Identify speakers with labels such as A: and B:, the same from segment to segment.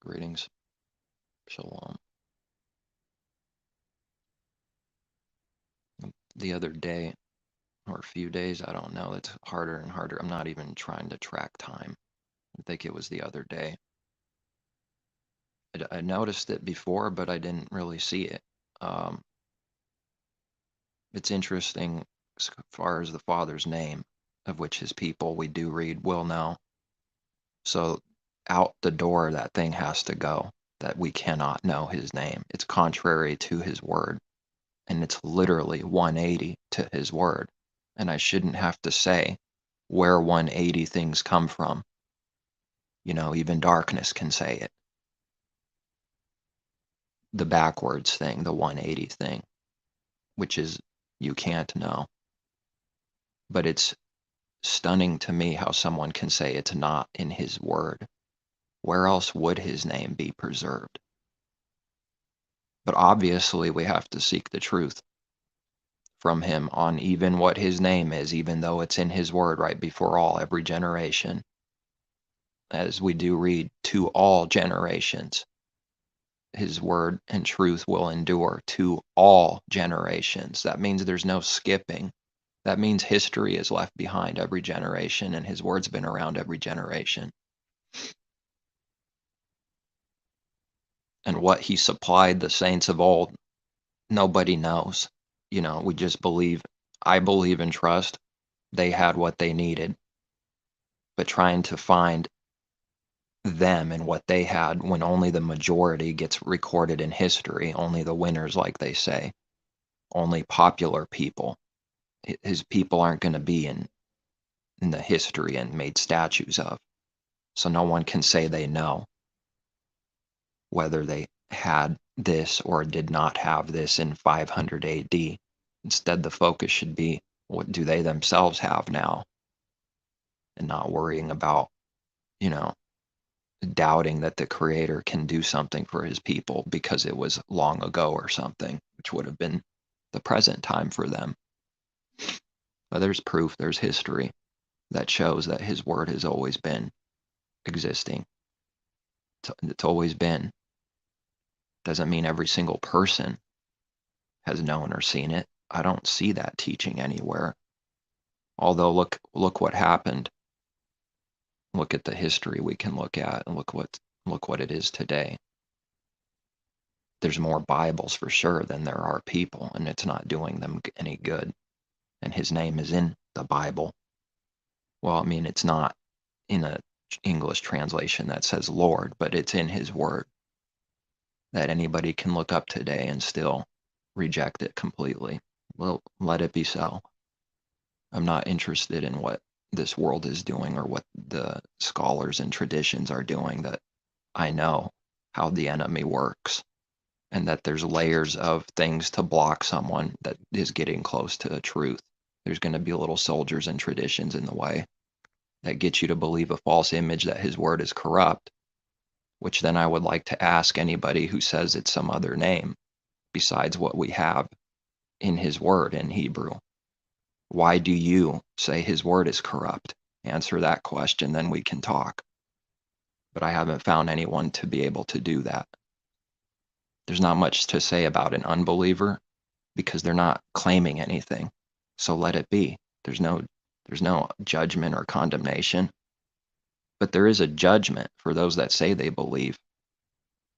A: Greetings. Shalom. The other day, or a few days, I don't know, it's harder and harder. I'm not even trying to track time. I think it was the other day. I noticed it before, but I didn't really see it. Um, it's interesting as far as the Father's name, of which his people, we do read, will know. So out the door, that thing has to go, that we cannot know his name. It's contrary to his word. And it's literally 180 to his word. And I shouldn't have to say where 180 things come from. You know, even darkness can say it. The backwards thing, the 180 thing, which is you can't know. But it's stunning to me how someone can say it's not in his word. Where else would his name be preserved? But obviously, we have to seek the truth from him on even what his name is, even though it's in his word right before all, every generation. As we do read, to all generations. His word and truth will endure to all generations. That means there's no skipping. That means history is left behind every generation, and his word's been around every generation. And what he supplied the saints of old, nobody knows. You know, we just believe, I believe and trust they had what they needed. But trying to find them and what they had when only the majority gets recorded in history, only the winners, like they say, only popular people. His people aren't going to be in the history and made statues of. So no one can say they know whether they had this or did not have this in 500 AD. Instead, the focus should be, what do they themselves have now? And not worrying about, you know, doubting that the creator can do something for his people because it was long ago or something, which would have been the present time for them. But there's proof, there's history that shows that his word has always been existing. It's always been. Doesn't mean every single person has known or seen it. I don't see that teaching anywhere. Although look what happened. Look at the history we can look at, and look what it is today. There's more Bibles for sure than there are people, and it's not doing them any good. And his name is in the Bible. Well, I mean, it's not in a English translation that says Lord, but it's in his word that anybody can look up today and still reject it completely. Well, let it be so. I'm not interested in what this world is doing or what the scholars and traditions are doing. That I know how the enemy works, and that there's layers of things to block someone that is getting close to the truth. There's going to be little soldiers and traditions in the way that get you to believe a false image that his word is corrupt, which then I would like to ask anybody who says it's some other name besides what we have in his word in Hebrew. Why do you say his word is corrupt? Answer that question, then we can talk. But I haven't found anyone to be able to do that. There's not much to say about an unbeliever because they're not claiming anything. So let it be. There's no judgment or condemnation. But there is a judgment for those that say they believe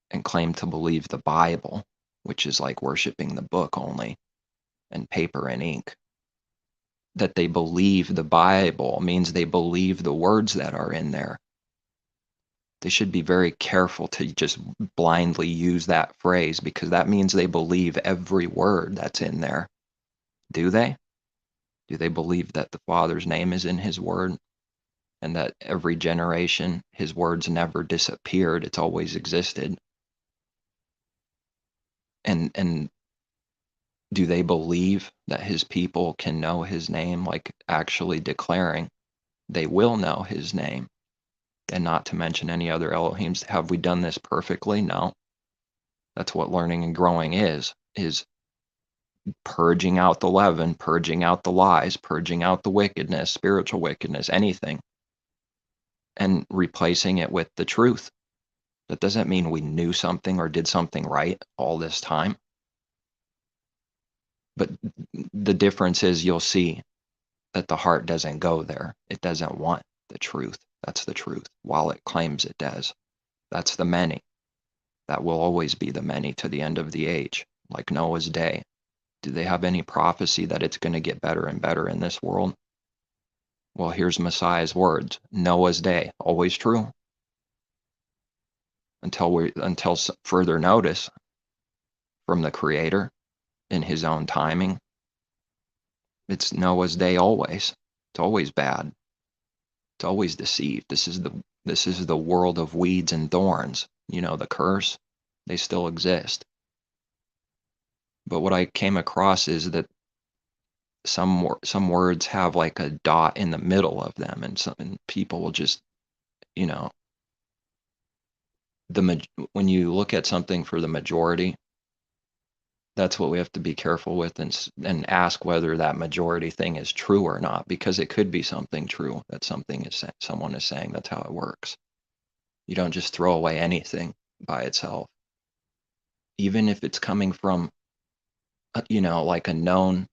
A: and claim to believe the Bible, which is like worshiping the book only and paper and ink. That they believe the Bible means they believe the words that are in there. They should be very careful to just blindly use that phrase, because that means they believe every word that's in there. Do they? Do they believe that the Father's name is in his word and that every generation his words never disappeared, it's always existed? And do they believe that his people can know his name, like actually declaring they will know his name, and not to mention any other Elohims? Have we done this perfectly? No. That's what learning and growing is purging out the leaven, purging out the lies, purging out the wickedness, spiritual wickedness, anything, and replacing it with the truth. That doesn't mean we knew something or did something right all this time. But the difference is you'll see that the heart doesn't go there. It doesn't want the truth. That's the truth, while it claims it does. That's the many. That will always be the many to the end of the age, like Noah's day. Do they have any prophecy that it's going to get better and better in this world? Well, here's Messiah's words. Noah's day, always true. Until further notice from the Creator in his own timing. It's Noah's day always. It's always bad. It's always deceived. This is the world of weeds and thorns. You know, the curse, they still exist. But what I came across is that some words have like a dot in the middle of them, and people will just, you know, when you look at something for the majority, that's what we have to be careful with, and ask whether that majority thing is true or not, because it could be something true that someone is saying. That's how it works. You don't just throw away anything by itself, even if it's coming from, like a known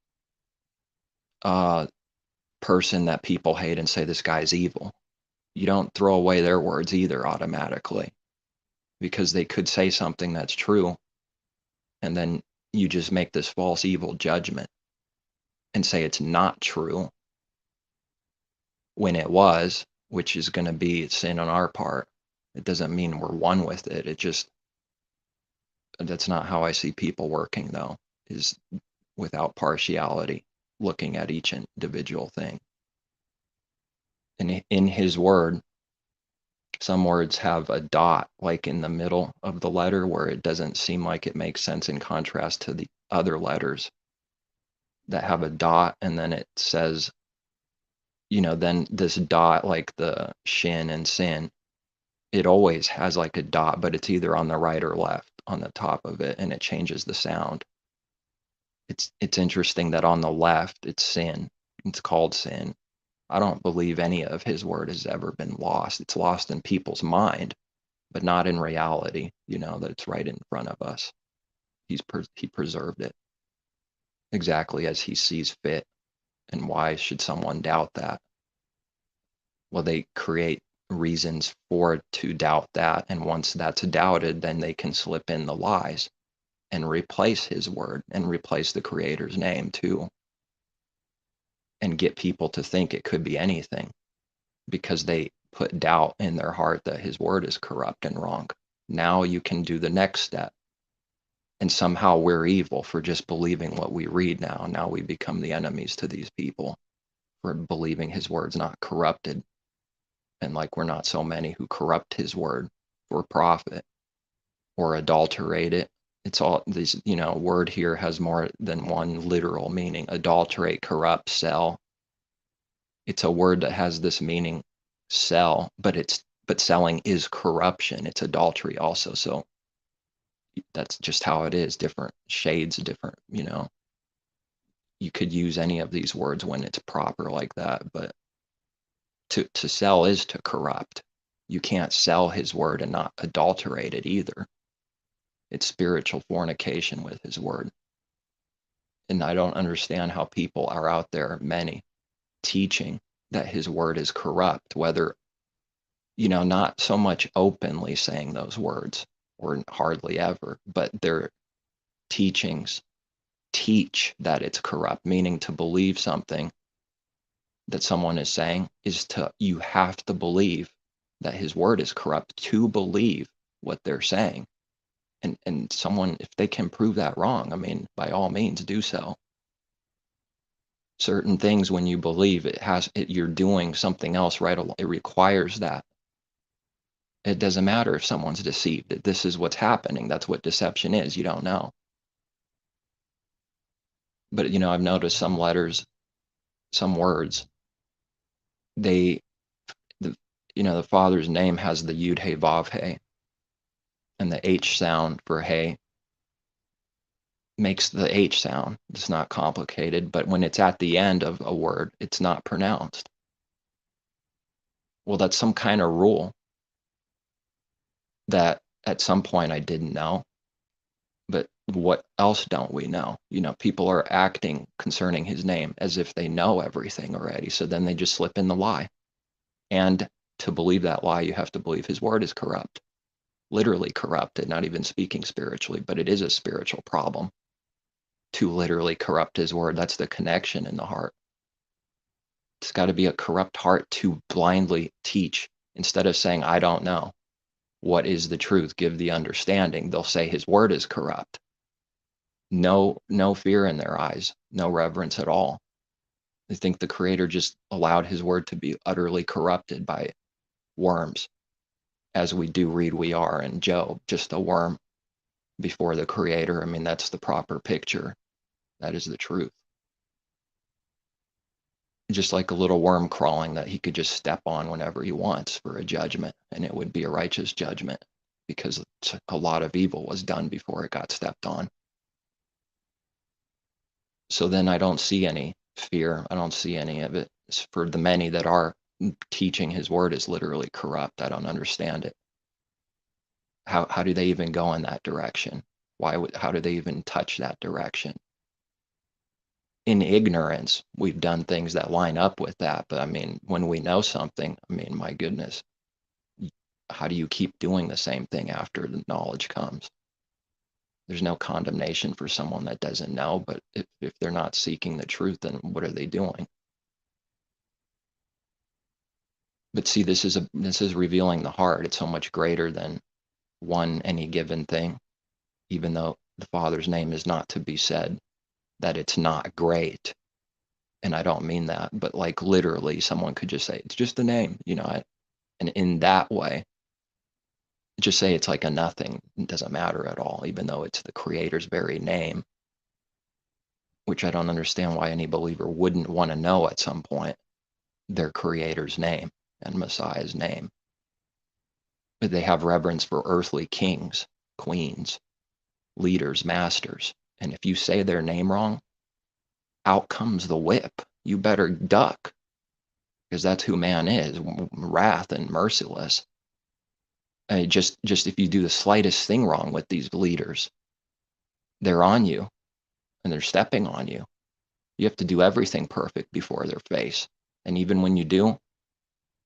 A: person that people hate and say this guy's evil. You don't throw away their words either automatically, because they could say something that's true, and then you just make this false evil judgment and say it's not true when it was, which is going to be sin on our part. It doesn't mean we're one with it. That's not how I see people working, though, is without partiality, looking at each individual thing. And in his word, some words have a dot like in the middle of the letter where it doesn't seem like it makes sense, in contrast to the other letters that have a dot, and then it says, then this dot, like the shin and sin, it always has like a dot, but it's either on the right or left on the top of it, and it changes the sound. It's interesting that on the left it's sin. It's called sin. I don't believe any of his word has ever been lost. It's lost in people's mind, but not in reality, that it's right in front of us. He preserved it exactly as he sees fit. And why should someone doubt that? Well, they create reasons to doubt that. And once that's doubted, then they can slip in the lies and replace his word and replace the Creator's name too, and get people to think it could be anything, because they put doubt in their heart that his word is corrupt and wrong. Now you can do the next step, and somehow we're evil for just believing what we read now. Now we become the enemies to these people for believing his word's not corrupted, and like we're not so many who corrupt his word for profit or adulterate it. It's all these, word here has more than one literal meaning. Adulterate, corrupt, sell. It's a word that has this meaning, sell, but selling is corruption. It's adultery also. So that's just how it is. Different shades, different, you could use any of these words when it's proper like that, but to sell is to corrupt. You can't sell his word and not adulterate it either. It's spiritual fornication with his word. And I don't understand how people are out there, many, teaching that his word is corrupt, whether, not so much openly saying those words, or hardly ever, but their teachings teach that it's corrupt, meaning to believe something that someone is saying you have to believe that his word is corrupt to believe what they're saying. And someone, if they can prove that wrong, I mean, by all means do so. Certain things, when you believe you're doing something else right along, it requires that. It doesn't matter if someone's deceived. This is what's happening. That's what deception is. You don't know. But, I've noticed some letters, some words, the Father's name has the Yud He Vav He, and the H sound for He makes the H sound. It's not complicated, but when it's at the end of a word, it's not pronounced. Well, that's some kind of rule that at some point I didn't know, but what else don't we know? People are acting concerning his name as if they know everything already. So then they just slip in the lie. And to believe that lie, you have to believe his word is corrupt, literally corrupted, not even speaking spiritually, but it is a spiritual problem to literally corrupt his word. That's the connection in the heart. It's got to be a corrupt heart to blindly teach instead of saying, I don't know. What is the truth? Give the understanding. They'll say his word is corrupt. No fear in their eyes, no reverence at all. They think the Creator just allowed his word to be utterly corrupted by worms, as we do read we are in Job, just a worm before the Creator. I mean, that's the proper picture. That is the truth. Just like a little worm crawling that he could just step on whenever he wants for a judgment, and it would be a righteous judgment because a lot of evil was done before it got stepped on. So then I don't see any fear. I don't see any of it. It's for the many that are teaching his word is literally corrupt. I don't understand it. How do they even go in that direction? How do they even touch that direction? In ignorance, we've done things that line up with that. But I mean, when we know something, I mean, my goodness, how do you keep doing the same thing after the knowledge comes? There's no condemnation for someone that doesn't know, but if they're not seeking the truth, then what are they doing? But see, this is revealing the heart. It's so much greater than any given thing, even though the Father's name is not to be said that it's not great. And I don't mean that, but like literally someone could just say, it's just a name, and in that way, just say it's like a nothing. It doesn't matter at all, even though it's the Creator's very name, which I don't understand why any believer wouldn't want to know at some point their Creator's name and Messiah's name. But they have reverence for earthly kings, queens, leaders, masters. And if you say their name wrong, out comes the whip. You better duck, because that's who man is, wrath and merciless. Just if you do the slightest thing wrong with these leaders, they're on you and they're stepping on you. You have to do everything perfect before their face. And even when you do,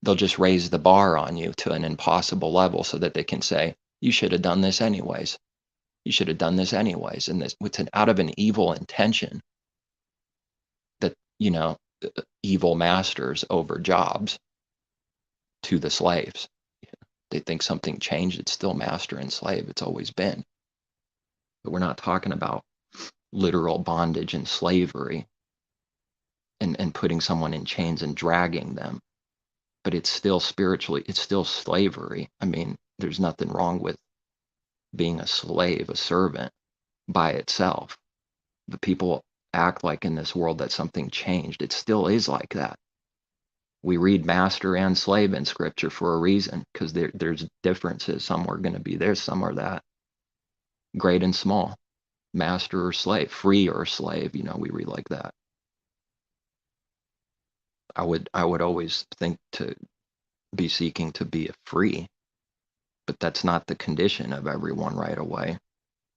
A: they'll just raise the bar on you to an impossible level so that they can say, you should have done this anyways. You should have done this anyways. And this, it's out of an evil intention that, evil masters over jobs to the slaves. They think something changed. It's still master and slave. It's always been. But we're not talking about literal bondage and slavery and putting someone in chains and dragging them. But it's still spiritually, it's still slavery. I mean, there's nothing wrong with being a slave, a servant by itself. But people act like in this world that something changed. It still is like that. We read master and slave in scripture for a reason, because there's differences. Some are going to be there, some are that. Great and small, master or slave, free or slave, we read like that. I would always think to be seeking to be free, but that's not the condition of everyone right away.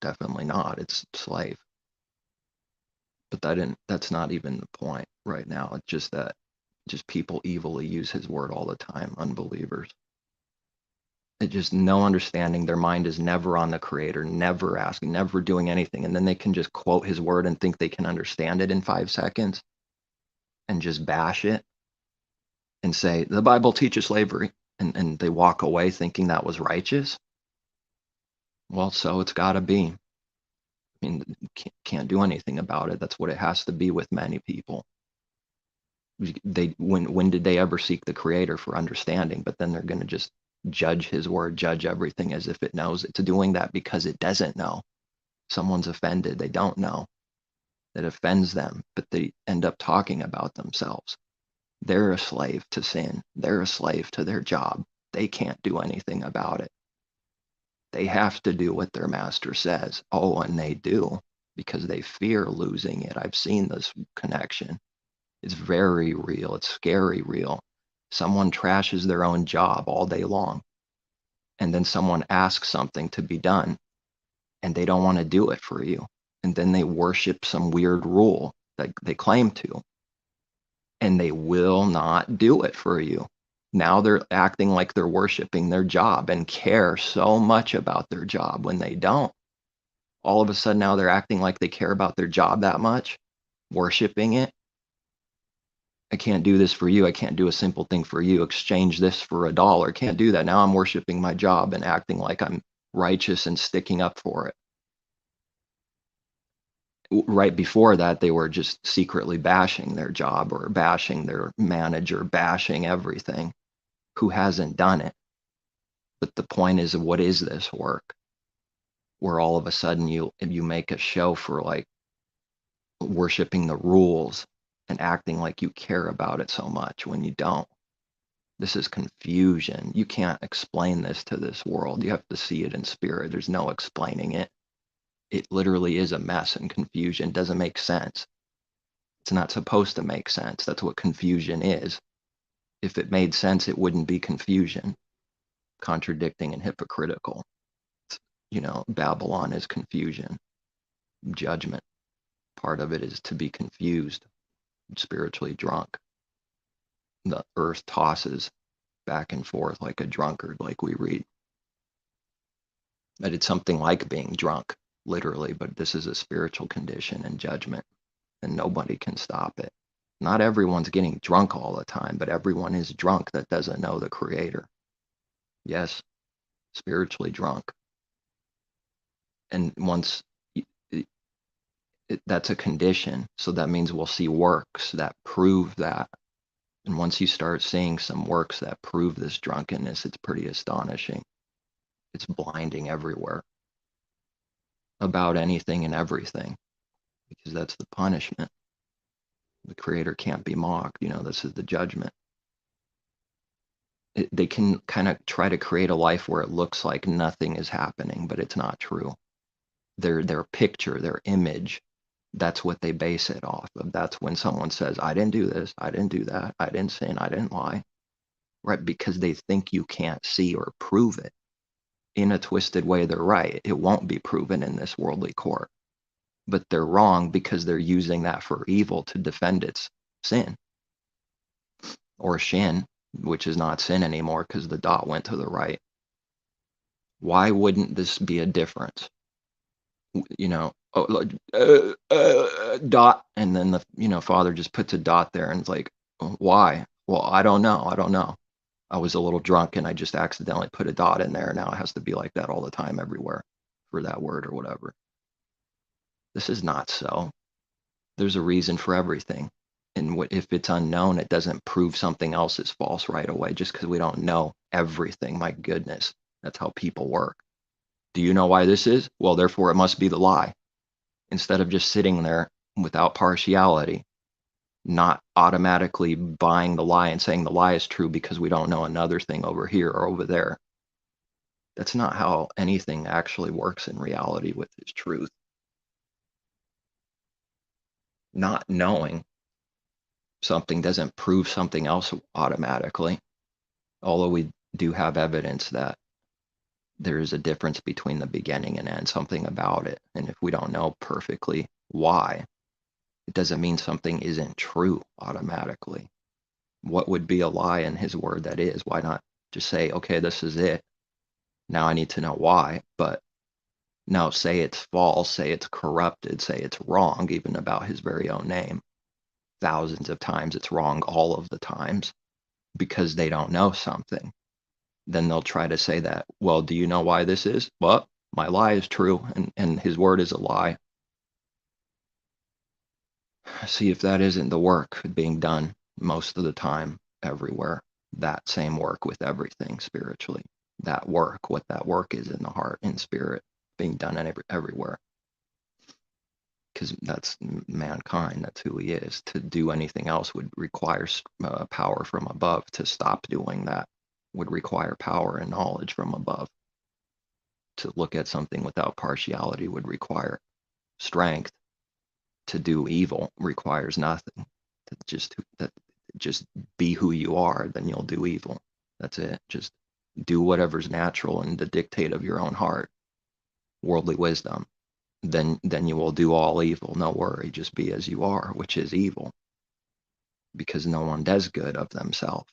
A: Definitely not. It's slave. But that's not even the point right now. It's just that people evilly use his word all the time, unbelievers. It just no understanding. Their mind is never on the Creator, never asking, never doing anything. And then they can just quote his word and think they can understand it in 5 seconds and just bash it and say, the Bible teaches slavery. And they walk away thinking that was righteous. Well, so it's got to be. I mean, can't do anything about it. That's what it has to be with many people. When did they ever seek the Creator for understanding? But then they're going to just judge his word, judge everything as if it knows. It's doing that because it doesn't know. Someone's offended. They don't know. That offends them, but they end up talking about themselves. They're a slave to sin. They're a slave to their job. They can't do anything about it. They have to do what their master says. Oh, and they do, because they fear losing it. I've seen this connection. It's very real. It's scary real. Someone trashes their own job all day long. and then someone asks something to be done, and they don't want to do it for you. And then they worship some weird rule that they claim to, and they will not do it for you. Now they're acting like they're worshiping their job and care so much about their job when they don't. All of a sudden now they're acting like they care about their job that much, worshiping it. I can't do this for you. I can't do a simple thing for you. Exchange this for $1. Can't do that. Now I'm worshiping my job and acting like I'm righteous and sticking up for it. Right before that, they were just secretly bashing their job or bashing their manager, bashing everything. Who hasn't done it? But the point is, what is this work? Where all of a sudden you make a show for like worshiping the rules and acting like you care about it so much when you don't. This is confusion. You can't explain this to this world. You have to see it in spirit. There's no explaining it. It literally is a mess, and confusion doesn't make sense. It's not supposed to make sense. That's what confusion is. If it made sense, it wouldn't be confusion, contradicting and hypocritical. Babylon is confusion, judgment. Part of it is to be confused, spiritually drunk. The earth tosses back and forth like a drunkard, like we read. That it's something like being drunk, literally, but this is a spiritual condition and judgment, and nobody can stop it. Not everyone's getting drunk all the time, but everyone is drunk that doesn't know the Creator. Yes, spiritually drunk. And once that's a condition, so that means we'll see works that prove that. And once you start seeing some works that prove this drunkenness, it's pretty astonishing. It's blinding everywhere about anything and everything, because that's the punishment. The Creator can't be mocked. This is the judgment. They can kind of try to create a life where it looks like nothing is happening, but it's not true. Their picture, their image, that's what they base it off of. That's when someone says, I didn't do this, I didn't do that, I didn't sin, I didn't lie. Right? Because they think you can't see or prove it. In a twisted way, they're right. It won't be proven in this worldly court. But they're wrong because they're using that for evil to defend its sin. Or shin, which is not sin anymore because the dot went to the right. Why wouldn't this be a difference? Dot, and then the Father just puts a dot there, and it's like, why? Well, I don't know. I was a little drunk and I just accidentally put a dot in there. Now it has to be like that all the time, everywhere, for that word or whatever. This is not so. There's a reason for everything. And if it's unknown, it doesn't prove something else is false right away just because we don't know everything. My goodness, that's how people work. Do you know why this is? Well, therefore it must be the lie. Instead of just sitting there without partiality, not automatically buying the lie and saying the lie is true because we don't know another thing over here or over there. That's not how anything actually works in reality with His truth. Not knowing something doesn't prove something else automatically, although we do have evidence that there is a difference between the beginning and end, something about it. And if we don't know perfectly why, it doesn't mean something isn't true automatically. What would be a lie in His word that is? Why not just say, okay, this is it. Now I need to know why. But no, say it's false, say it's corrupted, say it's wrong, even about His very own name. Thousands of times it's wrong all of the times because they don't know something. Then they'll try to say that, well, do you know why this is? Well, my lie is true and His word is a lie. See if that isn't the work being done most of the time, everywhere. That same work with everything spiritually. That work, what that work is in the heart, in spirit, being done everywhere. Because that's mankind, that's who he is. To do anything else would require power from above. To stop doing that would require power and knowledge from above. To look at something without partiality would require strength. To do evil requires nothing. To just be who you are, then you'll do evil. That's it. Just do whatever's natural and the dictate of your own heart, worldly wisdom, then you will do all evil. No worry, just be as you are, which is evil, because no one does good of themselves.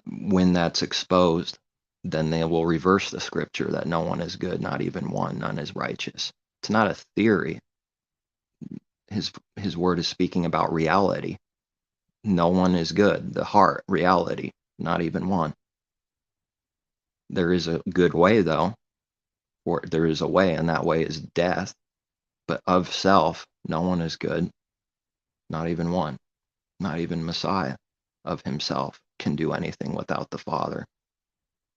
A: When that's exposed, then they will reverse the scripture that no one is good, not even one, none is righteous. It's not a theory. His word is speaking about reality. No one is good. The heart, reality, not even one. There is a good way, though, or there is a way, and that way is death. But of self, no one is good, not even one. Not even Messiah of himself can do anything without the Father.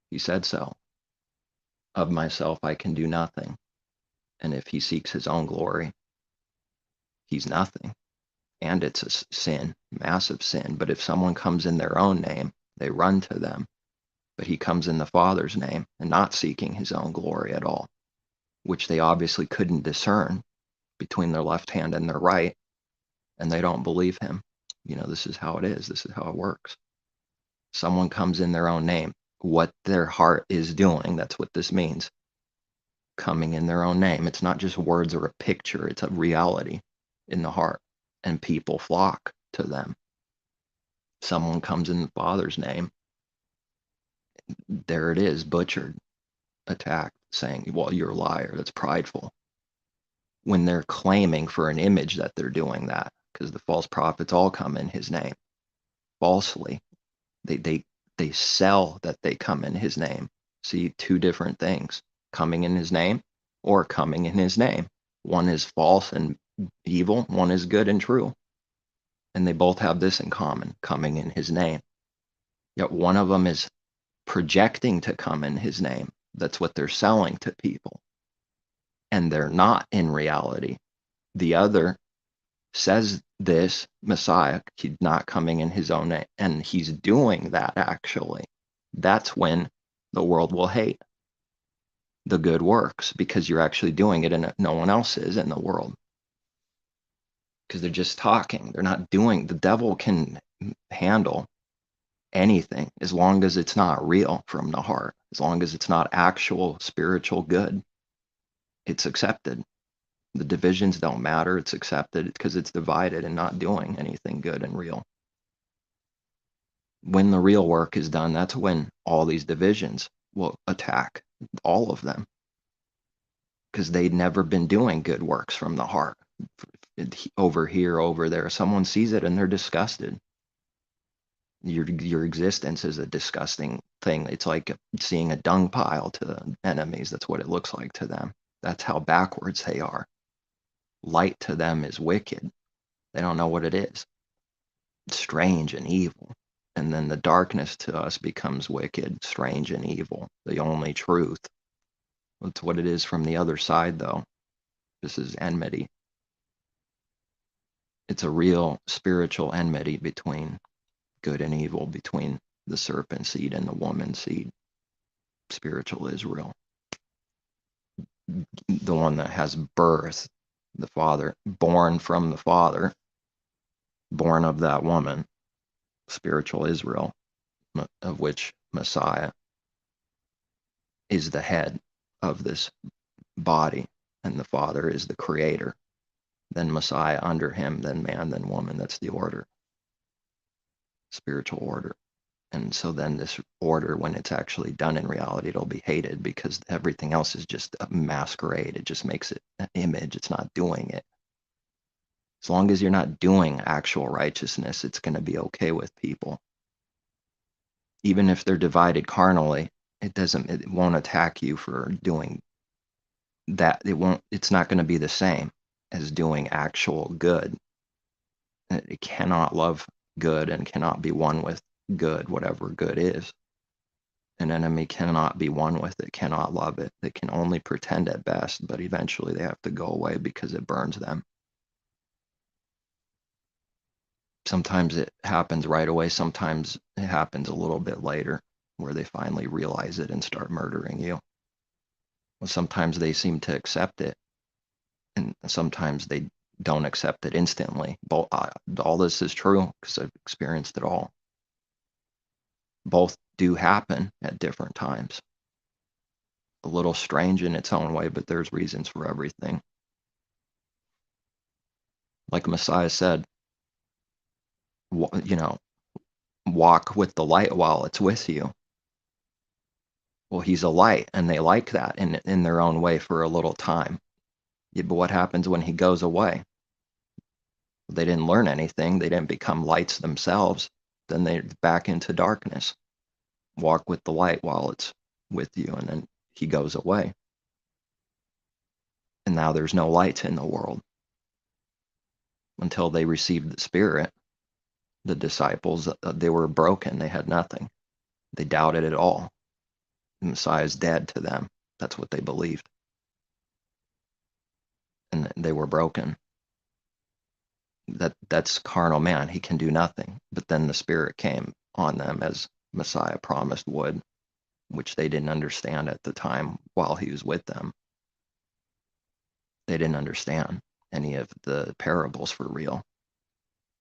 A: He said so. Of myself, I can do nothing. And if he seeks his own glory, he's nothing. And it's a sin, massive sin. But if someone comes in their own name, they run to them. But he comes in the Father's name and not seeking his own glory at all, which they obviously couldn't discern between their left hand and their right, and they don't believe him. This is how it is. This is how it works. Someone comes in their own name. What their heart is doing, that's what this means. Coming in their own name. It's not just words or a picture. It's a reality in the heart, and people flock to them. Someone comes in the Father's name. There it is, butchered, attacked, saying, well, you're a liar. That's prideful. When they're claiming for an image that they're doing that, because the false prophets all come in his name falsely. They sell that they come in his name. See, two different things: coming in his name or coming in his name. One is false and evil, one is good and true. And they both have this in common: coming in his name. Yet one of them is projecting to come in his name. That's what they're selling to people. And they're not in reality. The other says this Messiah, he's not coming in his own name, and he's doing that actually. That's when the world will hate the good works, because you're actually doing it and no one else is in the world. Because they're just talking. They're not doing. The devil can handle anything as long as it's not real from the heart, as long as it's not actual spiritual good. It's accepted. The divisions don't matter. It's accepted because it's divided and not doing anything good and real. When the real work is done, that's when all these divisions will attack, all of them, because they'd never been doing good works from the heart. Over here, over there, someone sees it and they're disgusted. Your existence is a disgusting thing. It's like seeing a dung pile to enemies. That's what it looks like to them. That's how backwards they are. Light to them is wicked. They don't know what it is. It's strange and evil. And then the darkness to us becomes wicked, strange, and evil. The only truth. That's what it is from the other side, though. This is enmity. It's a real spiritual enmity between good and evil, between the serpent seed and the woman seed. Spiritual Israel. The one that has birth, the Father, born from the Father, born of that woman, spiritual Israel, of which Messiah is the head of this body, and the Father is the creator. Then Messiah under him, then man, then woman. That's the order. Spiritual order. And so then this order, when it's actually done in reality, it'll be hated, because everything else is just a masquerade. It just makes it an image. It's not doing it. As long as you're not doing actual righteousness, it's going to be okay with people. Even if they're divided carnally, it won't attack you for doing that. It's not going to be the same as doing actual good. It cannot love good and cannot be one with good, whatever good is. An enemy cannot be one with it, cannot love it. They can only pretend at best, but eventually they have to go away because it burns them. Sometimes it happens right away. Sometimes it happens a little bit later, where they finally realize it and start murdering you. Well, sometimes they seem to accept it, and sometimes they don't accept it instantly. All this is true because I've experienced it all. Both do happen at different times. A little strange in its own way, but there's reasons for everything. Like Messiah said, you know, walk with the light while it's with you. Well, he's a light, and they like that in their own way for a little time. Yeah, but what happens when he goes away? They didn't learn anything. They didn't become lights themselves. Then they're back into darkness. Walk with the light while it's with you, and then he goes away. And now there's no light in the world. Until they received the Spirit, the disciples, they were broken. They had nothing. They doubted it all. The Messiah's dead to them. That's what they believed. And they were broken. That's carnal man. He can do nothing. But then the Spirit came on them as Messiah promised would, which they didn't understand at the time while he was with them. They didn't understand any of the parables for real.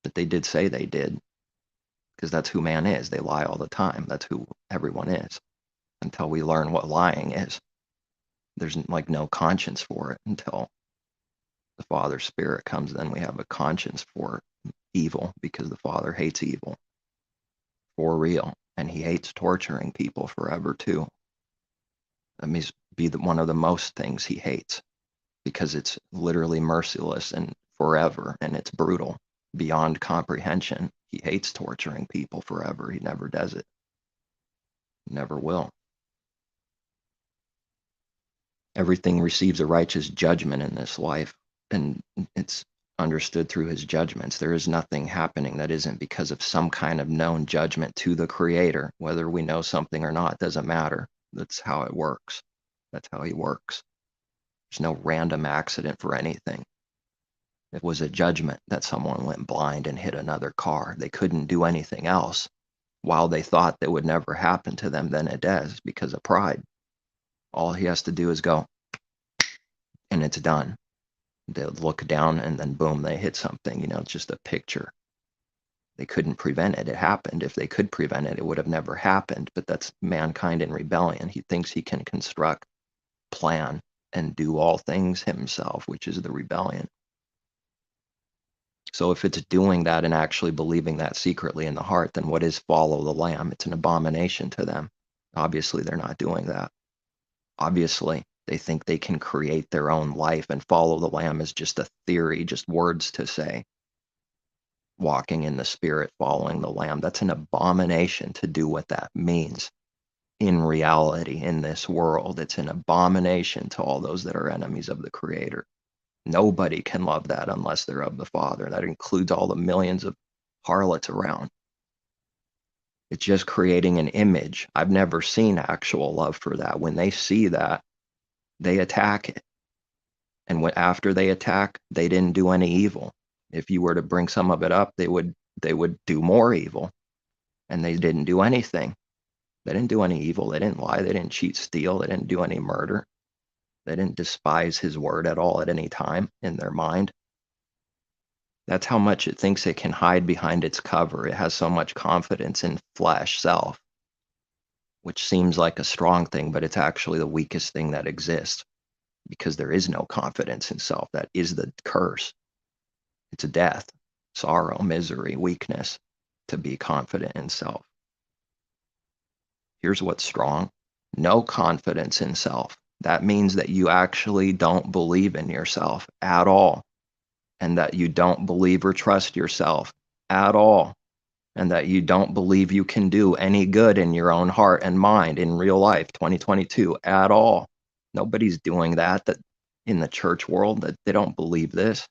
A: But they did say they did, because that's who man is. They lie all the time. That's who everyone is. Until we learn what lying is, there's like no conscience for it until the Father's Spirit comes. Then we have a conscience for evil, because the Father hates evil for real, and he hates torturing people forever too. That means one of the most things he hates, because it's literally merciless and forever, and it's brutal beyond comprehension. He hates torturing people forever. He never does it. Never will. Everything receives a righteous judgment in this life, and it's understood through his judgments. There is nothing happening that isn't because of some kind of known judgment to the Creator. Whether we know something or not doesn't matter. That's how it works. That's how he works. There's no random accident for anything. It was a judgment that someone went blind and hit another car. They couldn't do anything else. While they thought that would never happen to them, then it does, because of pride. All he has to do is go, and it's done. They'll look down, and then boom, they hit something. It's just a picture. They couldn't prevent it. It happened. If they could prevent it, it would have never happened. But that's mankind in rebellion. He thinks he can construct, plan, and do all things himself, which is the rebellion. So if it's doing that and actually believing that secretly in the heart, then what is follow the Lamb? It's an abomination to them. Obviously, they're not doing that. Obviously, they think they can create their own life, and follow the Lamb is just a theory, just words to say. Walking in the Spirit, following the Lamb, that's an abomination to do what that means. In reality, in this world, it's an abomination to all those that are enemies of the Creator. Nobody can love that unless they're of the Father. That includes all the millions of harlots around. It's just creating an image. I've never seen actual love for that. When they see that, they attack it. And after they attack, they didn't do any evil. If you were to bring some of it up, they would do more evil. And they didn't do anything. They didn't do any evil. They didn't lie. They didn't cheat, steal. They didn't do any murder. They didn't despise his word at all at any time in their mind. That's how much it thinks it can hide behind its cover. It has so much confidence in flesh self, which seems like a strong thing, but it's actually the weakest thing that exists, because there is no confidence in self. That is the curse. It's death, sorrow, misery, weakness, to be confident in self. Here's what's strong. No confidence in self. That means that you actually don't believe in yourself at all, and that you don't believe or trust yourself at all, and that you don't believe you can do any good in your own heart and mind in real life, 2022, at all. Nobody's doing that in the church world, that they don't believe this.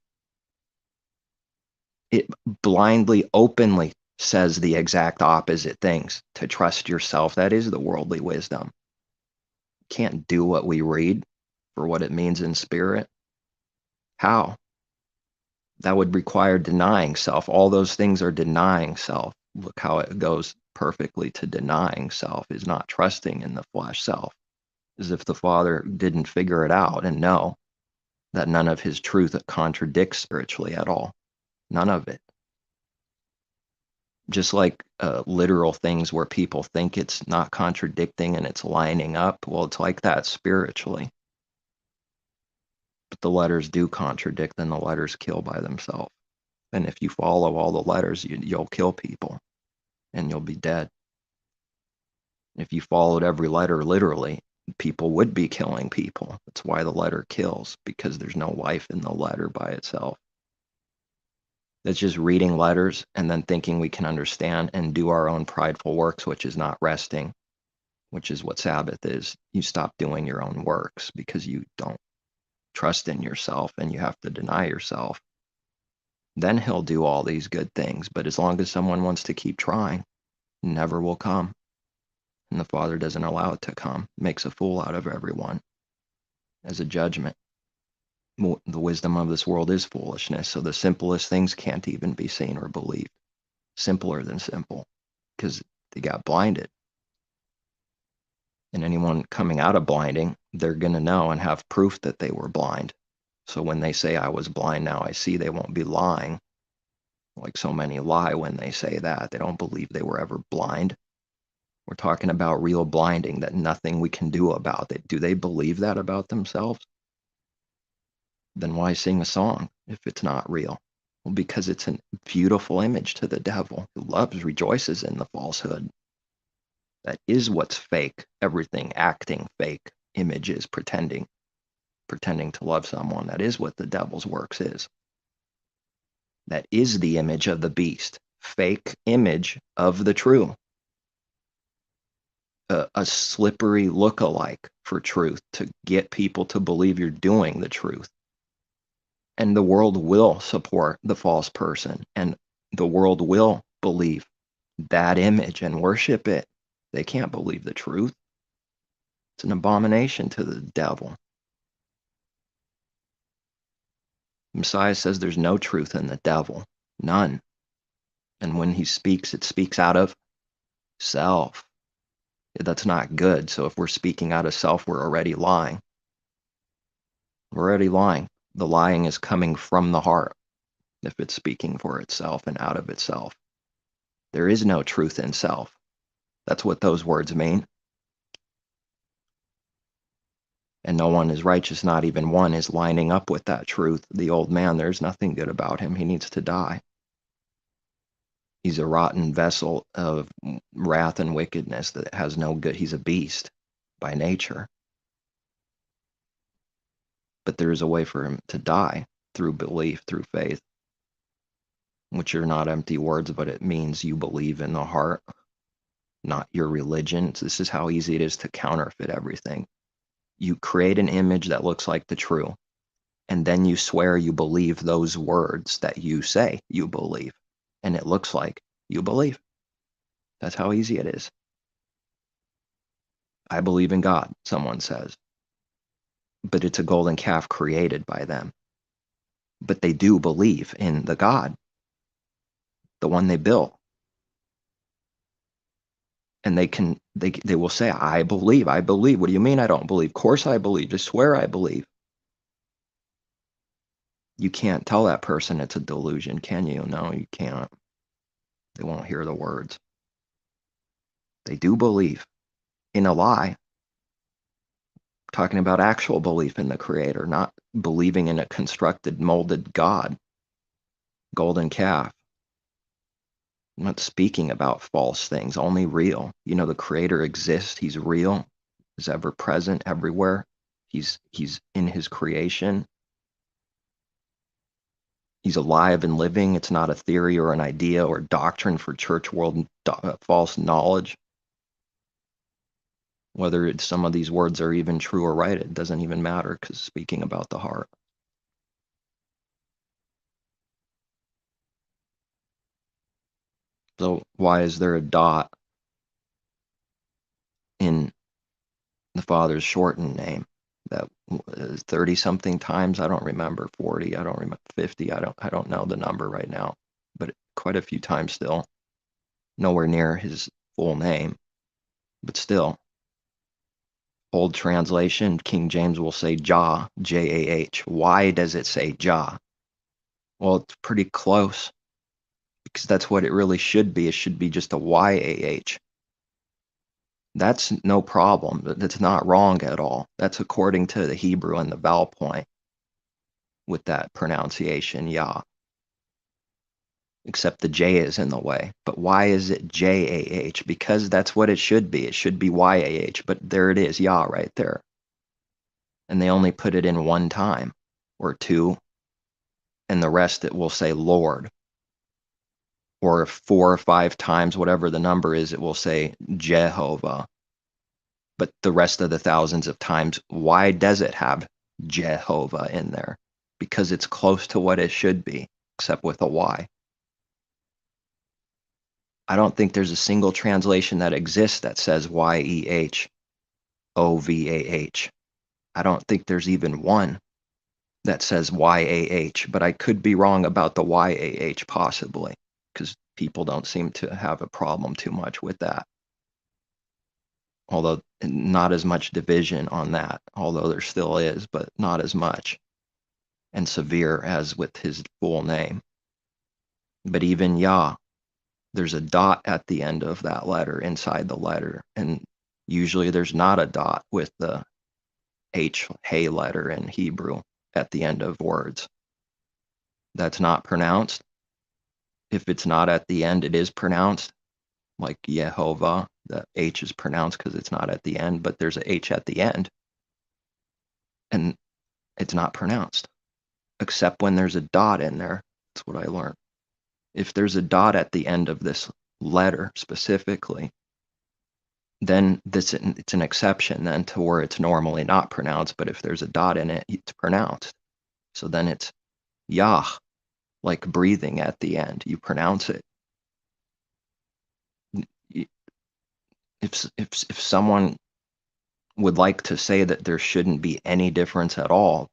A: It blindly, openly says the exact opposite things. To trust yourself, that is the worldly wisdom. Can't do what we read for what it means in spirit. How? That would require denying self. All those things are denying self. Look how it goes perfectly to denying self, is not trusting in the flesh self. As if the Father didn't figure it out and know that none of his truth contradicts spiritually at all. None of it. Just like literal things where people think it's not contradicting and it's lining up. Well, it's like that spiritually. But the letters do contradict, and the letters kill by themselves. And if you follow all the letters, you'll kill people and you'll be dead. If you followed every letter literally, people would be killing people. That's why the letter kills, because there's no life in the letter by itself. That's just reading letters and then thinking we can understand and do our own prideful works, which is not resting, which is what Sabbath is. You stop doing your own works because you don't trust in yourself and you have to deny yourself. Then he'll do all these good things. But as long as someone wants to keep trying, it never will come. And the Father doesn't allow it to come. Makes a fool out of everyone as a judgment. The wisdom of this world is foolishness, so the simplest things can't even be seen or believed. Simpler than simple, because they got blinded. And anyone coming out of blinding, they're going to know and have proof that they were blind. So when they say, I was blind, now I see, they won't be lying. Like so many lie when they say that. They don't believe they were ever blind. We're talking about real blinding, that nothing we can do about it. Do they believe that about themselves? Then why sing a song if it's not real? Well, because it's a beautiful image to the devil, who loves, rejoices in the falsehood. That is what's fake. Everything acting fake, images, pretending to love someone. That is what the devil's works is. That is the image of the beast. Fake image of the true. A slippery look-alike for truth to get people to believe you're doing the truth. And the world will support the false person, and the world will believe that image and worship it. They can't believe the truth. It's an abomination to the devil. Messiah says there's no truth in the devil, none. And when he speaks, it speaks out of self. That's not good. So if we're speaking out of self, we're already lying. We're already lying. The lying is coming from the heart if it's speaking for itself and out of itself. There is no truth in self. That's what those words mean. And no one is righteous, not even one, is lining up with that truth. The old man, there's nothing good about him. He needs to die. He's a rotten vessel of wrath and wickedness that has no good. He's a beast by nature. But there is a way for him to die through belief, through faith, which are not empty words, but it means you believe in the heart, not your religion. This is how easy it is to counterfeit everything. You create an image that looks like the true, and then you swear you believe those words that you say you believe, and it looks like you believe. That's how easy it is. I believe in God, someone says, but it's a golden calf created by them. But they do believe in the God, the one they built. And they will say, I believe. What do you mean I don't believe? Of course I believe. Just swear I believe. You can't tell that person it's a delusion, can you? No, you can't. They won't hear the words. They do believe in a lie. Talking about actual belief in the Creator, not believing in a constructed, molded God, golden calf. I'm not speaking about false things, only real. You know, the Creator exists. He's real. He's ever present everywhere. He's in his creation. He's alive and living. It's not a theory or an idea or doctrine for church world false knowledge. Whether some of these words are even true or right, it doesn't even matter, because speaking about the heart. So why is there a dot in the Father's shortened name? That 30 something times, I don't remember, 40, I don't remember, 50, I don't know the number right now, but quite a few times still. Nowhere near his full name, but still. Old translation, King James will say Jah, Jah. Why does it say Jah? Well, it's pretty close, because that's what it really should be. It should be just a YAH. That's no problem. That's not wrong at all. That's according to the Hebrew and the vowel point with that pronunciation, Yah. Except the J is in the way. But why is it JAH? Because that's what it should be. It should be YAH, but there it is, Yah, right there. And they only put it in one time or two, and the rest it will say Lord. Or 4 or 5 times, whatever the number is, it will say Jehovah. But the rest of the thousands of times, why does it have Jehovah in there? Because it's close to what it should be, except with a Y. I don't think there's a single translation that exists that says YEHOVAH. I don't think there's even one that says YAH, but I could be wrong about the YAH possibly, because people don't seem to have a problem too much with that. Although not as much division on that, although there still is, but not as much and severe as with his full name. But even Yah, there's a dot at the end of that letter, inside the letter, and usually there's not a dot with the Hey letter in Hebrew at the end of words. That's not pronounced. If it's not at the end, it is pronounced, like Yehovah. The H is pronounced because it's not at the end, but there's a H at the end, and it's not pronounced, except when there's a dot in there. That's what I learned. If there's a dot at the end of this letter specifically, then it's an exception then to where it's normally not pronounced, but if there's a dot in it, it's pronounced. So then it's Yah, like breathing at the end. You pronounce it. If someone would like to say that there shouldn't be any difference at all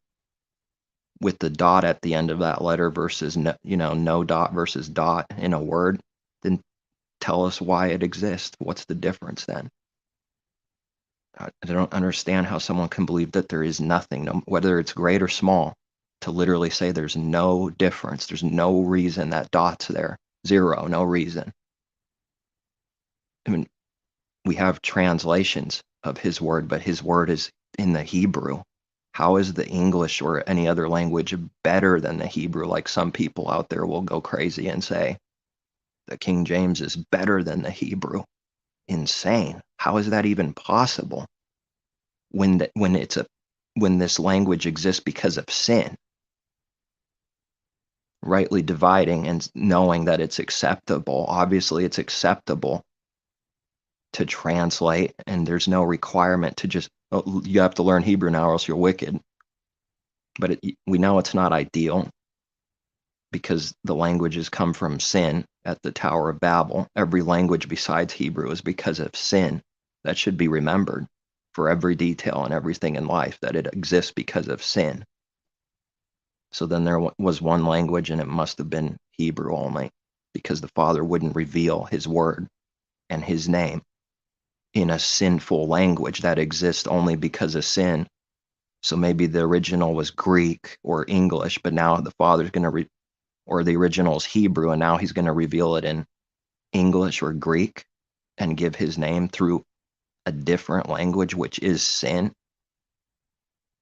A: with the dot at the end of that letter versus no dot versus dot in a word, then tell us why it exists. What's the difference then? I don't understand how someone can believe that there is nothing, whether it's great or small, to literally say there's no difference. There's no reason that dot's there. Zero, no reason. I mean, we have translations of his word, but his word is in the Hebrew. How is the English or any other language better than the Hebrew? Like some people out there will go crazy and say the King James is better than the Hebrew. Insane. How is that even possible when this language exists because of sin? Rightly dividing and knowing that it's acceptable. Obviously, it's acceptable to translate, and there's no requirement to just, you have to learn Hebrew now or else you're wicked. But we know it's not ideal because the languages come from sin at the Tower of Babel. Every language besides Hebrew is because of sin. That should be remembered for every detail and everything in life, that it exists because of sin. So then there was one language, and it must have been Hebrew only, because the Father wouldn't reveal his word and his name in a sinful language that exists only because of sin. So maybe the original was Greek or English, but now the Father's going to or the original is Hebrew, and now he's going to reveal it in English or Greek and give his name through a different language, which is sin.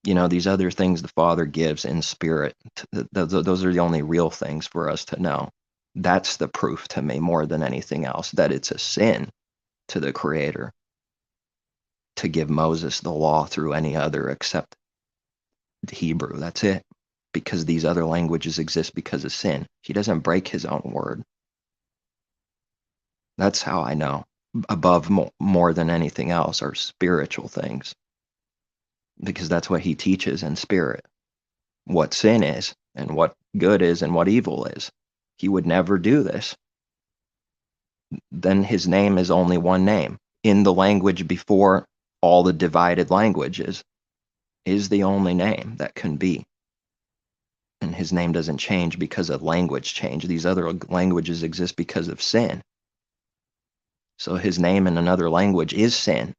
A: These other things the Father gives in spirit, those are the only real things for us to know. That's the proof to me more than anything else, that it's a sin to the Creator to give Moses the law through any other except Hebrew. That's it. Because these other languages exist because of sin. He doesn't break his own word. That's how I know. Above more than anything else are spiritual things. Because that's what he teaches in spirit. What sin is, and what good is, and what evil is. He would never do this. Then his name is only one name. In the language before all the divided languages is the only name that can be. And his name doesn't change because of language change. These other languages exist because of sin. So his name in another language is sin.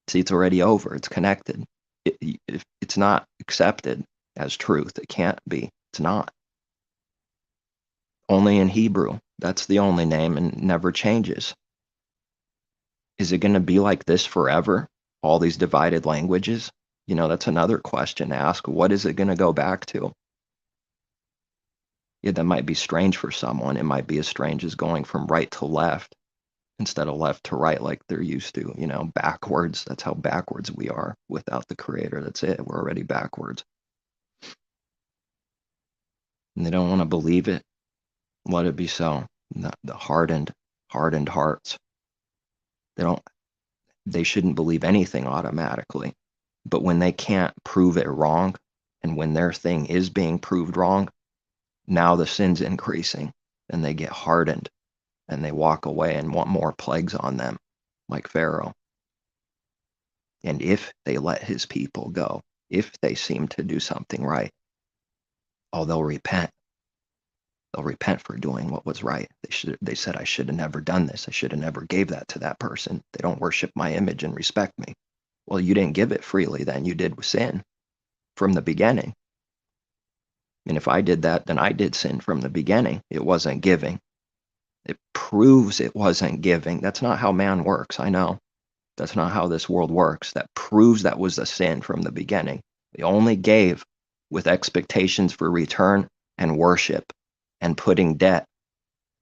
A: See, it's already over. It's connected. If it's not accepted as truth, it can't be. It's not. Only in Hebrew That's the only name and never changes. Is it going to be like this forever? All these divided languages? That's another question to ask. What is it going to go back to? Yeah, that might be strange for someone. It might be as strange as going from right to left instead of left to right like they're used to, backwards. That's how backwards we are without the Creator. That's it. We're already backwards. And they don't want to believe it. Let it be so. The hardened hearts. They shouldn't believe anything automatically. But when they can't prove it wrong, and when their thing is being proved wrong, now the sin's increasing, and they get hardened, and they walk away and want more plagues on them, like Pharaoh. And if they let his people go, if they seem to do something right, they'll repent. They'll repent for doing what was right. They said, I should have never done this. I should have never gave that to that person. They don't worship my image and respect me. Well, you didn't give it freely then. You did sin from the beginning. And if I did that, then I did sin from the beginning. It wasn't giving. It proves it wasn't giving. That's not how man works, I know. That's not how this world works. That proves that was a sin from the beginning. They only gave with expectations for return and worship and putting debt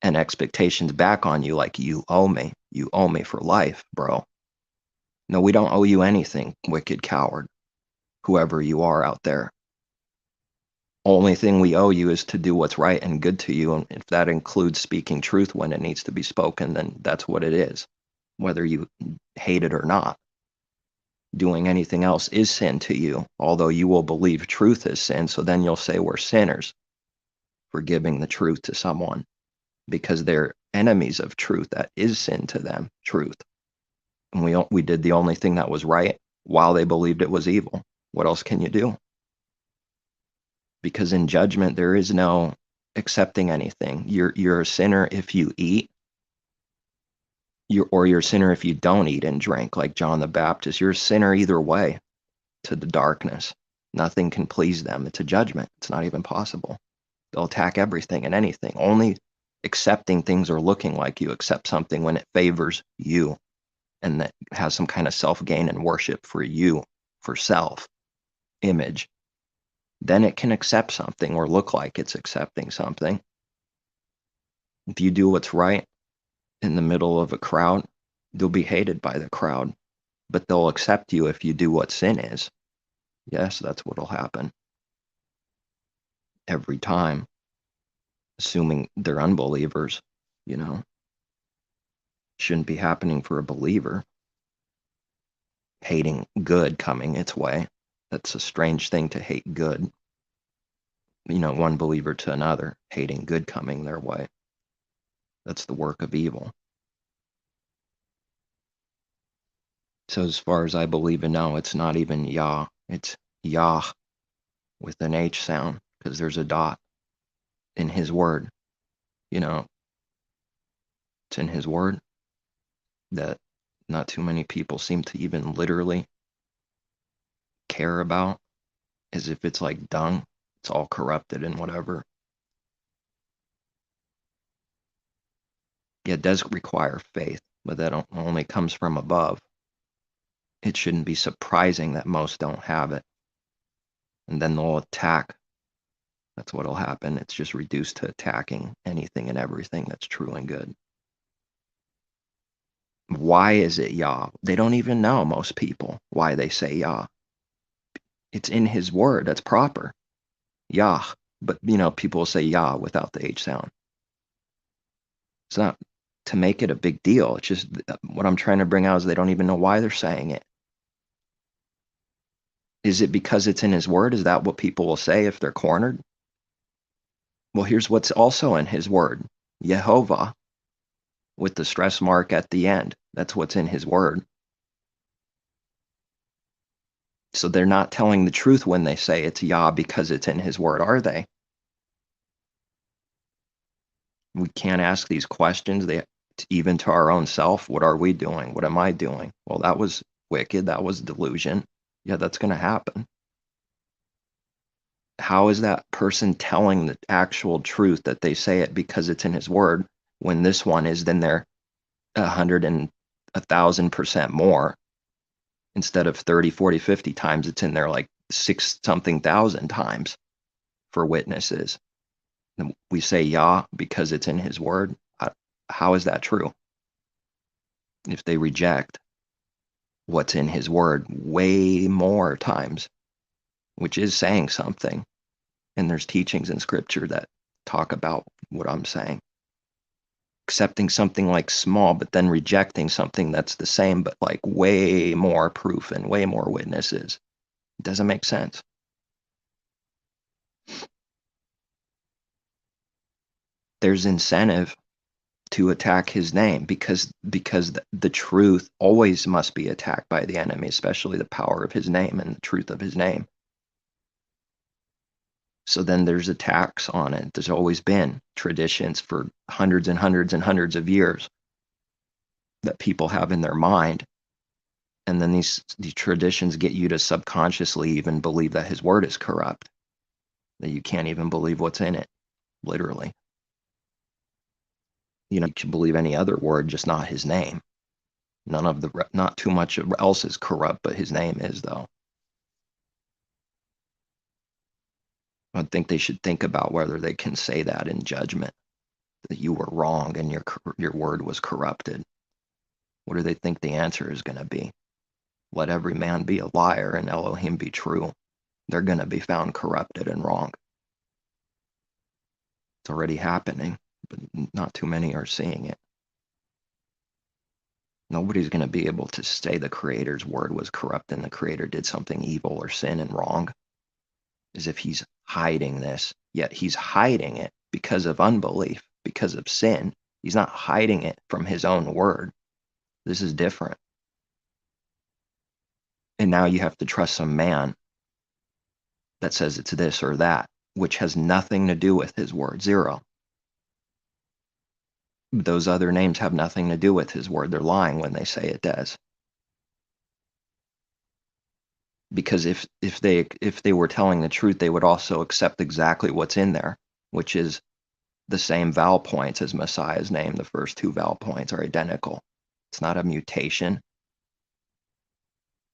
A: and expectations back on you like you owe me. You owe me for life, bro. No, we don't owe you anything, wicked coward, whoever you are out there. Only thing we owe you is to do what's right and good to you. And if that includes speaking truth when it needs to be spoken, then that's what it is, whether you hate it or not. Doing anything else is sin to you, although you will believe truth is sin. So then you'll say we're sinners for giving the truth to someone because they're enemies of truth. That is sin to them, truth. And we did the only thing that was right while they believed it was evil. What else can you do? Because in judgment, there is no accepting anything. You're a sinner if you eat, you're a sinner if you don't eat and drink, like John the Baptist. You're a sinner either way to the darkness. Nothing can please them. It's a judgment. It's not even possible. They'll attack everything and anything. Only accepting things or looking like you accept something when it favors you and that has some kind of self-gain and worship for you, for self, image. Then it can accept something or look like it's accepting something. If you do what's right in the middle of a crowd, you'll be hated by the crowd, but they'll accept you if you do what sin is. Yes, that's what'll happen. Every time, assuming they're unbelievers, shouldn't be happening for a believer. Hating good coming its way. That's a strange thing to hate good. One believer to another, hating good coming their way. That's the work of evil. So as far as I believe and know, it's not even Yah. It's Yah with an H sound because there's a dot in his word. It's in his word that not too many people seem to even literally care about, as if it's like dung. It's all corrupted and whatever. Yeah, it does require faith, but that only comes from above. It shouldn't be surprising that most don't have it. And then they'll attack. That's what'll happen. It's just reduced to attacking anything and everything that's true and good. Why is it Yah? They don't even know, most people, why they say Yah. It's in his word. That's proper. Yah. But, people say Yah without the H sound. It's not to make it a big deal. It's just what I'm trying to bring out is they don't even know why they're saying it. Is it because it's in his word? Is that what people will say if they're cornered? Well, here's what's also in his word. Yehovah, with the stress mark at the end. That's what's in his word. So they're not telling the truth when they say it's Yah because it's in his word, are they? We can't ask these questions. Even to our own self, what are we doing? What am I doing? Well, that was wicked. That was delusion. Yeah, that's going to happen. How is that person telling the actual truth that they say it because it's in his word when this one is then they're 100 and 1,000% more. Instead of 30, 40, 50 times, it's in there like 6-something thousand times for witnesses. And we say Yah because it's in his word. How is that true? If they reject what's in his word way more times, which is saying something. And there's teachings in scripture that talk about what I'm saying. Accepting something like small, but then rejecting something that's the same, but like way more proof and way more witnesses. It doesn't make sense. There's incentive to attack his name because the truth always must be attacked by the enemy, especially the power of his name and the truth of his name. So then there's attacks on it. There's always been traditions for hundreds and hundreds and hundreds of years that people have in their mind. And then these traditions get you to subconsciously even believe that his word is corrupt, that you can't even believe what's in it, literally. You can believe any other word, just not his name. Not too much else is corrupt, but his name is, though. I think they should think about whether they can say that in judgment, that you were wrong and your word was corrupted. What do they think the answer is going to be? Let every man be a liar and Elohim be true. They're going to be found corrupted and wrong. It's already happening, but not too many are seeing it. Nobody's going to be able to say the Creator's word was corrupt and the Creator did something evil or sin and wrong, as if he's hiding this, yet he's hiding it because of unbelief, because of sin. He's not hiding it from his own word. This is different. And now you have to trust some man that says it's this or that, which has nothing to do with his word. Zero. Those other names have nothing to do with his word. They're lying when they say it does. Because if they were telling the truth, they would also accept exactly what's in there, which is the same vowel points as Messiah's name. The first two vowel points are identical. It's not a mutation.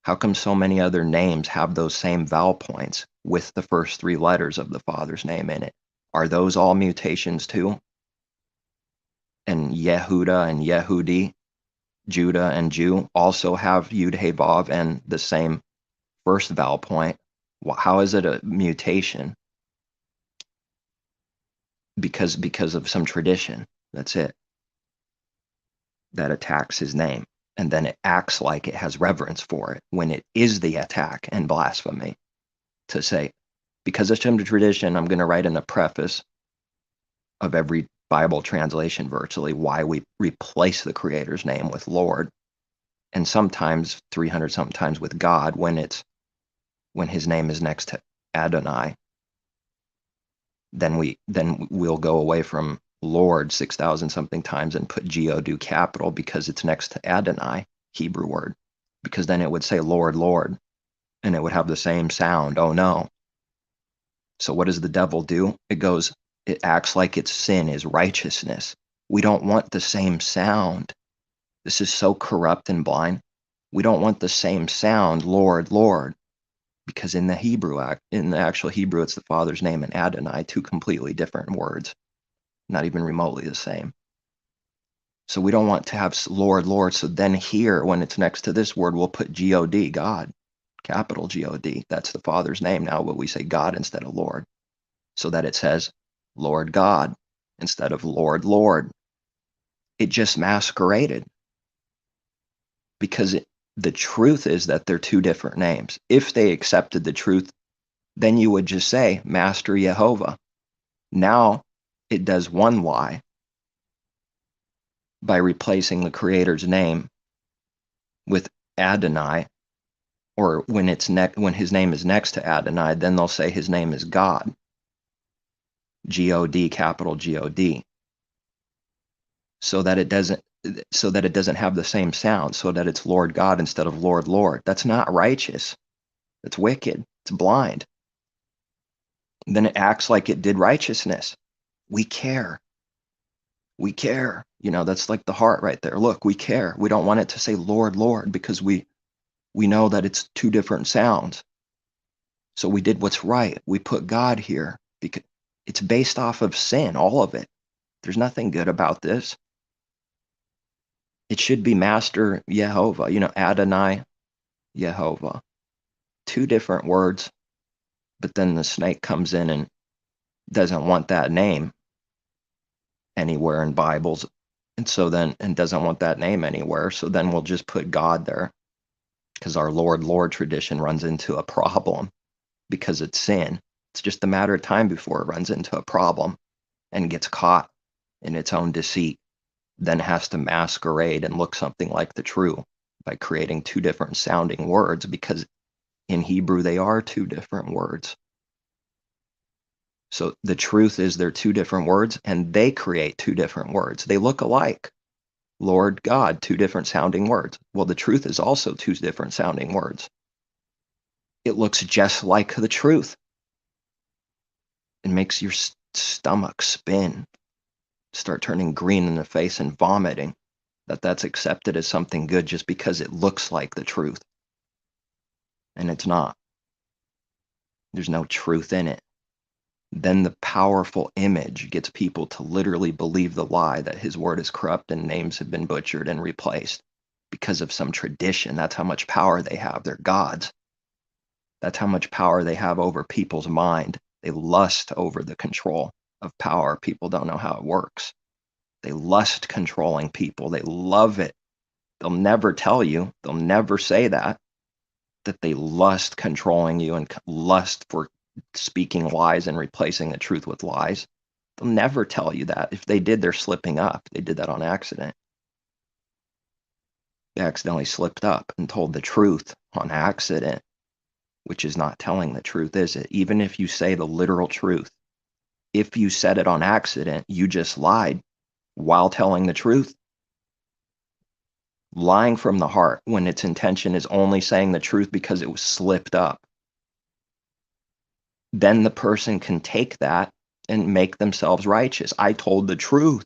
A: How come so many other names have those same vowel points with the first three letters of the Father's name in it? Are those all mutations too? And Yehuda and Yehudi, Judah and Jew, also have Yud-He-Vav and the same first vowel point. How is it a mutation? Because of some tradition. That's it. That attacks his name. And then it acts like it has reverence for it when it is the attack and blasphemy. To say, because of some tradition, I'm going to write in the preface of every Bible translation virtually why we replace the Creator's name with Lord, and sometimes 300 sometimes with God when his name is next to Adonai. Then we'll go away from Lord 6,000 something times and put G-O-D capital because it's next to Adonai, Hebrew word, because then it would say Lord, Lord, and it would have the same sound. Oh no. So what does the devil do? It acts like its sin is righteousness. We don't want the same sound. This is so corrupt and blind. We don't want the same sound, Lord, Lord, because in the actual Hebrew, it's the Father's name and Adonai, two completely different words, not even remotely the same. So we don't want to have Lord, Lord. So then here, when it's next to this word, we'll put G-O-D, God, capital G-O-D. That's the Father's name now, but we say God instead of Lord, so that it says Lord God instead of Lord, Lord. It just masqueraded because the truth is that they're two different names. If they accepted the truth, then you would just say Master Yehovah. Now it does one lie by replacing the Creator's name with Adonai, or when his name is next to Adonai, then they'll say his name is God. G-O-D, capital G-O-D. So that it doesn't have the same sound, so that it's Lord God instead of Lord, Lord. That's not righteous. It's wicked. It's blind. And then it acts like it did righteousness. We care. We care. That's like the heart right there. Look, we care. We don't want it to say Lord, Lord, because we know that it's two different sounds. So we did what's right. We put God here because it's based off of sin, all of it. There's nothing good about this. It should be Master Yehovah, Adonai Yehovah. Two different words, but then the snake comes in and doesn't want that name anywhere in Bibles. And doesn't want that name anywhere. So then we'll just put God there because our Lord tradition runs into a problem because it's sin. It's just a matter of time before it runs into a problem and gets caught in its own deceit, then has to masquerade and look something like the true by creating two different sounding words, because in Hebrew they are two different words. So the truth is they're two different words, and they create two different words. They look alike. Lord, God, two different sounding words. Well, the truth is also two different sounding words. It looks just like the truth. It makes your stomach spin, start turning green in the face and vomiting, that's accepted as something good just because it looks like the truth. And it's not. There's no truth in it. Then the powerful image gets people to literally believe the lie that his word is corrupt and names have been butchered and replaced because of some tradition. That's how much power they have. They're gods. That's how much power they have over people's mind. They lust over the control of power. People don't know how it works. They lust controlling people. They love it. They'll never tell you. They'll never say that they lust controlling you and lust for speaking lies and replacing the truth with lies. They'll never tell you that. If they did, they're slipping up. They did that on accident. They accidentally slipped up and told the truth on accident, which is not telling the truth, is it? Even if you say the literal truth, if you said it on accident, you just lied while telling the truth. Lying from the heart when its intention is only saying the truth because it was slipped up. Then the person can take that and make themselves righteous. I told the truth.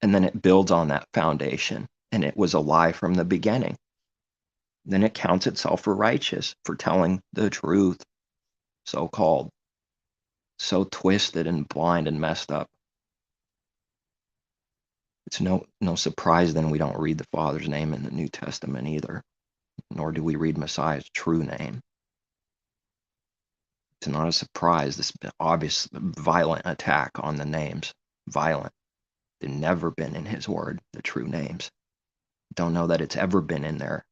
A: And then it builds on that foundation. And it was a lie from the beginning. Then it counts itself for righteous for telling the truth, so-called. So twisted and blind and messed up. It's no surprise then we don't read the Father's name in the New Testament either, nor do we read Messiah's true name. It's not a surprise, this obvious violent attack on the names. Violent. They've never been in his word, the true names. Don't know that it's ever been in there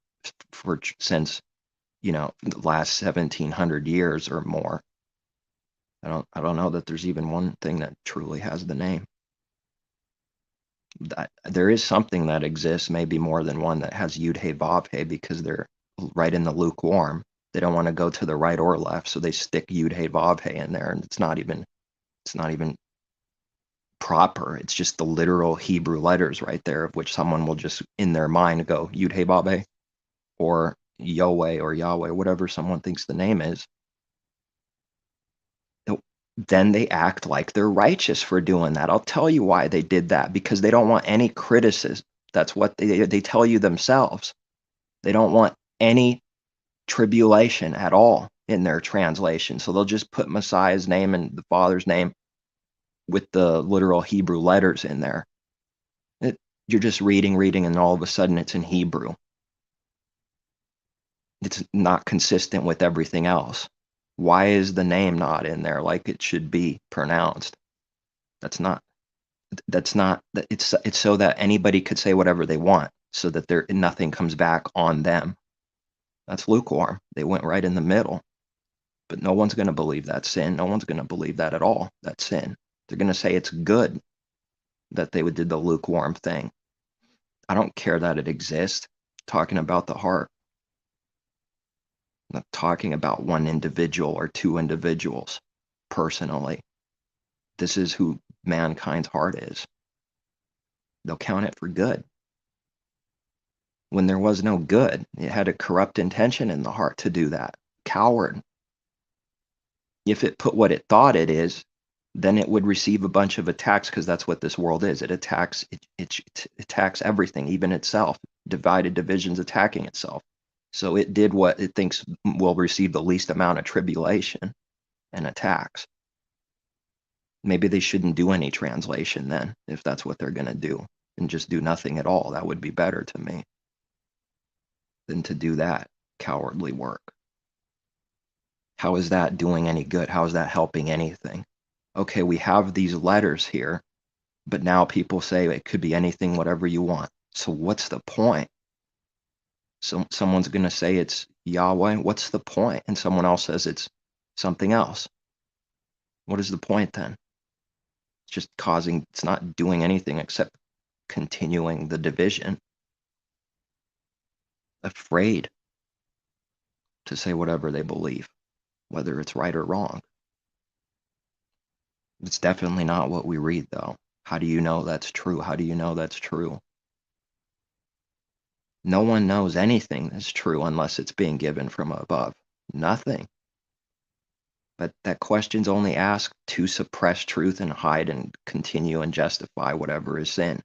A: since, the last 1700 years or more. I don't know that there's even one thing that truly has the name. That there is something that exists, maybe more than one, that has Yehovah-Yah, because they're right in the lukewarm. They don't want to go to the right or left, so they stick Yehovah-Yah in there, and it's not even proper. It's just the literal Hebrew letters right there, of which someone will just in their mind go Yehovah-Yah or Yahweh or Yahweh, whatever someone thinks the name is. Then they act like they're righteous for doing that. I'll tell you why they did that, because they don't want any criticism. That's what they tell you themselves. They don't want any tribulation at all in their translation. So they'll just put Messiah's name and the Father's name with the literal Hebrew letters in there. You're just reading, and all of a sudden it's in Hebrew. It's not consistent with everything else. Why is the name not in there like it should be pronounced? It's so that anybody could say whatever they want, so that nothing comes back on them. That's lukewarm. They went right in the middle. But no one's going to believe that's sin. No one's going to believe that at all. That's sin. They're going to say it's good that they did the lukewarm thing. I don't care that it exists. I'm talking about the heart. I'm not talking about one individual or two individuals personally. This is who mankind's heart is. They'll count it for good. When there was no good, it had a corrupt intention in the heart to do that. Coward. If it put what it thought it is, then it would receive a bunch of attacks because that's what this world is. It attacks it attacks everything, even itself. Divided divisions attacking itself. So it did what it thinks will receive the least amount of tribulation and attacks. Maybe they shouldn't do any translation then, if that's what they're going to do, and just do nothing at all. That would be better to me than to do that cowardly work. How is that doing any good? How is that helping anything? Okay, we have these letters here, but now people say it could be anything, whatever you want. So what's the point? So someone's going to say it's Yahweh. What's the point? And someone else says it's something else. What is the point then? It's just it's not doing anything except continuing the division. Afraid to say whatever they believe, whether it's right or wrong. It's definitely not what we read, though. How do you know that's true? How do you know that's true? No one knows anything that's true unless it's being given from above. Nothing. But that question's only asked to suppress truth and hide and continue and justify whatever is sin.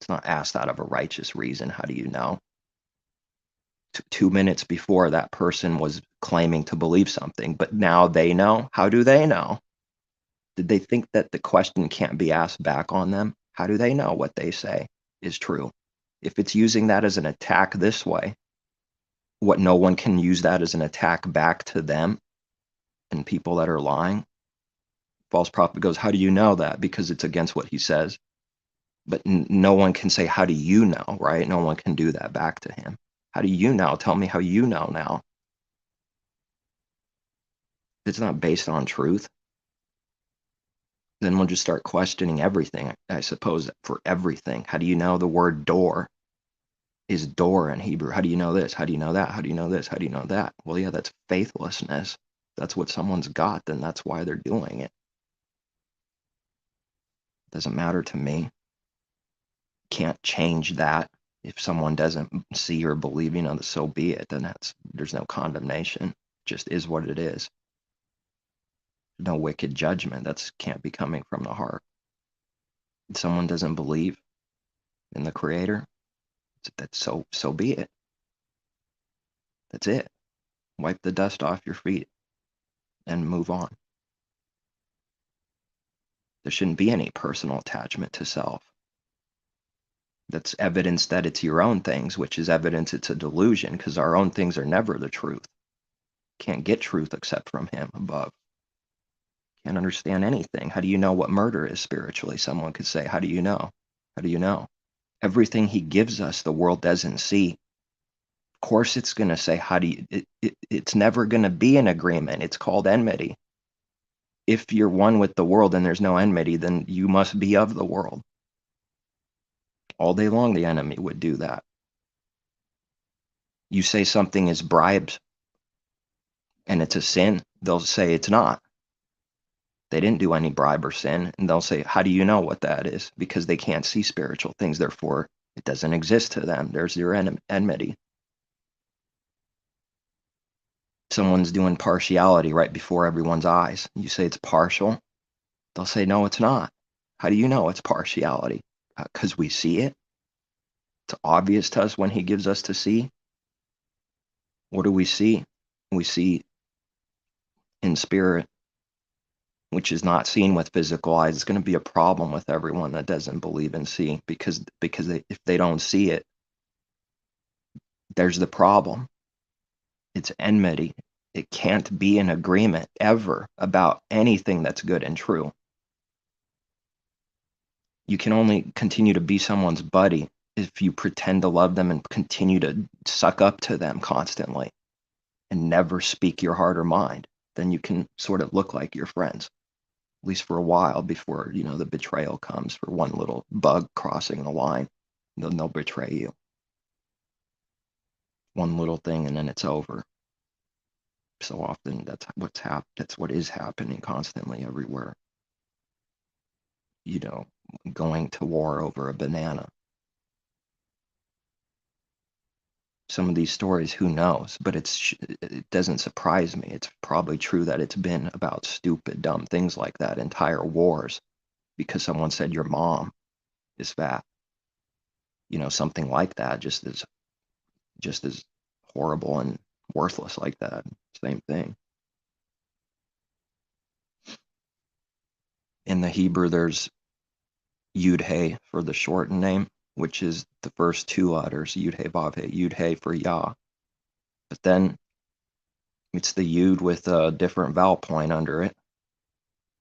A: It's not asked out of a righteous reason. How do you know? 2 minutes before, that person was claiming to believe something, but now they know. How do they know? Did they think that the question can't be asked back on them? How do they know what they say is true? If it's using that as an attack this way, what no one can use that as an attack back to them and people that are lying? False prophet goes, how do you know that? Because it's against what he says. But no one can say, how do you know, right? No one can do that back to him. How do you know? Tell me how you know now. It's not based on truth. Then we'll just start questioning everything, I suppose, for everything. How do you know the word door is door in Hebrew? How do you know this? How do you know that? How do you know this? How do you know that? Well, yeah, that's faithlessness. That's what someone's got, then that's why they're doing it. Doesn't matter to me. Can't change that. If someone doesn't see or believe, so be it. Then there's no condemnation. It just is what it is. No wicked judgment. That can't be coming from the heart. If someone doesn't believe in the Creator, that's so be it. That's it. Wipe the dust off your feet and move on. There shouldn't be any personal attachment to self. That's evidence that it's your own things, which is evidence it's a delusion, because our own things are never the truth. Can't get truth except from him above. Can't understand anything. How do you know what murder is spiritually? Someone could say, how do you know? How do you know? Everything he gives us, the world doesn't see. Of course it's going to say, how do you, it's never going to be an agreement. It's called enmity. If you're one with the world and there's no enmity, then you must be of the world. All day long, the enemy would do that. You say something is bribes and it's a sin, they'll say it's not. They didn't do any bribe or sin, and they'll say, how do you know what that is? Because they can't see spiritual things, therefore it doesn't exist to them. There's your enmity. Someone's doing partiality right before everyone's eyes. You say it's partial, they'll say, no, it's not. How do you know it's partiality? Because we see it. It's obvious to us when he gives us to see. What do we see? We see in spirit, which is not seen with physical eyes. It's going to be a problem with everyone that doesn't believe and see, because if they don't see it, there's the problem. It's enmity. It can't be an agreement ever about anything that's good and true. You can only continue to be someone's buddy if you pretend to love them and continue to suck up to them constantly and never speak your heart or mind. Then you can sort of look like your friends, at least for a while, before the betrayal comes for one little bug crossing the line. They'll betray you. One little thing and then it's over. So often that's what is happening constantly everywhere. Going to war over a banana. some of these stories, who knows? But it doesn't surprise me. It's probably true that it's been about stupid, dumb things like that, entire wars, because someone said your mom is fat. Something like that, just as horrible and worthless like that. Same thing. In the Hebrew, there's Yud-He for the shortened name, which is the first two letters, Yud-He-Vav-He, Yud-He for Yah. But then it's the Yud with a different vowel point under it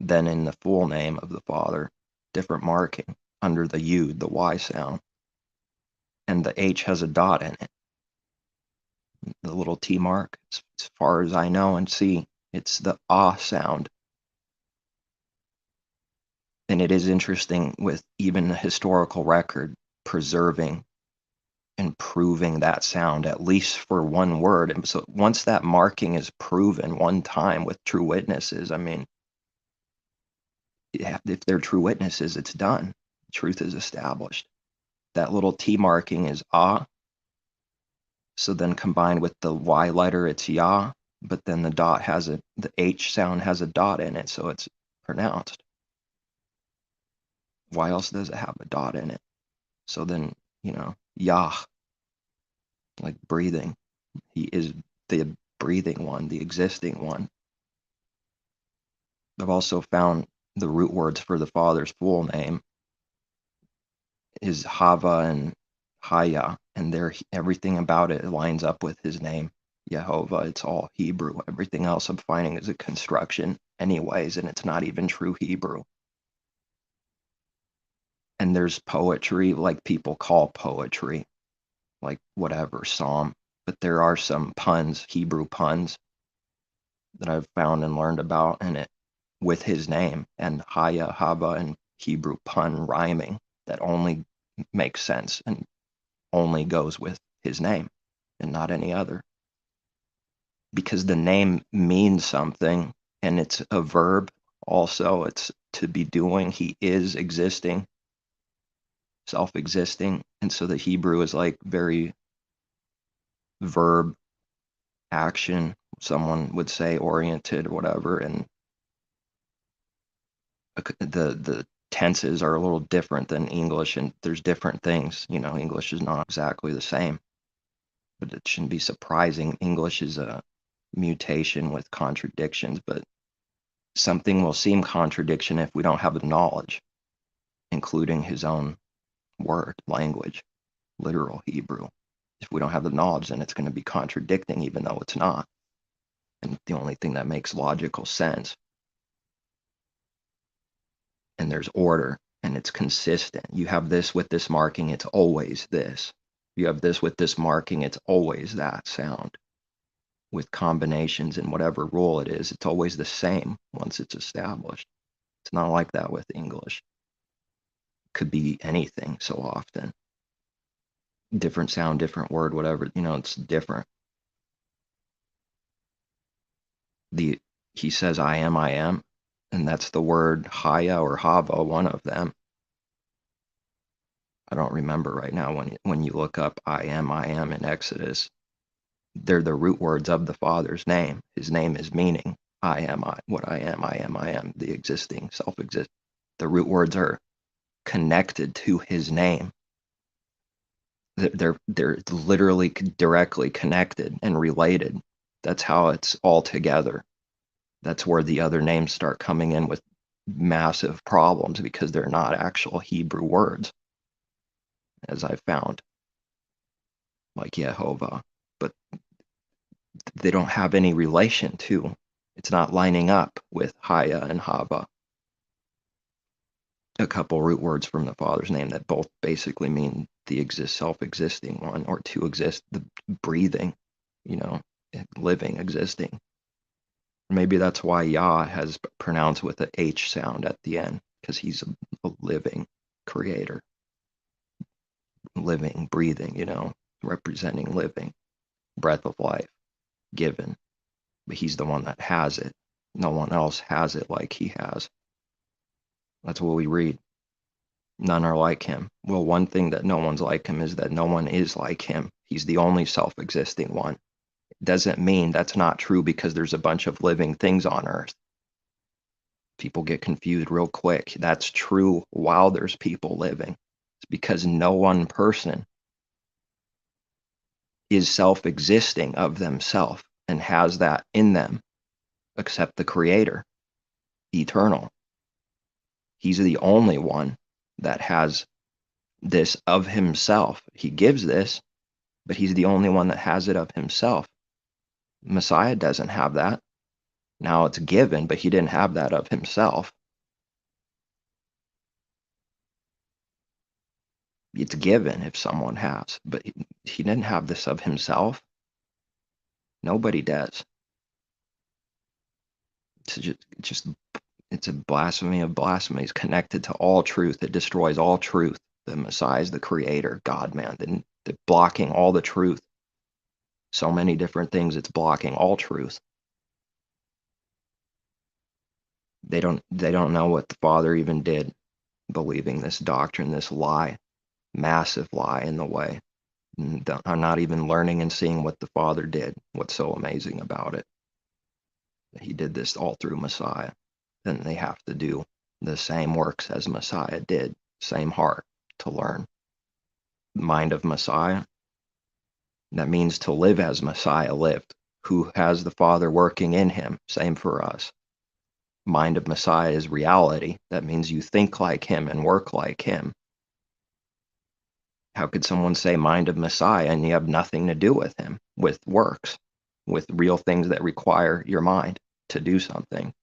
A: than in the full name of the Father, different marking under the Yud, the Y sound. And the H has a dot in it. The little T mark, as far as I know and see, it's the Ah sound. And it is interesting with even the historical record preserving and proving that sound, at least for one word. And so once that marking is proven one time with true witnesses, I mean, if they're true witnesses, it's done. Truth is established. That little T marking is Ah. So then combined with the Y letter, it's Yah. But then the H sound has a dot in it, so it's pronounced. Why else does it have a dot in it? So then, Yah, like breathing. He is the breathing one, the existing one. I've also found the root words for the Father's full name is Hava and Haya, and everything about it lines up with his name, Yehovah. It's all Hebrew. Everything else I'm finding is a construction anyways, and it's not even true Hebrew. And there's poetry, like people call poetry, like whatever, psalm. But there are some puns, Hebrew puns, that I've found and learned about, and it with his name, and Haya, Hava, and Hebrew pun rhyming that only makes sense and only goes with his name and not any other. Because the name means something, and it's a verb also. It's to be doing. He is existing, self-existing. And so the Hebrew is like very verb, action, someone would say oriented or whatever. And the tenses are a little different than English, and there's different things. English is not exactly the same, but it shouldn't be surprising. English is a mutation with contradictions, but something will seem contradiction if we don't have the knowledge, including his own word, language, literal Hebrew. If we don't have the knowledge, then it's going to be contradicting, even though it's not. And the only thing that makes logical sense. And there's order, and it's consistent. You have this with this marking, it's always this. You have this with this marking, it's always that sound. With combinations and whatever rule it is, it's always the same once it's established. It's not like that with English. It could be anything so often. Different sound, different word, whatever, it's different. He says, I am, and that's the word Haya or Hava, one of them. I don't remember right now when you look up I am in Exodus. They're the root words of the Father's name. His name is meaning I am what I am, the existing, self-exist. The root words are connected to his name. They're literally directly connected and related. That's how it's all together. That's where the other names start coming in with massive problems, because they're not actual Hebrew words, as I found, like Yehovah. But they don't have any relation to. It's not lining up with Haya and Hava. A couple root words from the Father's name that both basically mean the self-existing one, or to exist, the breathing, living, existing. Maybe that's why Yah has pronounced with an H sound at the end, because he's a living creator. Living, breathing, representing living, breath of life, given. But he's the one that has it. No one else has it like he has. That's what we read. None are like him. Well, one thing that no one's like him is that no one is like him. He's the only self-existing one. It doesn't mean that's not true because there's a bunch of living things on earth. People get confused real quick. That's true while there's people living. It's because no one person is self-existing of themselves and has that in them except the Creator, eternal. He's the only one that has this of himself. He gives this, but he's the only one that has it of himself. Messiah doesn't have that. Now it's given, but he didn't have that of himself. It's given if someone has, but he didn't have this of himself. Nobody does. It's a blasphemy of blasphemies connected to all truth. It destroys all truth. The Messiah is the Creator, God-man, they're blocking all the truth. So many different things, it's blocking all truth. They don't know what the Father even did, believing this doctrine, this lie, massive lie in the way. And are not even learning and seeing what the Father did. What's so amazing about it? He did this all through Messiah. Then they have to do the same works as Messiah did, same heart to learn. Mind of Messiah, that means to live as Messiah lived, who has the Father working in him. Same for us. Mind of Messiah is reality. That means you think like him and work like him. How could someone say mind of Messiah and you have nothing to do with him, with works, with real things that require your mind to do something?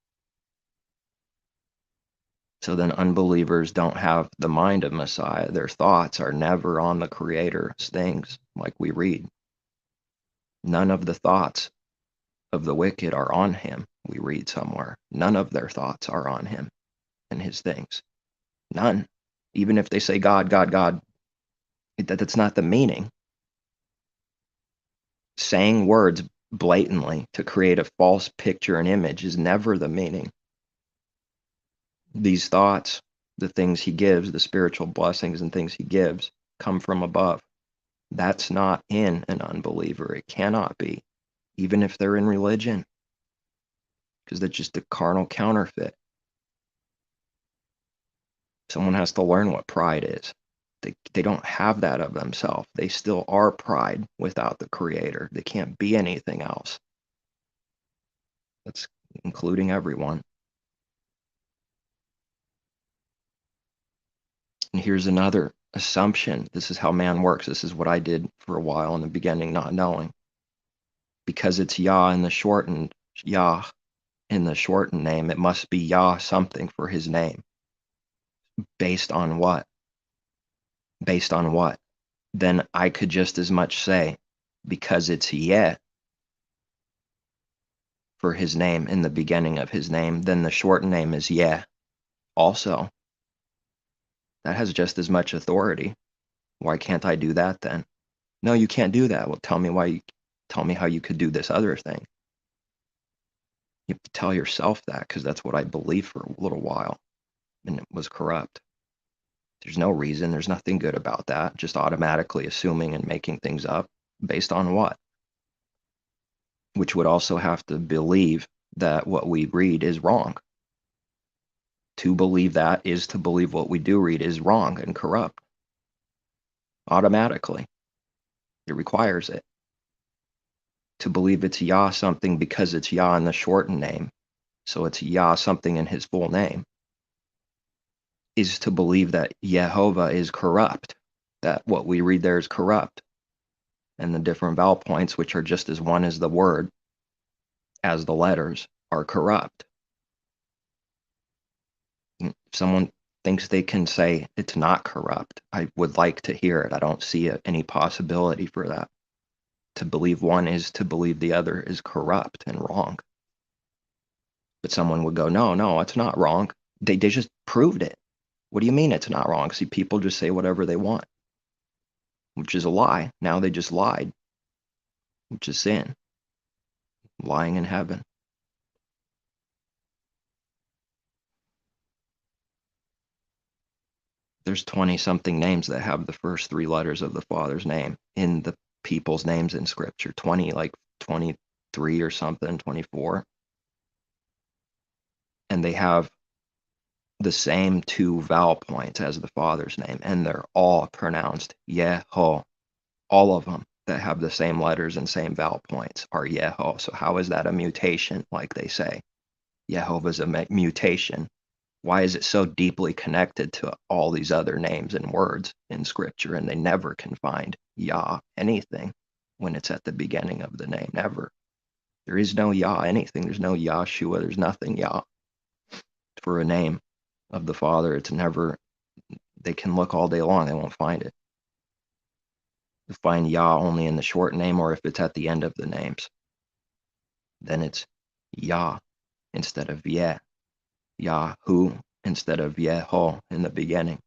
A: So then unbelievers don't have the mind of Messiah. Their thoughts are never on the Creator's things, like we read. None of the thoughts of the wicked are on him, we read somewhere. None of their thoughts are on him and his things. None. Even if they say God, God, God, that's not the meaning. Saying words blatantly to create a false picture and image is never the meaning. These thoughts, the things he gives, the spiritual blessings and things he gives, come from above. That's not in an unbeliever. It cannot be, even if they're in religion, because that's just a carnal counterfeit. Someone has to learn what pride is. They don't have that of themselves. They still are pride without the Creator. They can't be anything else. That's including everyone. And here's another assumption. This is how man works. This is what I did for a while in the beginning, not knowing. Because it's Yah in the shortened, Yah in the shortened name, it must be Yah something for his name. Based on what? Based on what? Then I could just as much say, because it's Yeh for his name in the beginning of his name, then the shortened name is Yeh also. That has just as much authority. Why can't I do that then? No, you can't do that. Well, tell me how you could do this other thing. You have to tell yourself that, because that's what I believed for a little while, and it was corrupt. There's no reason. There's nothing good about that. Just automatically assuming and making things up. Based on what? Which would also have to believe that what we read is wrong. To believe that is to believe what we do read is wrong and corrupt. Automatically. It requires it. To believe it's Yah something because it's Yah in the shortened name, so it's Yah something in his full name, is to believe that Yehovah is corrupt, that what we read there is corrupt, and the different vowel points, which are just as one as the word, as the letters, are corrupt. If someone thinks they can say it's not corrupt, I would like to hear it. I don't see any possibility for that. To believe one is to believe the other is corrupt and wrong. But someone would go, no, it's not wrong. They just proved it. What do you mean it's not wrong? See, people just say whatever they want, which is a lie. Now they just lied, which is sin. Lying in heaven. There's 20-something names that have the first 3 letters of the Father's name in the people's names in scripture, 23 or something, 24. And they have the same 2 vowel points as the Father's name, and they're all pronounced Yeho. All of them that have the same letters and same vowel points are Yeho. So how is that a mutation, like they say? Yehovah's a mutation. Why is it so deeply connected to all these other names and words in scripture, and they never can find Yah anything when it's at the beginning of the name? Never. There is no Yah anything. There's no Yahshua. There's nothing Yah for a name of the Father. It's never, they can look all day long. They won't find it. They find Yah only in the short name, or if it's at the end of the names. Then it's Yah instead of Yeh. Yahu instead of Yeho in the beginning.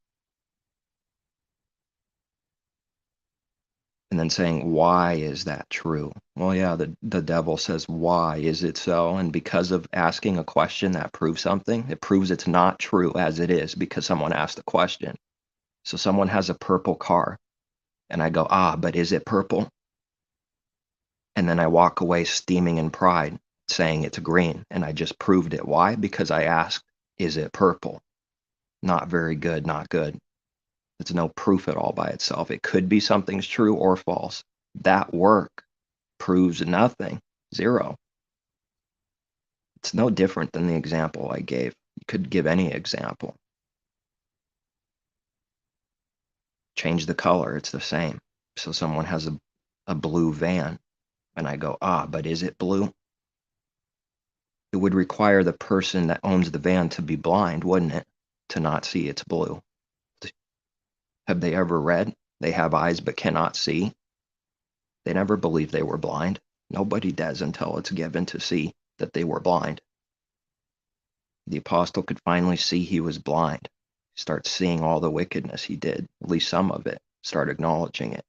A: And then saying, why is that true? Well, yeah, the devil says, why is it so? And because of asking a question that proves something, it proves it's not true as it is because someone asked a question. So someone has a purple car, and I go, but is it purple? And then I walk away steaming in pride, saying it's green, and I just proved it. Why? Because I asked, is it purple? Not very good, not good. It's no proof at all by itself. It could be something's true or false. That work proves nothing, zero. It's no different than the example I gave. You could give any example. Change the color, it's the same. So someone has a blue van, and I go, but is it blue? It would require the person that owns the van to be blind, wouldn't it? To not see it's blue. Have they ever read? They have eyes but cannot see. They never believed they were blind. Nobody does until it's given to see that they were blind. The apostle could finally see he was blind. Start seeing all the wickedness he did, at least some of it. Start acknowledging it.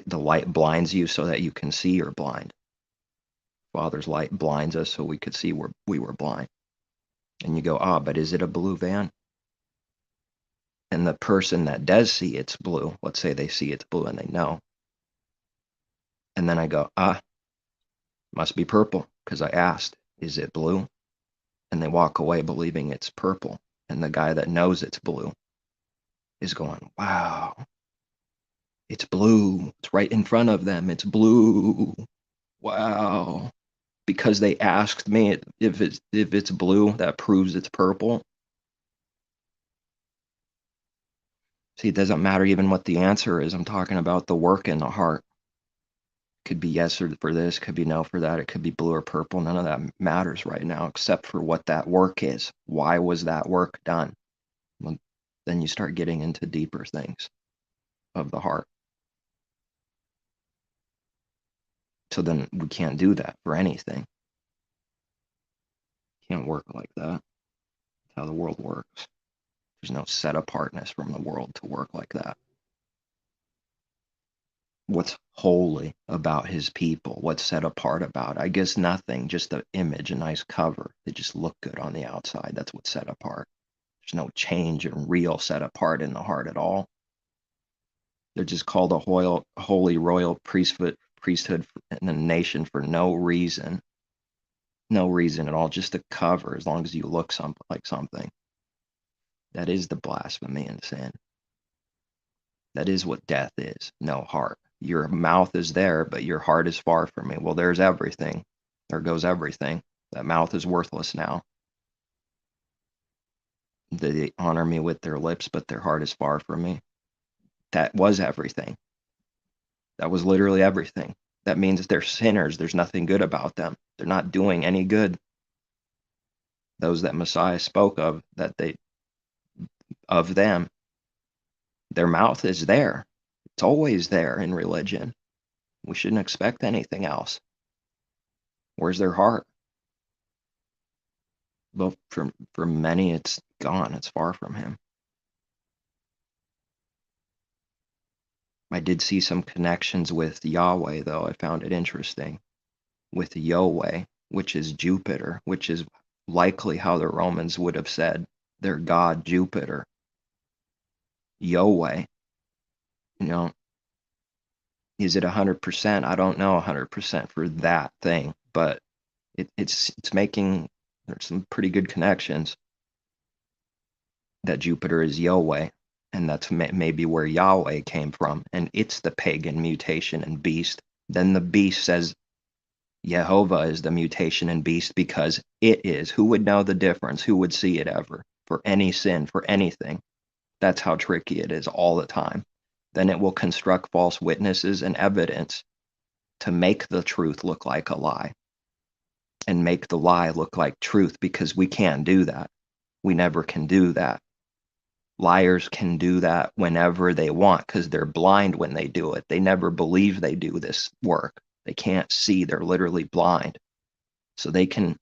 A: The light blinds you so that you can see you're blind. Father's light blinds us so we could see we were blind. And you go, but is it a blue van? And the person that does see it's blue, let's say they see it's blue and they know. And then I go, must be purple, because I asked, is it blue? And they walk away believing it's purple. And the guy that knows it's blue is going, wow, it's blue. It's right in front of them. It's blue. Wow. Because they asked me if it's blue, that proves it's purple. See, it doesn't matter even what the answer is. I'm talking about the work in the heart. It could be yes or for this, could be no for that. It could be blue or purple. None of that matters right now except for what that work is. Why was that work done? Well, then you start getting into deeper things of the heart. So then we can't do that for anything. Can't work like that. That's how the world works. There's no set apartness from the world to work like that. What's holy about his people? What's set apart about it? I guess nothing, just an image, a nice cover. They just look good on the outside. That's what's set apart. There's no change and real set apart in the heart at all. They're just called a holy royal priesthood in a nation for no reason. No reason at all, just a cover, as long as you look like something. That is the blasphemy and sin. That is what death is, no heart. Your mouth is there, but your heart is far from me. Well, there's everything. There goes everything. That mouth is worthless now. They honor me with their lips, but their heart is far from me. That was everything. That was literally everything. That means they're sinners. There's nothing good about them. They're not doing any good. Those that Messiah spoke of, of them, their mouth is there. It's always there in religion. We shouldn't expect anything else. Where's their heart? Well, for many, it's gone. It's far from him. I did see some connections with Yahweh, though. I found it interesting. With Yehovah, which is Jupiter, which is likely how the Romans would have said their god Jupiter. Yehovah, Is it 100%? I don't know 100% for that thing, but it's making, there's some pretty good connections that Jupiter is Yehovah, and that's maybe where Yahweh came from, and it's the pagan mutation and beast. Then the beast says Yehovah is the mutation and beast because it is. Who would know the difference? Who would see it ever? For any sin, for anything. That's how tricky it is all the time. Then it will construct false witnesses and evidence to make the truth look like a lie and make the lie look like truth, because we can't do that. We never can do that. Liars can do that whenever they want because they're blind when they do it. They never believe they do this work. They can't see. They're literally blind. So they can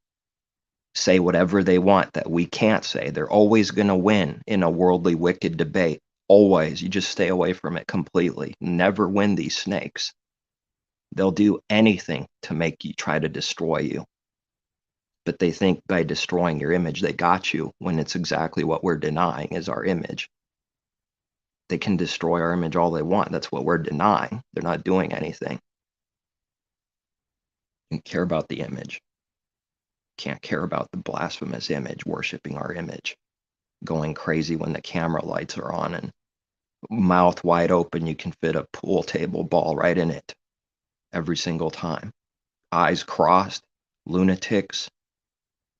A: say whatever they want that we can't say. They're always going to win in a worldly wicked debate. Always. You just stay away from it completely. Never win these snakes. They'll do anything to make you, try to destroy you. But they think by destroying your image, they got you, when it's exactly what we're denying is our image. They can destroy our image all they want. That's what we're denying. They're not doing anything. You care about the image. Can't care about the blasphemous image, worshiping our image, going crazy when the camera lights are on, and mouth wide open, you can fit a pool table ball right in it every single time. Eyes crossed, lunatics,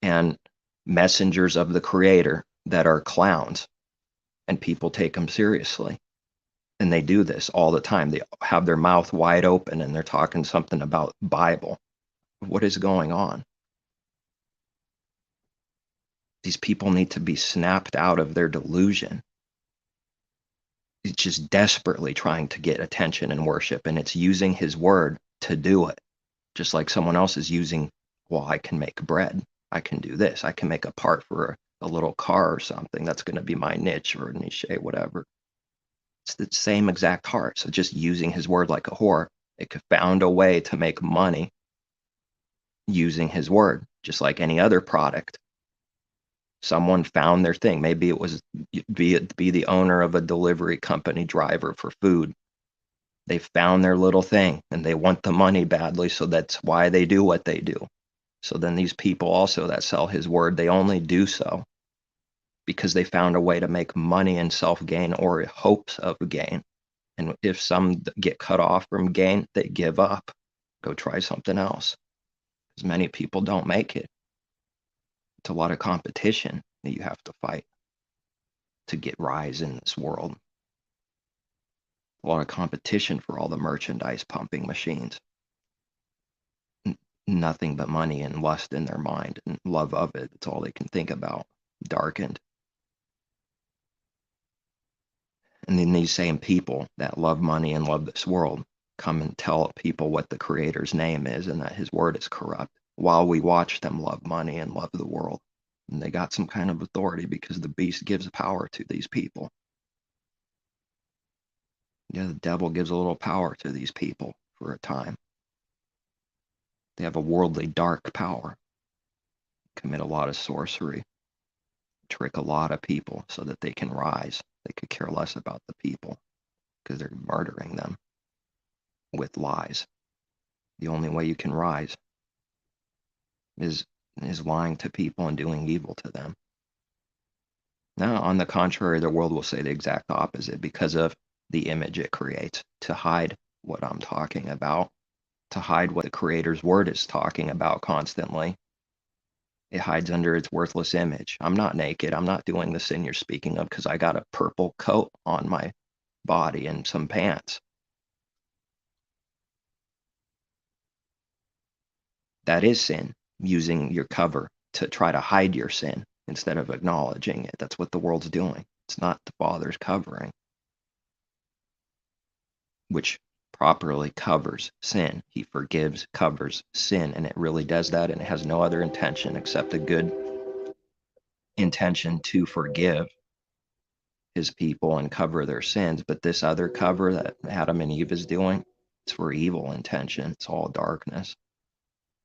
A: and messengers of the Creator that are clowns, and people take them seriously. And they do this all the time. They have their mouth wide open and they're talking something about Bible. What is going on? These people need to be snapped out of their delusion. It's just desperately trying to get attention and worship, and it's using his word to do it. Just like someone else is using, well, I can make bread. I can do this. I can make a part for a little car or something. That's going to be my niche or niche, whatever. It's the same exact heart. So just using his word like a whore, it could found a way to make money using his word, just like any other product. Someone found their thing. Maybe it was be the owner of a delivery company, driver for food. They found their little thing and they want the money badly, so that's why they do what they do. So then these people also that sell his word, they only do so because they found a way to make money and self-gain or hopes of gain. And if some get cut off from gain, they give up, go try something else. Because many people don't make it. It's a lot of competition that you have to fight to get rise in this world. A lot of competition for all the merchandise pumping machines. Nothing but money and lust in their mind and love of it. It's all they can think about. Darkened. And then these same people that love money and love this world come and tell people what the Creator's name is and that his word is corrupt, while we watch them love money and love the world. And they got some kind of authority because the beast gives power to these people. Yeah, the devil gives a little power to these people for a time. They have a worldly dark power, commit a lot of sorcery, trick a lot of people so that they can rise. They could care less about the people because they're murdering them with lies. The only way you can rise is lying to people and doing evil to them. Now, on the contrary, the world will say the exact opposite because of the image it creates to hide what I'm talking about, to hide what the Creator's word is talking about constantly. It hides under its worthless image. I'm not naked. I'm not doing the sin you're speaking of because I got a purple coat on my body and some pants. That is sin, using your cover to try to hide your sin instead of acknowledging it. That's what the world's doing. It's not the Father's covering, which properly covers sin. He forgives, covers sin, and it really does that, and it has no other intention except a good intention to forgive his people and cover their sins. But this other cover that Adam and Eve is doing, it's for evil intention. It's all darkness.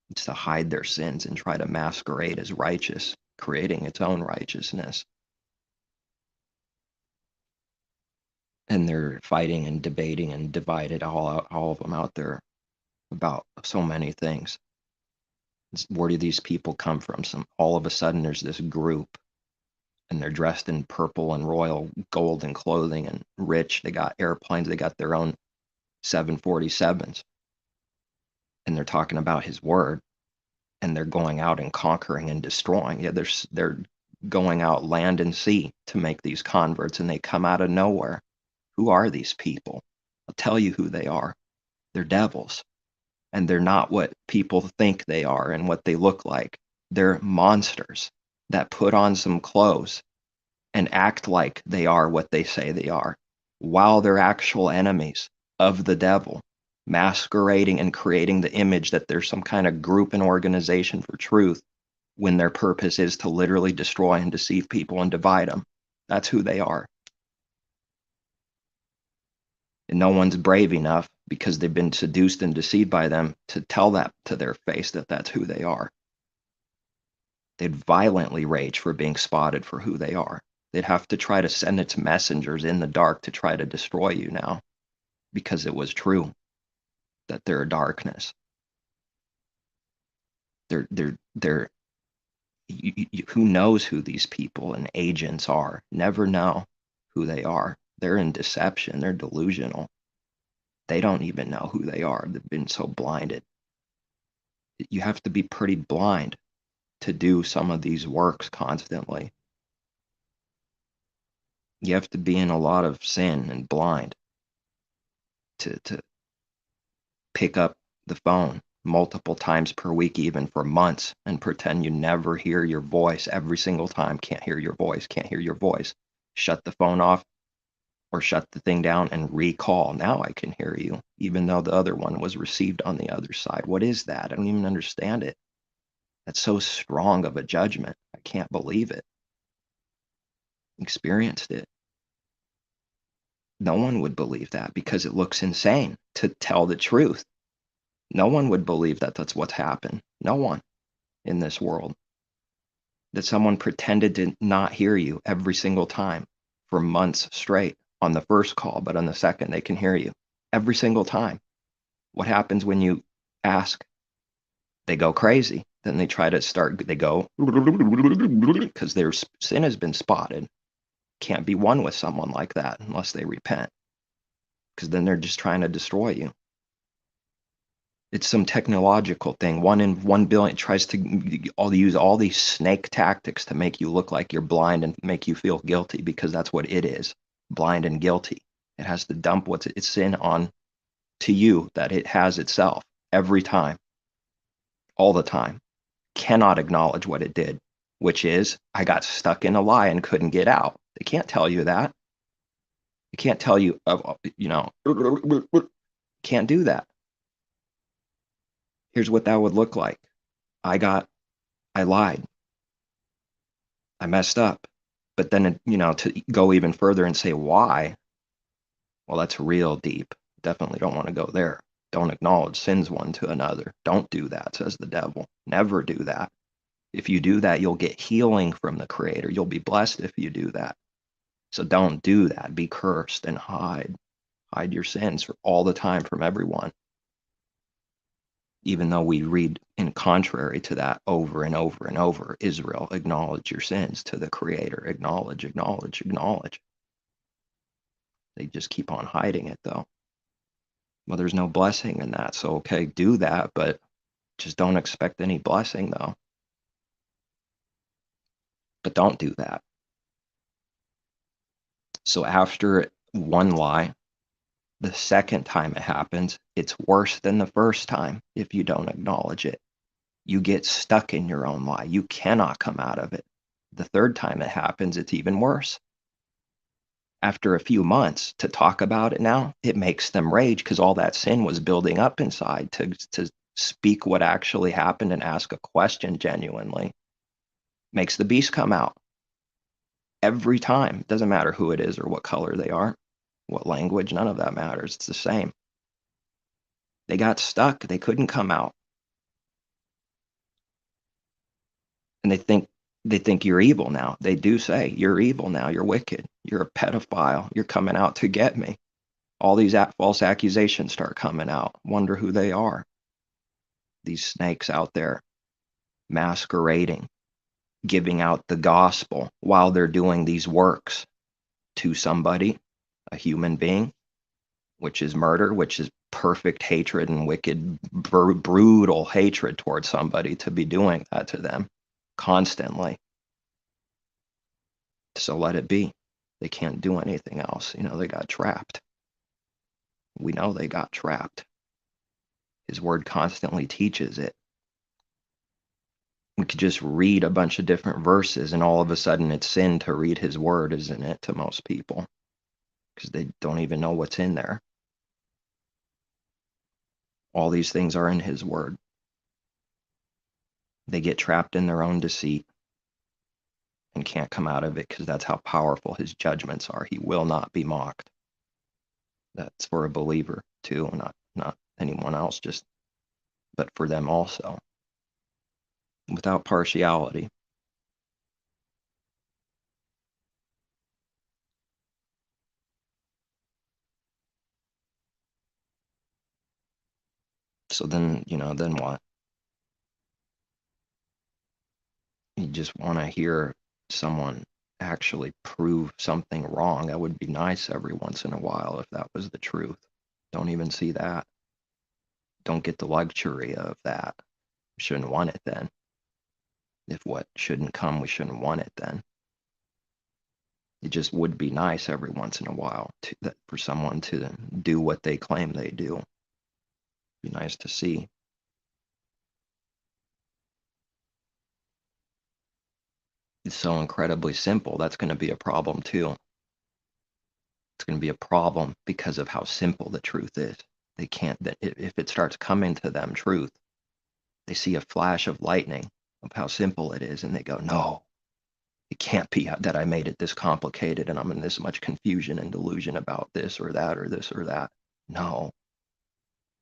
A: It's to hide their sins and try to masquerade as righteous, creating its own righteousness. And they're fighting and debating and divided all of them out there about so many things. Where do these people come from? All of a sudden there's this group, and they're dressed in purple and royal gold and clothing and rich. They got airplanes. They got their own 747s, and they're talking about his word, and they're going out and conquering and destroying. Yeah, they're going out land and sea to make these converts, and they come out of nowhere. Who are these people? I'll tell you who they are. They're devils, and they're not what people think they are and what they look like. They're monsters that put on some clothes and act like they are what they say they are, while they're actual enemies of the devil, masquerading and creating the image that there's some kind of group and organization for truth, when their purpose is to literally destroy and deceive people and divide them. That's who they are. And no one's brave enough, because they've been seduced and deceived by them, to tell that to their face that that's who they are. They'd violently rage for being spotted for who they are. They'd have to try to send its messengers in the dark to try to destroy you now, because it was true that they're a darkness. They're who knows who these people and agents are? Never know who they are. They're in deception. They're delusional. They don't even know who they are. They've been so blinded. You have to be pretty blind to do some of these works constantly. You have to be in a lot of sin and blind to pick up the phone multiple times per week, even for months, and pretend you never hear your voice every single time. Can't hear your voice, can't hear your voice. Shut the phone off or shut the thing down and recall. Now I can hear you, even though the other one was received on the other side. What is that? I don't even understand it. That's so strong of a judgment. I can't believe it. Experienced it. No one would believe that, because it looks insane to tell the truth. No one would believe that that's what's happened. No one in this world. That someone pretended to not hear you every single time for months straight on the first call, but on the second they can hear you every single time. What happens when you ask? They go crazy. Then they try to start, they go, because their sin has been spotted. Can't be one with someone like that unless they repent, because then they're just trying to destroy you. It's some technological thing. 1 in 1 billion tries to use all these snake tactics to make you look like you're blind and make you feel guilty, because that's what it is, blind and guilty. It has to dump what's its sin on to you that it has itself every time, all the time. Cannot acknowledge what it did, which is, I got stuck in a lie and couldn't get out. They can't tell you that. They can't tell you, can't do that. Here's what that would look like. I lied. I messed up. But then, to go even further and say why, well, that's real deep. Definitely don't want to go there. Don't acknowledge sins one to another. Don't do that, says the devil. Never do that. If you do that, you'll get healing from the Creator. You'll be blessed if you do that. So don't do that. Be cursed and hide. Hide your sins for all the time from everyone. Even though we read in contrary to that over and over and over, Israel, acknowledge your sins to the Creator. Acknowledge, acknowledge, acknowledge. They just keep on hiding it, though. Well, there's no blessing in that. So, okay, do that, but just don't expect any blessing, though. But don't do that. So after one lie, the second time it happens, it's worse than the first time if you don't acknowledge it. You get stuck in your own lie. You cannot come out of it. The third time it happens, it's even worse. After a few months, to talk about it now, it makes them rage, because all that sin was building up inside. To speak what actually happened and ask a question genuinely makes the beast come out. Every time. It doesn't matter who it is or what color they are, what language, none of that matters. It's the same. They got stuck. They couldn't come out. And they think They think you're evil now. They do say, you're evil now. You're wicked. You're a pedophile. You're coming out to get me. All these false accusations start coming out. Wonder who they are. These snakes out there masquerading, giving out the gospel while they're doing these works to somebody, a human being, which is murder, which is perfect hatred and wicked, brutal hatred towards somebody to be doing that to them constantly. So let it be. They can't do anything else. They got trapped. We know they got trapped. His word constantly teaches it. We could just read a bunch of different verses and all of a sudden it's sin to read his word, isn't it, to most people? Because they don't even know what's in there. All these things are in his word. They get trapped in their own deceit and can't come out of it because that's how powerful his judgments are. He will not be mocked. That's for a believer too, not anyone else, but for them also, without partiality. So then what? You just want to hear someone actually prove something wrong. That would be nice every once in a while if that was the truth. Don't even see that. Don't get the luxury of that. We shouldn't want it then. If what shouldn't come, we shouldn't want it then. It just would be nice every once in a while for someone to do what they claim they do. Be nice to see. It's so incredibly simple. That's going to be a problem too. It's going to be a problem because of how simple the truth is. They can't, if it starts coming to them truth, they see a flash of lightning of how simple it is and they go, no, it can't be that I made it this complicated and I'm in this much confusion and delusion about this or that or this or that. No.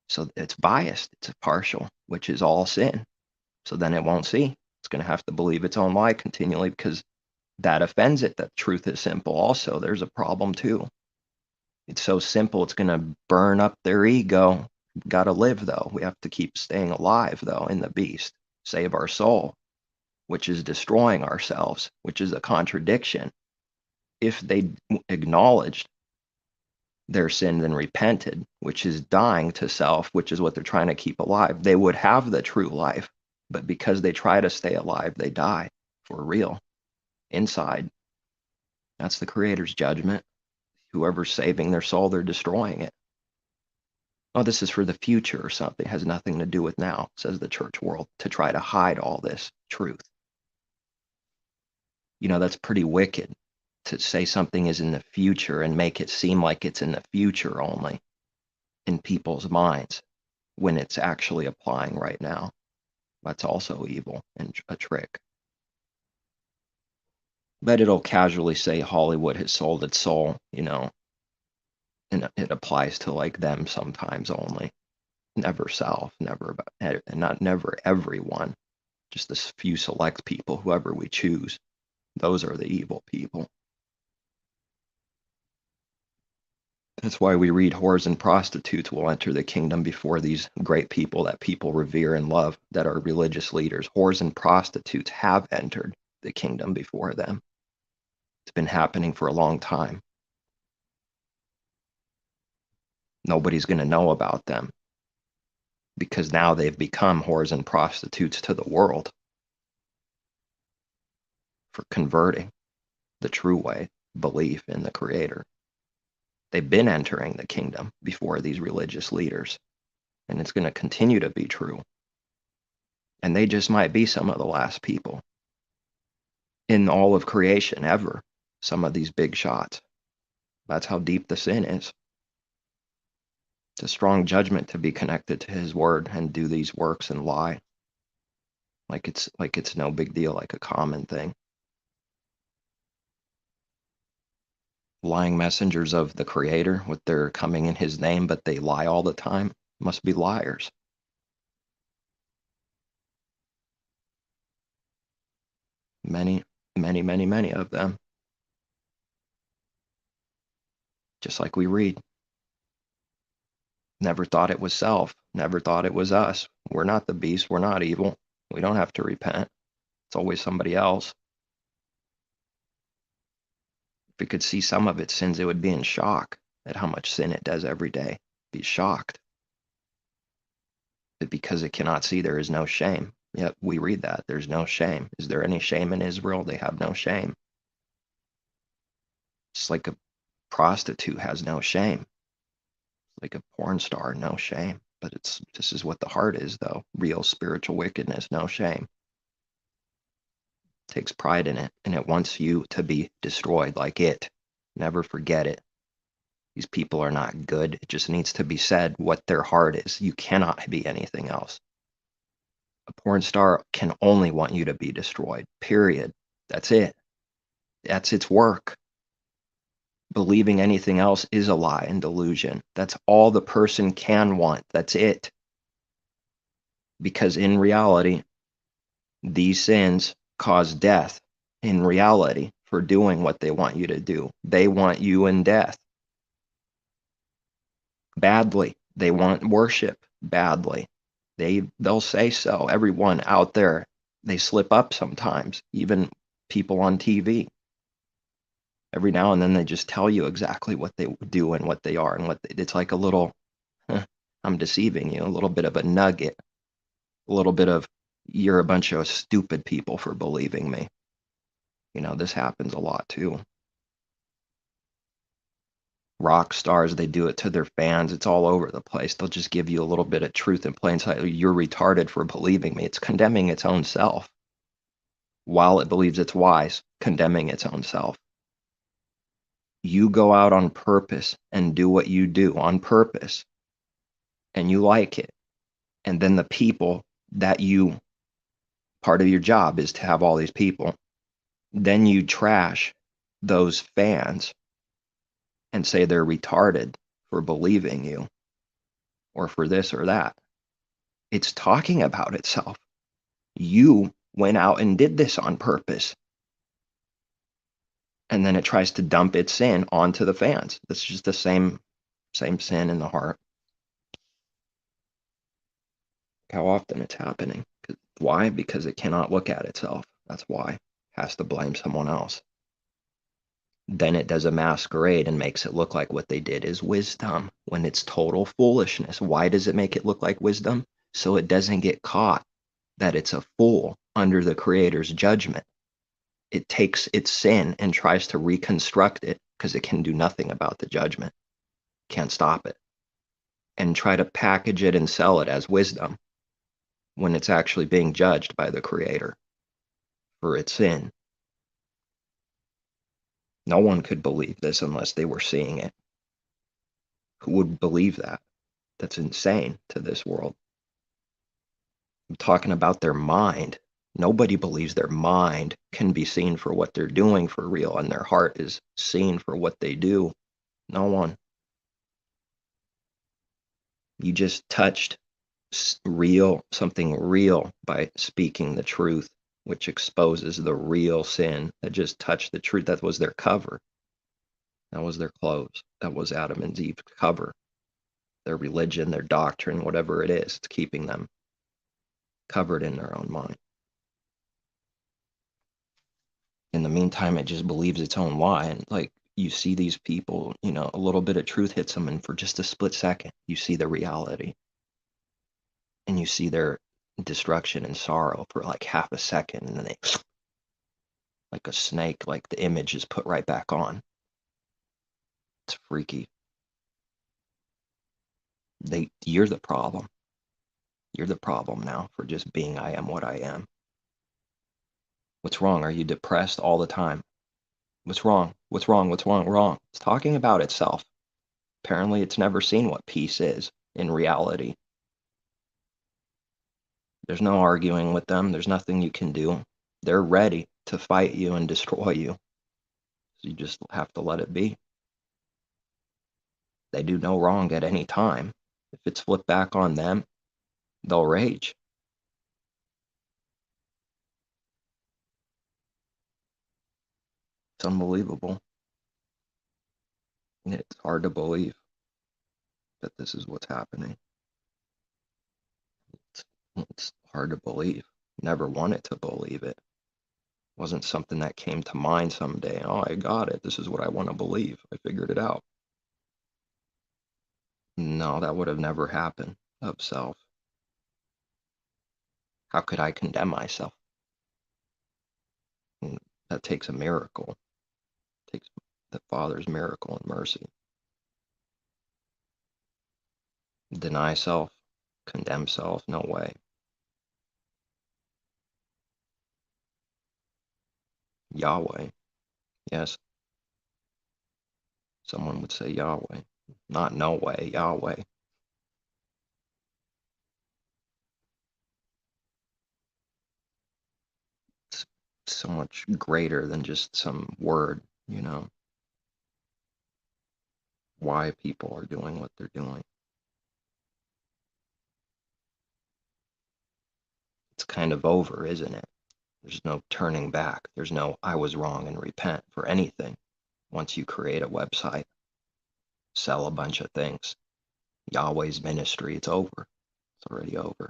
A: So it's biased, it's partial, which is all sin. So then it won't see. It's going to have to believe its own lie continually because that offends it. That truth is simple. Also, there's a problem too. It's so simple, it's going to burn up their ego. Got to live, though. We have to keep staying alive, though, in the beast. Save our soul, which is destroying ourselves, which is a contradiction. If they acknowledged their sin and repented, which is dying to self, which is what they're trying to keep alive, they would have the true life. But because they try to stay alive, they die for real inside. That's the Creator's judgment. Whoever's saving their soul, they're destroying it. Oh, this is for the future or something. It has nothing to do with now, says the church world, to try to hide all this truth. That's pretty wicked to say something is in the future and make it seem like it's in the future only in people's minds when it's actually applying right now. That's also evil and a trick. But it'll casually say Hollywood has sold its soul, and it applies to like them sometimes only. Never self, never everyone. Just this few select people, whoever we choose. Those are the evil people. That's why we read whores and prostitutes will enter the kingdom before these great people that people revere and love, that are religious leaders. Whores and prostitutes have entered the kingdom before them. It's been happening for a long time. Nobody's going to know about them because now they've become whores and prostitutes to the world for converting the true way, belief in the Creator. They've been entering the kingdom before these religious leaders, and it's going to continue to be true. And they just might be some of the last people in all of creation ever, some of these big shots. That's how deep the sin is. It's a strong judgment to be connected to his word and do these works and lie. Like it's no big deal, like a common thing. Lying messengers of the Creator with their coming in his name, but they lie all the time, must be liars. Many, many, many, many of them. Just like we read. Never thought it was self. Never thought it was us. We're not the beast. We're not evil. We don't have to repent. It's always somebody else. If we could see some of its sins, it would be in shock at how much sin it does every day. Be shocked. But because it cannot see, there is no shame. Yet we read that. There's no shame. Is there any shame in Israel? They have no shame. It's like a prostitute has no shame. Like a porn star, no shame. But this is what the heart is, though. Real spiritual wickedness, no shame. Takes pride in it, and it wants you to be destroyed like it. Never forget it. These people are not good. It just needs to be said what their heart is. You cannot be anything else. A porn star can only want you to be destroyed, period. That's it. That's its work. Believing anything else is a lie and delusion. That's all the person can want. That's it. Because in reality, these sins cause death in reality for doing what they want you to do. They want you in death badly. They want worship badly. They'll say so. Everyone out there, they slip up sometimes, even people on TV. Every now and then they just tell you exactly what they do and what they are and it's like a little, I'm deceiving you, a little bit of a nugget, a little bit of, you're a bunch of stupid people for believing me. This happens a lot too. Rock stars, they do it to their fans. It's all over the place. They'll just give you a little bit of truth in plain sight. You're retarded for believing me. It's condemning its own self while it believes it's wise, condemning its own self. You go out on purpose and do what you do on purpose, and you like it. And then the people that part of your job is to have all these people. Then you trash those fans and say they're retarded for believing you or for this or that. It's talking about itself. You went out and did this on purpose. And then it tries to dump its sin onto the fans. It's just the same sin in the heart. How often it's happening. Why? Because it cannot look at itself. That's why. It has to blame someone else. Then it does a masquerade and makes it look like what they did is wisdom when it's total foolishness. Why does it make it look like wisdom? So it doesn't get caught that it's a fool under the Creator's judgment. It takes its sin and tries to reconstruct it because it can do nothing about the judgment. Can't stop it. And try to package it and sell it as wisdom when it's actually being judged by the Creator for its sin. No one could believe this unless they were seeing it. Who would believe that? That's insane to this world. I'm talking about their mind. Nobody believes their mind can be seen for what they're doing for real, and their heart is seen for what they do. No one. You just touched something real by speaking the truth, which exposes the real sin. That just touched the truth. That was their cover. That was their clothes. That was Adam and Eve's cover. Their religion, their doctrine, whatever it is, it's keeping them covered in their own mind. In the meantime, it just believes its own lie. And like you see these people, a little bit of truth hits them, and for just a split second, you see the reality. And you see their destruction and sorrow for like half a second, and then they, like a snake, like the image is put right back on. It's freaky. You're the problem. You're the problem now for just being I am what I am. What's wrong? Are you depressed all the time? What's wrong? What's wrong? What's wrong? Wrong. It's talking about itself. Apparently, it's never seen what peace is in reality. There's no arguing with them. There's nothing you can do. They're ready to fight you and destroy you. So you just have to let it be. They do no wrong at any time. If it's flipped back on them, they'll rage. It's unbelievable. It's hard to believe that this is what's happening. It's hard to believe. Never wanted to believe it. Wasn't something that came to mind someday. Oh, I got it. This is what I want to believe. I figured it out. No, that would have never happened of self. How could I condemn myself? And that takes a miracle. It takes the Father's miracle and mercy. Deny self, condemn self, no way. Yahweh, yes. Someone would say Yahweh. Not no way, Yahweh. It's so much greater than just some word, why people are doing what they're doing. It's kind of over, isn't it? There's no turning back. There's no I was wrong and repent for anything. Once you create a website, sell a bunch of things, Yahweh's ministry, it's over. It's already over.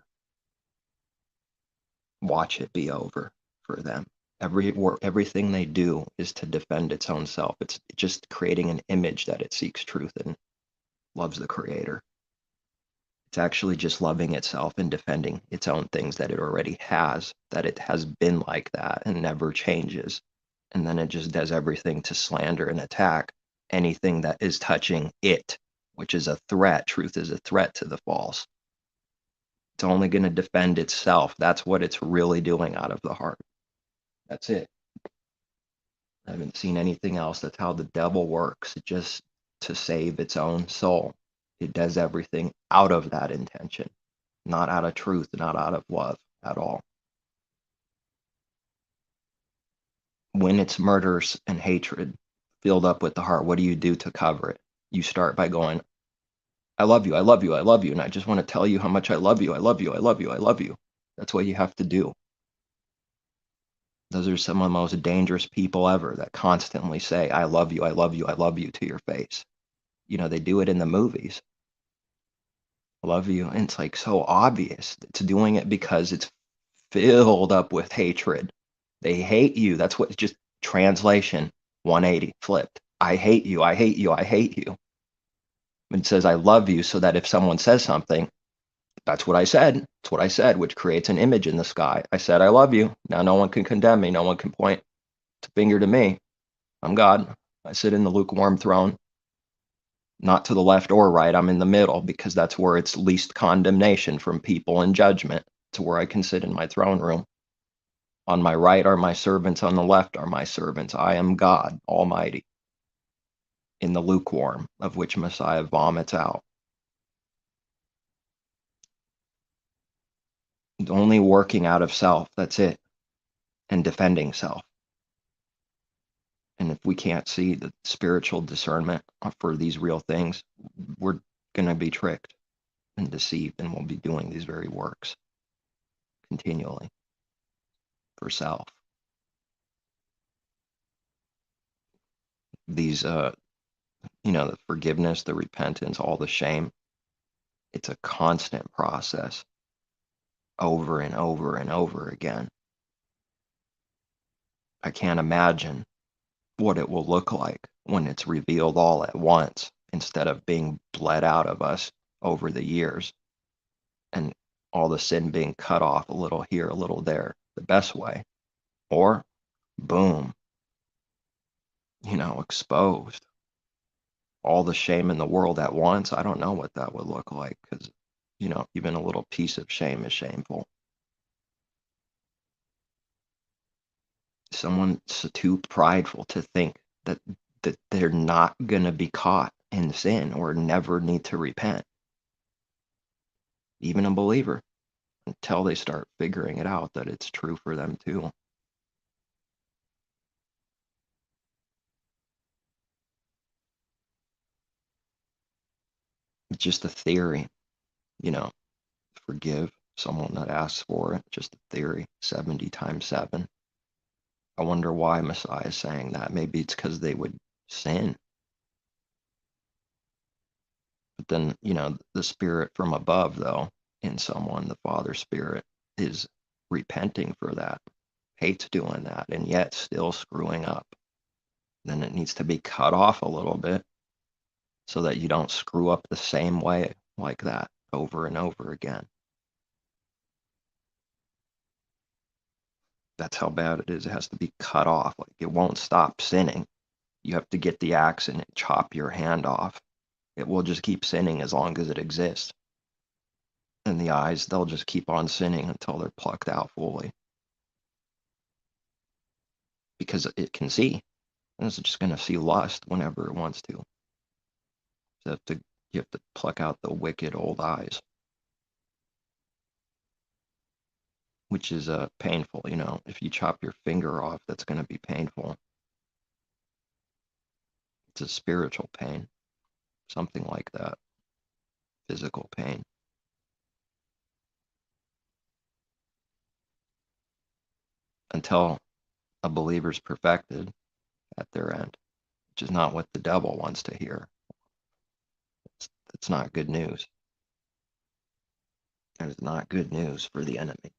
A: Watch it be over for them. Everything they do is to defend its own self. It's just creating an image that it seeks truth and loves the Creator. It's actually just loving itself and defending its own things that it already has, that it has been like that and never changes. And then it just does everything to slander and attack anything that is touching it, which is a threat. Truth is a threat to the false. It's only going to defend itself. That's what it's really doing out of the heart. That's it. I haven't seen anything else. That's how the devil works, just to save its own soul. It does everything out of that intention, not out of truth, not out of love at all. When it's murders and hatred filled up with the heart, what do you do to cover it? You start by going, I love you, I love you, I love you, and I just want to tell you how much I love you, I love you, I love you, I love you. That's what you have to do. Those are some of the most dangerous people ever that constantly say, I love you, I love you, I love you to your face. They do it in the movies. I love you. And it's like so obvious. It's doing it because it's filled up with hatred. They hate you. That's what just translation 180 flipped. I hate you. I hate you. I hate you. It says I love you so that if someone says something, that's what I said. It's what I said, which creates an image in the sky. I said I love you. Now no one can condemn me. No one can point the finger to me. I'm God. I sit in the lukewarm throne. Not to the left or right, I'm in the middle because that's where it's least condemnation from people and judgment. To where I can sit in my throne room. On my right are my servants, on the left are my servants. I am God Almighty, in the lukewarm, of which Messiah vomits out. Only working out of self, that's it, and defending self. And if we can't see the spiritual discernment for these real things, we're going to be tricked and deceived, and we'll be doing these very works continually for self. These, the forgiveness, the repentance, all the shame, it's a constant process over and over and over again. I can't imagine what it will look like when it's revealed all at once instead of being bled out of us over the years and all the sin being cut off a little here, a little there, the best way. Or, boom, exposed. All the shame in the world at once. I don't know what that would look like because, even a little piece of shame is shameful. Someone's too prideful to think that they're not going to be caught in sin or never need to repent. Even a believer, until they start figuring it out that it's true for them too. It's just a theory, forgive someone that asks for it. Just a theory, 70 times 7. I wonder why Messiah is saying that. Maybe it's because they would sin. But then, the spirit from above, though, in someone, the Father Spirit, is repenting for that, hates doing that, and yet still screwing up. Then it needs to be cut off a little bit so that you don't screw up the same way like that over and over again. That's how bad it is. It has to be cut off. Like, it won't stop sinning. You have to get the axe and chop your hand off. It will just keep sinning as long as it exists. And the eyes, they'll just keep on sinning until they're plucked out fully. Because it can see. And it's just going to see lust whenever it wants to. So you have to pluck out the wicked old eyes. Which is painful, If you chop your finger off, that's going to be painful. It's a spiritual pain. Something like that. Physical pain. Until a believer's perfected at their end, which is not what the devil wants to hear. It's not good news. That is not good news for the enemy.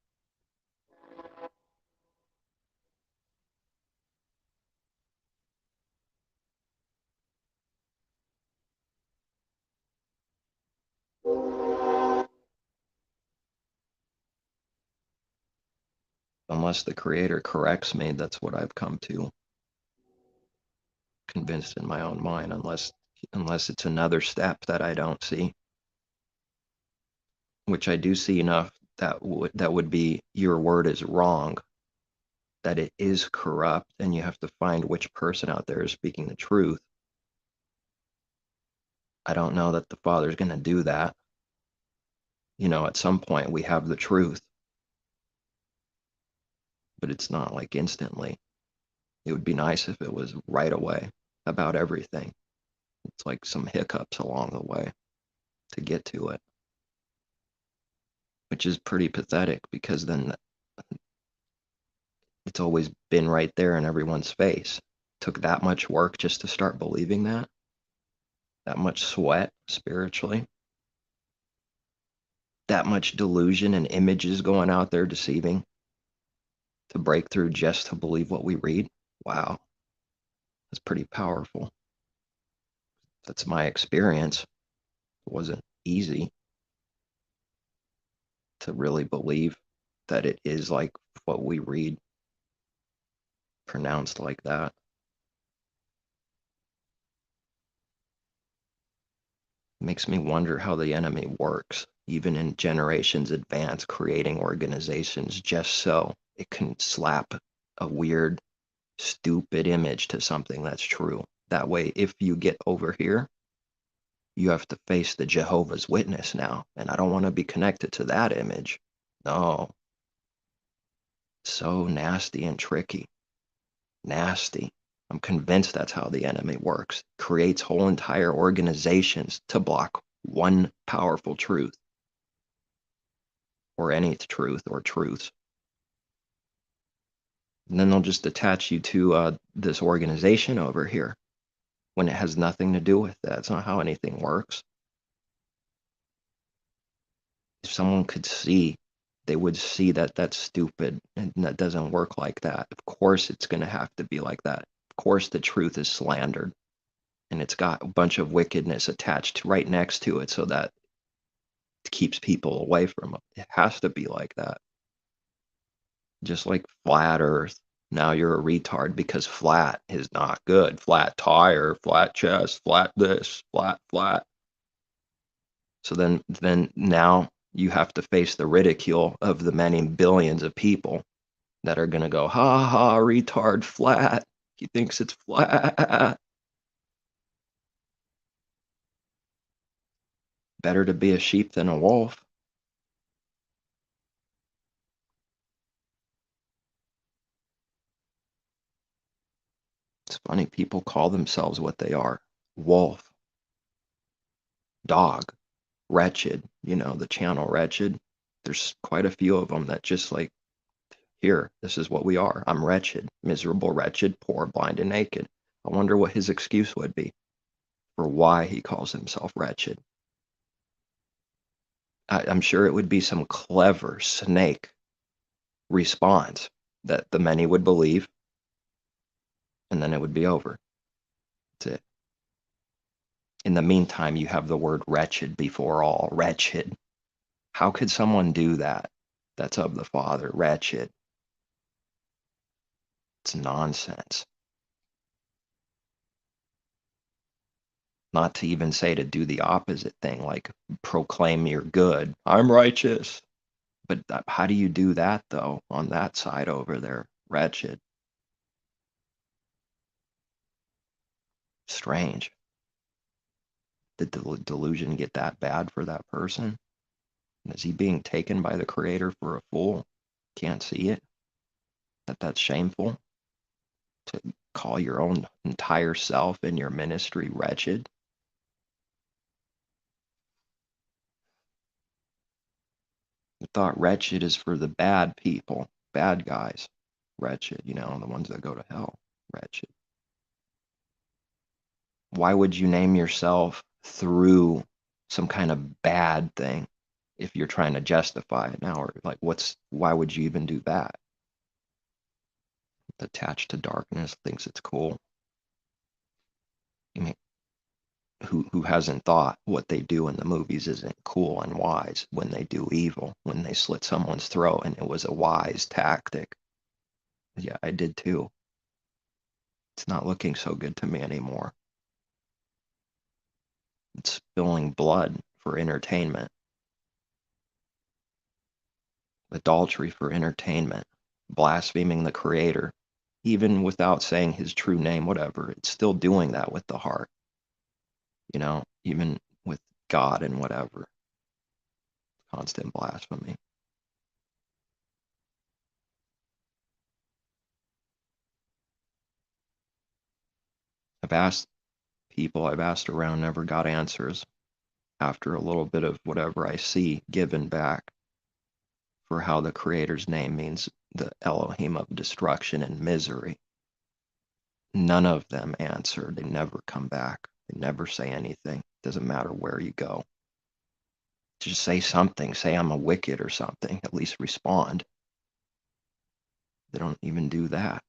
A: Unless the Creator corrects me, that's what I've come to. Convinced in my own mind, unless it's another step that I don't see. Which I do see enough that would be your word is wrong, that it is corrupt, and you have to find which person out there is speaking the truth. I don't know that the Father's going to do that. At some point we have the truth, but it's not like instantly. It would be nice if it was right away about everything. It's like some hiccups along the way to get to it, which is pretty pathetic because then it's always been right there in everyone's face. It took that much work just to start believing that much sweat spiritually, that much delusion and images going out there deceiving to break through just to believe what we read. Wow, that's pretty powerful. That's my experience. It wasn't easy to really believe that it is like what we read pronounced like that. It makes me wonder how the enemy works, even in generations advance, creating organizations just so it can slap a weird, stupid image to something that's true. That way, if you get over here, you have to face the Jehovah's Witness now. And I don't want to be connected to that image. No. So nasty and tricky. Nasty. I'm convinced that's how the enemy works. Creates whole entire organizations to block one powerful truth. Or any truth or truths. And then they'll just attach you to this organization over here when it has nothing to do with that. It's not how anything works. If someone could see, they would see that that's stupid and that doesn't work like that. Of course it's going to have to be like that. Of course the truth is slandered and it's got a bunch of wickedness attached right next to it so that it keeps people away from it. It has to be like that. Just like flat earth. Now you're a retard because flat is not good. Flat tire, flat chest, flat this, flat. So then now you have to face the ridicule of the many billions of people that are going to go, ha ha, retard, flat. He thinks it's flat. Better to be a sheep than a wolf. It's funny, people call themselves what they are. Wolf. Dog. Wretched. The channel Wretched. There's quite a few of them that just like Here, this is what we are. I'm wretched, miserable, wretched, poor, blind, and naked. I wonder what his excuse would be for why he calls himself wretched. I'm sure it would be some clever snake response that the many would believe, and then it would be over. That's it. In the meantime, you have the word wretched before all. Wretched. How could someone do that? That's of the Father. Wretched. It's nonsense. Not to even say to do the opposite thing, like proclaim you're good. I'm righteous. But how do you do that, though, on that side over there? Wretched. Strange. Did the delusion get that bad for that person? Is he being taken by the Creator for a fool? Can't see it? That's shameful? To call your own entire self in your ministry wretched? I thought wretched is for the bad people, bad guys. Wretched, the ones that go to hell. Wretched. Why would you name yourself through some kind of bad thing if you're trying to justify it now? Or like, why would you even do that? Attached to darkness, thinks it's cool. I mean, who hasn't thought what they do in the movies isn't cool and wise when they do evil, when they slit someone's throat, and it was a wise tactic? Yeah, I did too. It's not looking so good to me anymore. It's spilling blood for entertainment. Adultery for entertainment. Blaspheming the Creator, even without saying his true name, whatever. It's still doing that with the heart. Even with God and whatever. Constant blasphemy. I've asked around, never got answers. After a little bit of whatever I see given back for how the Creator's name means the Elohim of destruction and misery. None of them answer. They never come back. They never say anything. Doesn't matter where you go. Just say something. Say I'm a wicked or something. At least respond. They don't even do that.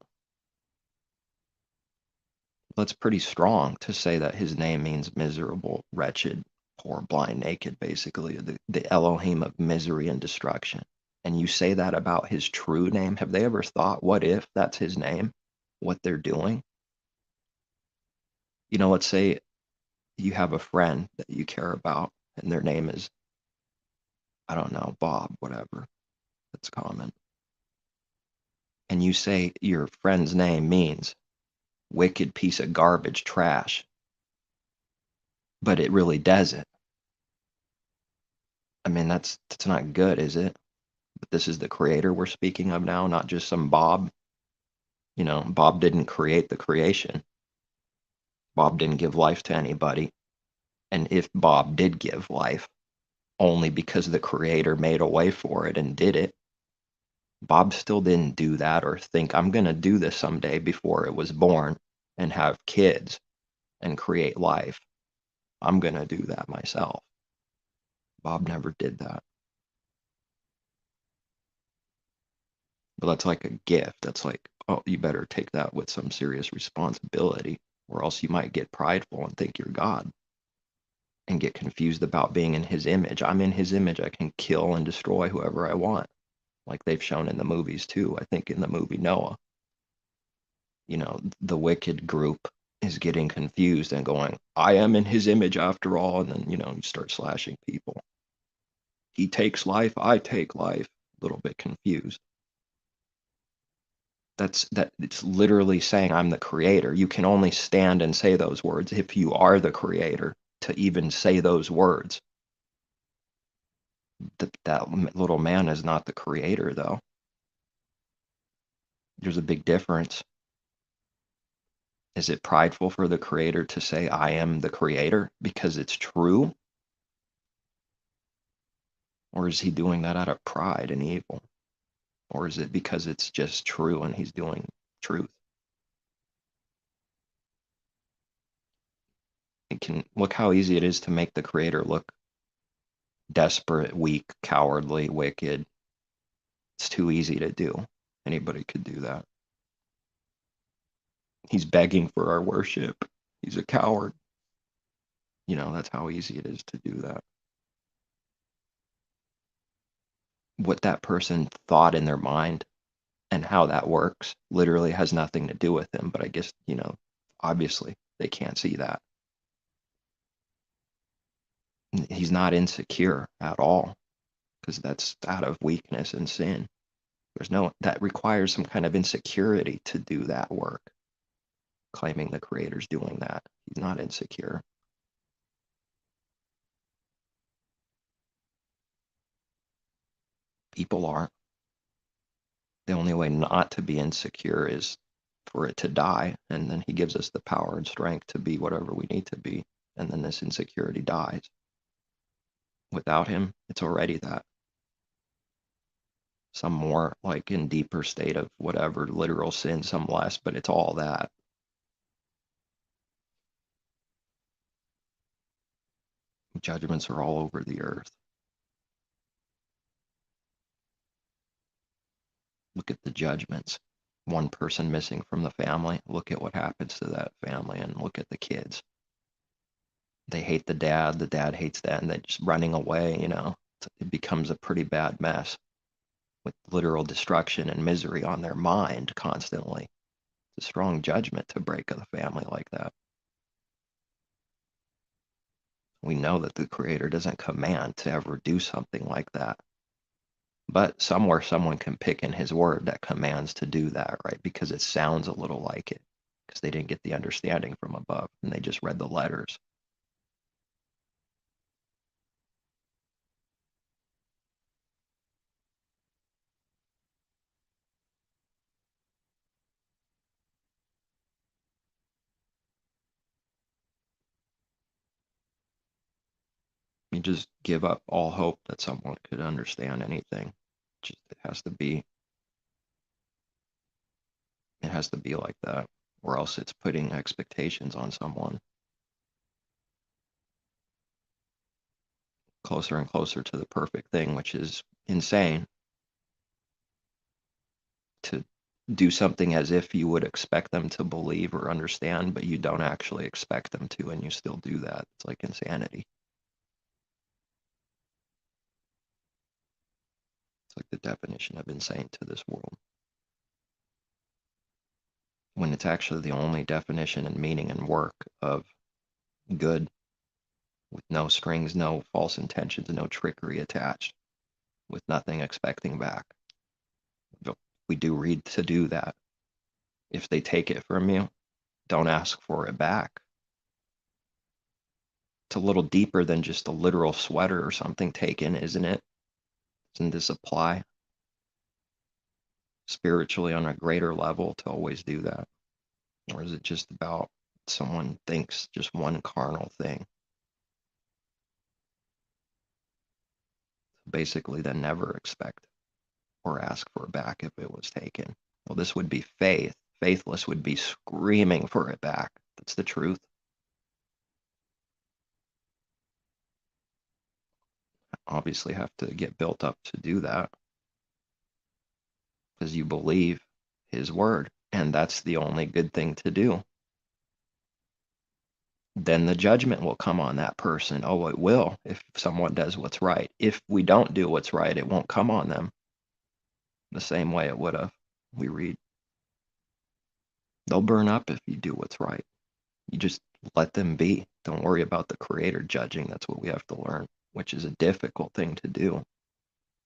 A: That's pretty strong to say that his name means miserable, wretched, poor, blind, naked, basically. The Elohim of misery and destruction. And you say that about his true name. Have they ever thought, what if that's his name? What they're doing? Let's say you have a friend that you care about, and their name is, I don't know, Bob, whatever. That's common. And you say your friend's name means wicked piece of garbage, trash. But it really doesn't. I mean, that's not good, is it? But this is the Creator we're speaking of now, not just some Bob. Bob didn't create the creation. Bob didn't give life to anybody. And if Bob did give life, only because the Creator made a way for it and did it, Bob still didn't do that or think, I'm going to do this someday before it was born and have kids and create life. I'm going to do that myself. Bob never did that. But that's like a gift. That's like, oh, you better take that with some serious responsibility, or else you might get prideful and think you're God and get confused about being in his image. I'm in his image. I can kill and destroy whoever I want, like they've shown in the movies too. I think in the movie Noah, the wicked group is getting confused and going, I am in his image after all. And then, you start slashing people. He takes life, I take life. A little bit confused. It's literally saying I'm the Creator. You can only stand and say those words if you are the Creator to even say those words. That little man is not the Creator, though. There's a big difference. Is it prideful for the Creator to say, I am the Creator because it's true? Or is he doing that out of pride and evil? Or is it because it's just true and he's doing truth? It can look how easy it is to make the creator look desperate, weak, cowardly, wicked. It's too easy to do. Anybody could do that. He's begging for our worship. He's a coward. That's how easy it is to do that. What that person thought in their mind and how that works literally has nothing to do with him. But I guess, obviously they can't see that. He's not insecure at all, because that's out of weakness and sin. That requires some kind of insecurity to do that work. Claiming the creator's doing that. He's not insecure. People are. The only way not to be insecure is for it to die, and then he gives us the power and strength to be whatever we need to be, and then this insecurity dies. Without him, it's already that. Some more like in deeper state of whatever, literal sin, some less, but it's all that. Judgments are all over the earth. Look at the judgments. One person missing from the family, look at what happens to that family, and look at the kids. They hate the dad hates that, and they're just running away, It becomes a pretty bad mess with literal destruction and misery on their mind constantly. It's a strong judgment to break a family like that. We know that the creator doesn't command to ever do something like that. But somewhere someone can pick in his word that commands to do that, right? Because it sounds a little like it, because they didn't get the understanding from above and they just read the letters. You just give up all hope that someone could understand anything. It has to be like that, or else it's putting expectations on someone. Closer and closer to the perfect thing, which is insane. To do something as if you would expect them to believe or understand, but you don't actually expect them to, and you still do that. It's like insanity. It's like the definition of insane to this world. When it's actually the only definition and meaning and work of good, with no strings, no false intentions, no trickery attached, with nothing expecting back. We do read to do that. If they take it from you, don't ask for it back. It's a little deeper than just a literal sweater or something taken, isn't it? Doesn't this apply spiritually on a greater level to always do that? Or is it just about someone thinks just one carnal thing? Basically, then never expect or ask for it back if it was taken. Well, this would be faith. Faithless would be screaming for it back. That's the truth. Obviously have to get built up to do that, because you believe his word, and that's the only good thing to do. Then the judgment will come on that person. Oh, it will, if someone does what's right. If we don't do what's right, it won't come on them the same way it would have. We read, they'll burn up if you do what's right. You just let them be. Don't worry about the creator judging. That's what we have to learn, which is a difficult thing to do,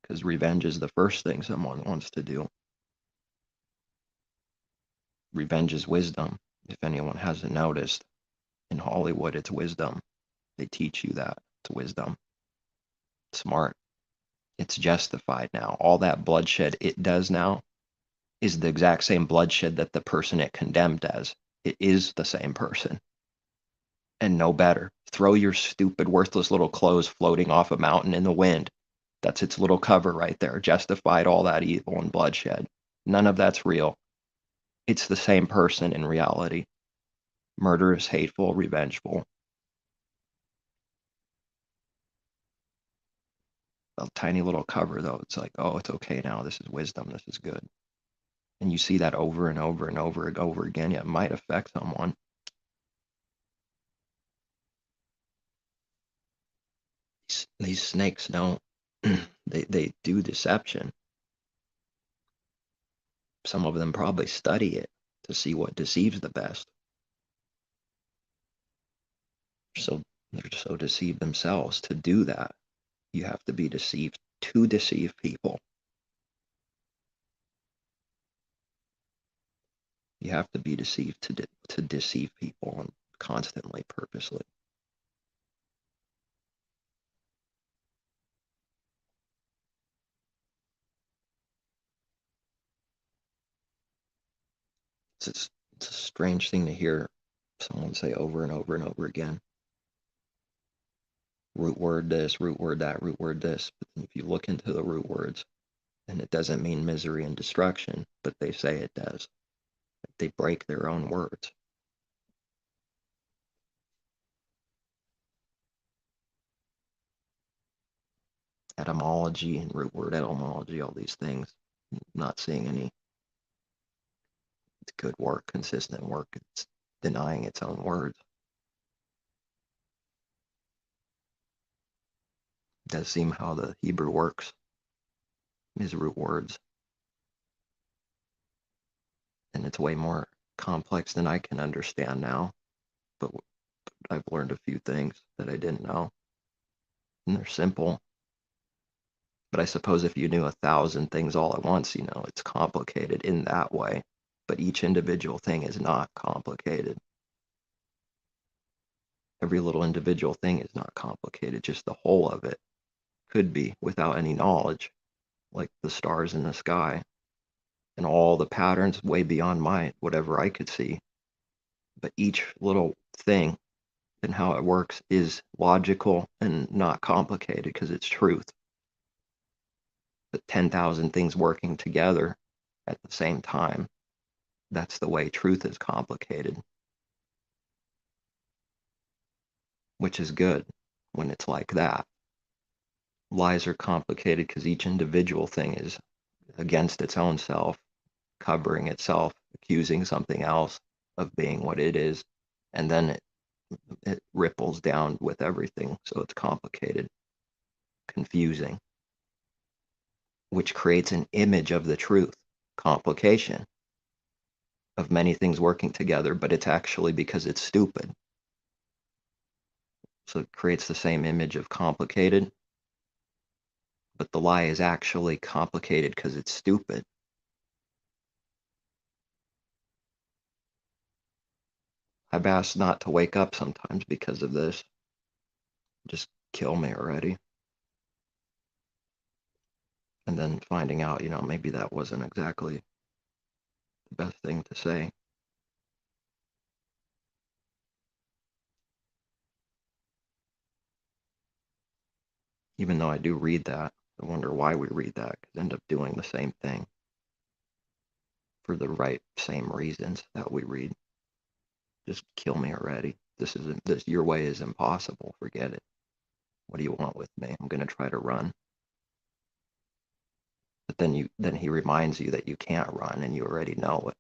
A: because revenge is the first thing someone wants to do. Revenge is wisdom. If anyone hasn't noticed, in Hollywood, it's wisdom. They teach you that. It's wisdom. Smart. It's justified now. All that bloodshed it does now is the exact same bloodshed that the person it condemned does. It is the same person. And no better. Throw your stupid, worthless little clothes floating off a mountain in the wind. That's its little cover right there. Justified all that evil and bloodshed. None of that's real. It's the same person in reality. Murderous, hateful, revengeful. A tiny little cover, though. It's like, oh, it's okay now. This is wisdom. This is good. And you see that over and over and over and over again. Yeah, it might affect someone. These snakes don't. They do deception. Some of them probably study it to see what deceives the best. So they're so deceived themselves. To do that, you have to be deceived to deceive people. You have to be deceived to deceive people, and constantly, purposely. It's a strange thing to hear someone say over and over and over again. Root word this, root word that, root word this. But if you look into the root words, and it doesn't mean misery and destruction, but they say it does. They break their own words. Etymology and root word etymology, all these things. Not seeing any good work, consistent work. It's denying its own words. It does seem how the Hebrew works is root words. And it's way more complex than I can understand now. But I've learned a few things that I didn't know. And they're simple. But I suppose if you knew 1,000 things all at once, it's complicated in that way. But each individual thing is not complicated. Every little individual thing is not complicated. Just the whole of it could be without any knowledge, like the stars in the sky and all the patterns way beyond whatever I could see. But each little thing and how it works is logical and not complicated because it's truth. But 10,000 things working together at the same time, that's the way truth is complicated. Which is good when it's like that. Lies are complicated because each individual thing is against its own self, covering itself, accusing something else of being what it is, and then it ripples down with everything, so it's complicated, confusing, which creates an image of the truth, complication of many things working together, but it's actually because it's stupid. So it creates the same image of complicated, but the lie is actually complicated because it's stupid. I've asked not to wake up sometimes because of this. Just kill me already. And then finding out, maybe that wasn't exactly the best thing to say. Even though I do read that, I wonder why we read that, because I end up doing the same thing for the same reasons that we read. Just kill me already. Your way is impossible. Forget it. What do you want with me? I'm going to try to run. But then he reminds you that you can't run and you already know it.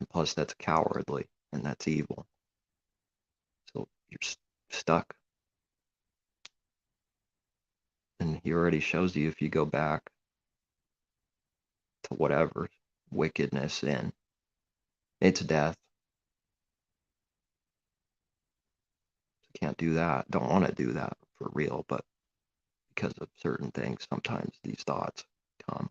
A: And plus that's cowardly and that's evil. So you're stuck. And he already shows you if you go back to whatever wickedness, sin, it's death. Can't do that. Don't want to do that for real, but because of certain things, sometimes these thoughts come.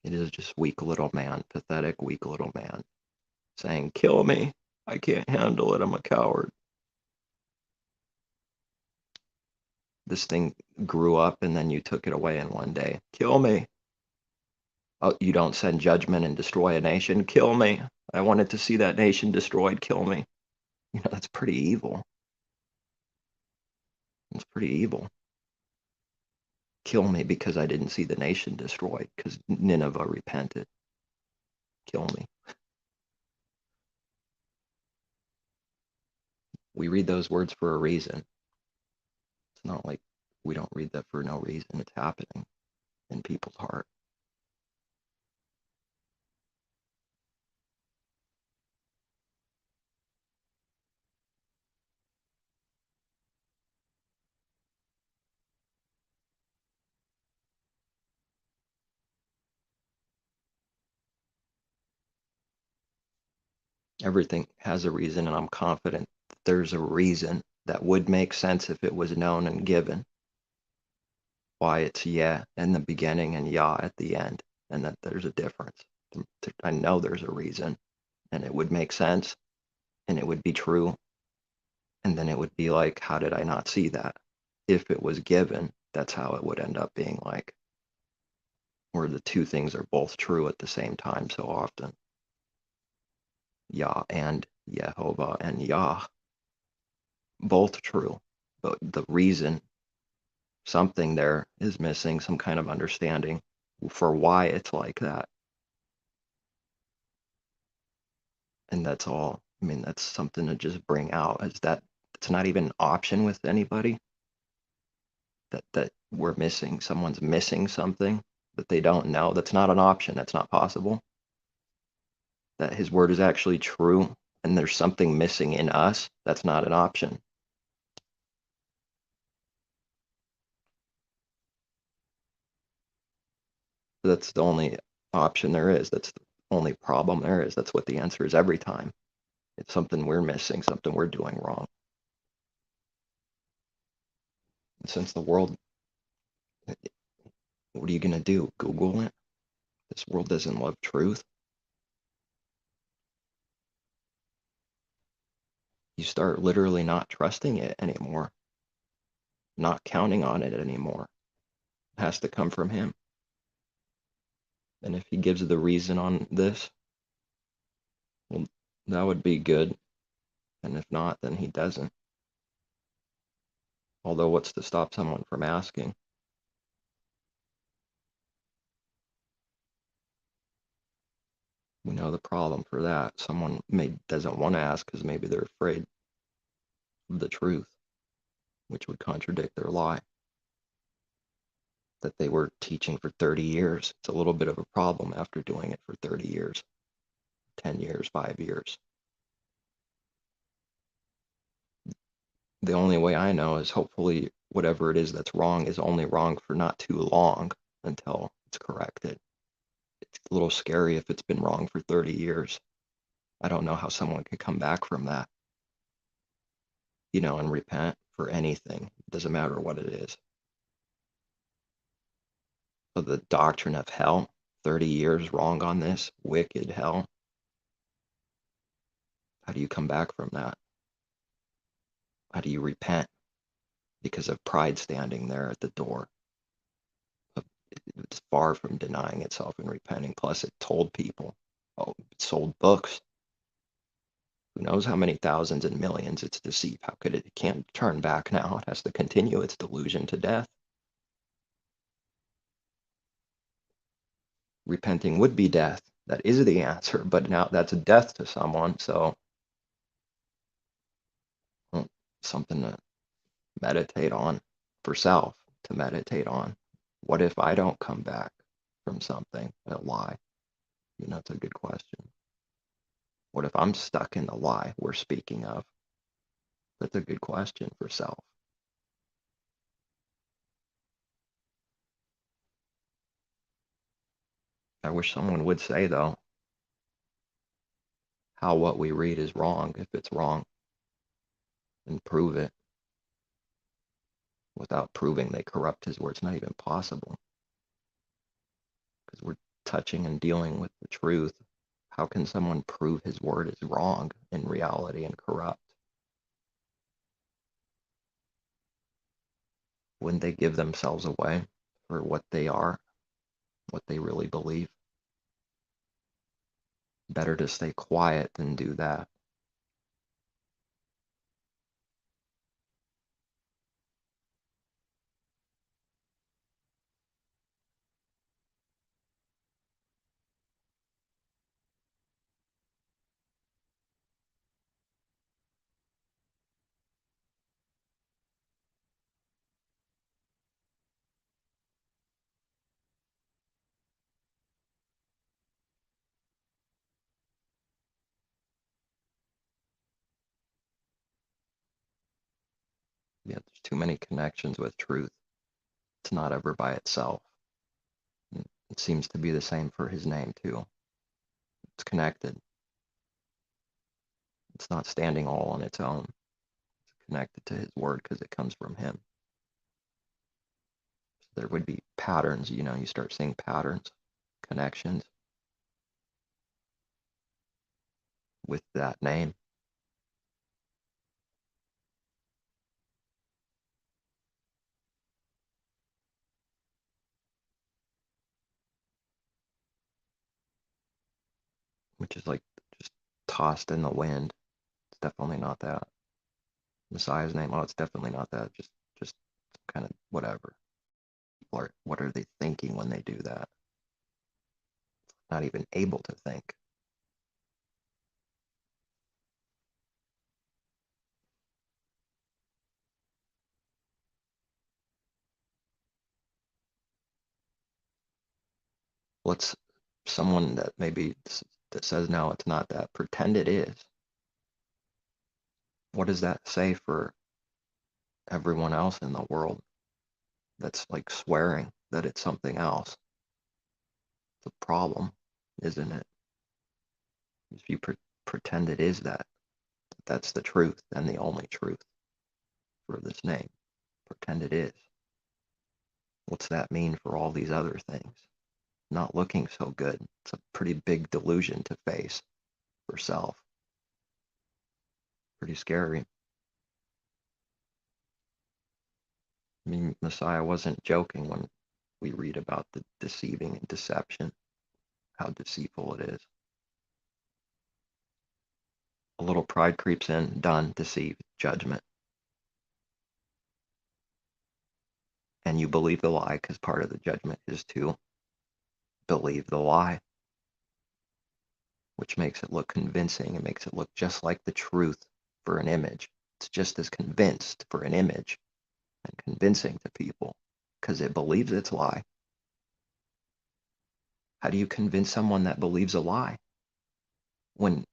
A: It is just weak little man, pathetic weak little man, saying, kill me. I can't handle it. I'm a coward. This thing grew up and then you took it away in one day. Kill me. Oh, you don't send judgment and destroy a nation. Kill me. I wanted to see that nation destroyed. Kill me. That's pretty evil. It's pretty evil. Kill me because I didn't see the nation destroyed, because Nineveh repented. Kill me. We read those words for a reason. It's not like we don't read that for no reason. It's happening in people's heart. Everything has a reason, and I'm confident that there's a reason that would make sense if it was known and given. Why it's yeah in the beginning and Yah at the end, and that there's a difference. I know there's a reason, and it would make sense, and it would be true, and then it would be like, how did I not see that? If it was given, that's how it would end up being like, where the two things are both true at the same time so often. Yah and Yehovah and Yah, both true, but the reason, something there is missing, some kind of understanding for why it's like that. And that's all. I mean, that's something to just bring out, is that it's not even an option with anybody, that we're missing, someone's missing something that they don't know. That's not an option. That's not possible. That his word is actually true and there's something missing in us. That's not an option. That's the only option there is. That's the only problem there is. That's what the answer is every time. It's something we're missing, something we're doing wrong. And since the world, what are you going to do? Google it? This world doesn't love truth. You start literally not trusting it anymore, not counting on it anymore. It has to come from him. And if he gives the reason on this, well, that would be good. And if not, then he doesn't. Although, what's to stop someone from asking? We know the problem for that. Someone doesn't want to ask because maybe they're afraid of the truth, which would contradict their lie that they were teaching for 30 years. It's a little bit of a problem after doing it for 30 years, 10 years, 5 years. The only way I know is hopefully whatever it is that's wrong is only wrong for not too long until it's corrected. It's a little scary if it's been wrong for 30 years. I don't know how someone could come back from that, and repent for anything. It doesn't matter what it is. So the doctrine of hell, 30 years wrong on this, wicked hell. How do you come back from that? How do you repent? Because of pride standing there at the door. It's far from denying itself and repenting. Plus, it told people. Oh, it sold books. Who knows how many thousands and millions it's deceived? How could it? It can't turn back now. It has to continue its delusion to death. Repenting would be death. That is the answer. But now that's a death to someone. So, something to meditate on for self, to meditate on. What if I don't come back from something, a lie? It's a good question. What if I'm stuck in the lie we're speaking of? That's a good question for self. I wish someone would say, though, how what we read is wrong, if it's wrong, and prove it. Without proving they corrupt his word, it's not even possible. Because we're touching and dealing with the truth. How can someone prove his word is wrong in reality and corrupt? Wouldn't they give themselves away for what they are, what they really believe? Better to stay quiet than do that. Yeah, there's too many connections with truth. It's not ever by itself. It seems to be the same for his name too. It's connected. It's not standing all on its own. It's connected to his word because it comes from him. So there would be patterns, you start seeing patterns, connections with that name. Which is like just tossed in the wind. It's definitely not that. Messiah's name, oh, it's definitely not that. Just kind of whatever. What are they thinking when they do that? Not even able to think. Let's someone that maybe that says no, it's not that. Pretend it is. What does that say for everyone else in the world that's like swearing that it's something else? It's a problem, isn't it? If you pretend it is that, that's the truth and the only truth for this name. Pretend it is. What's that mean for all these other things? Not looking so good. It's a pretty big delusion to face for self. Pretty scary. I mean, Messiah wasn't joking when we read about the deceiving and deception, how deceitful it is. A little pride creeps in, done, deceived, judgment. And you believe the lie because part of the judgment is to believe the lie, which makes it look convincing. It makes it look just like the truth for an image. It's just as convinced for an image and convincing to people because it believes its lie. How do you convince someone that believes a lie? When,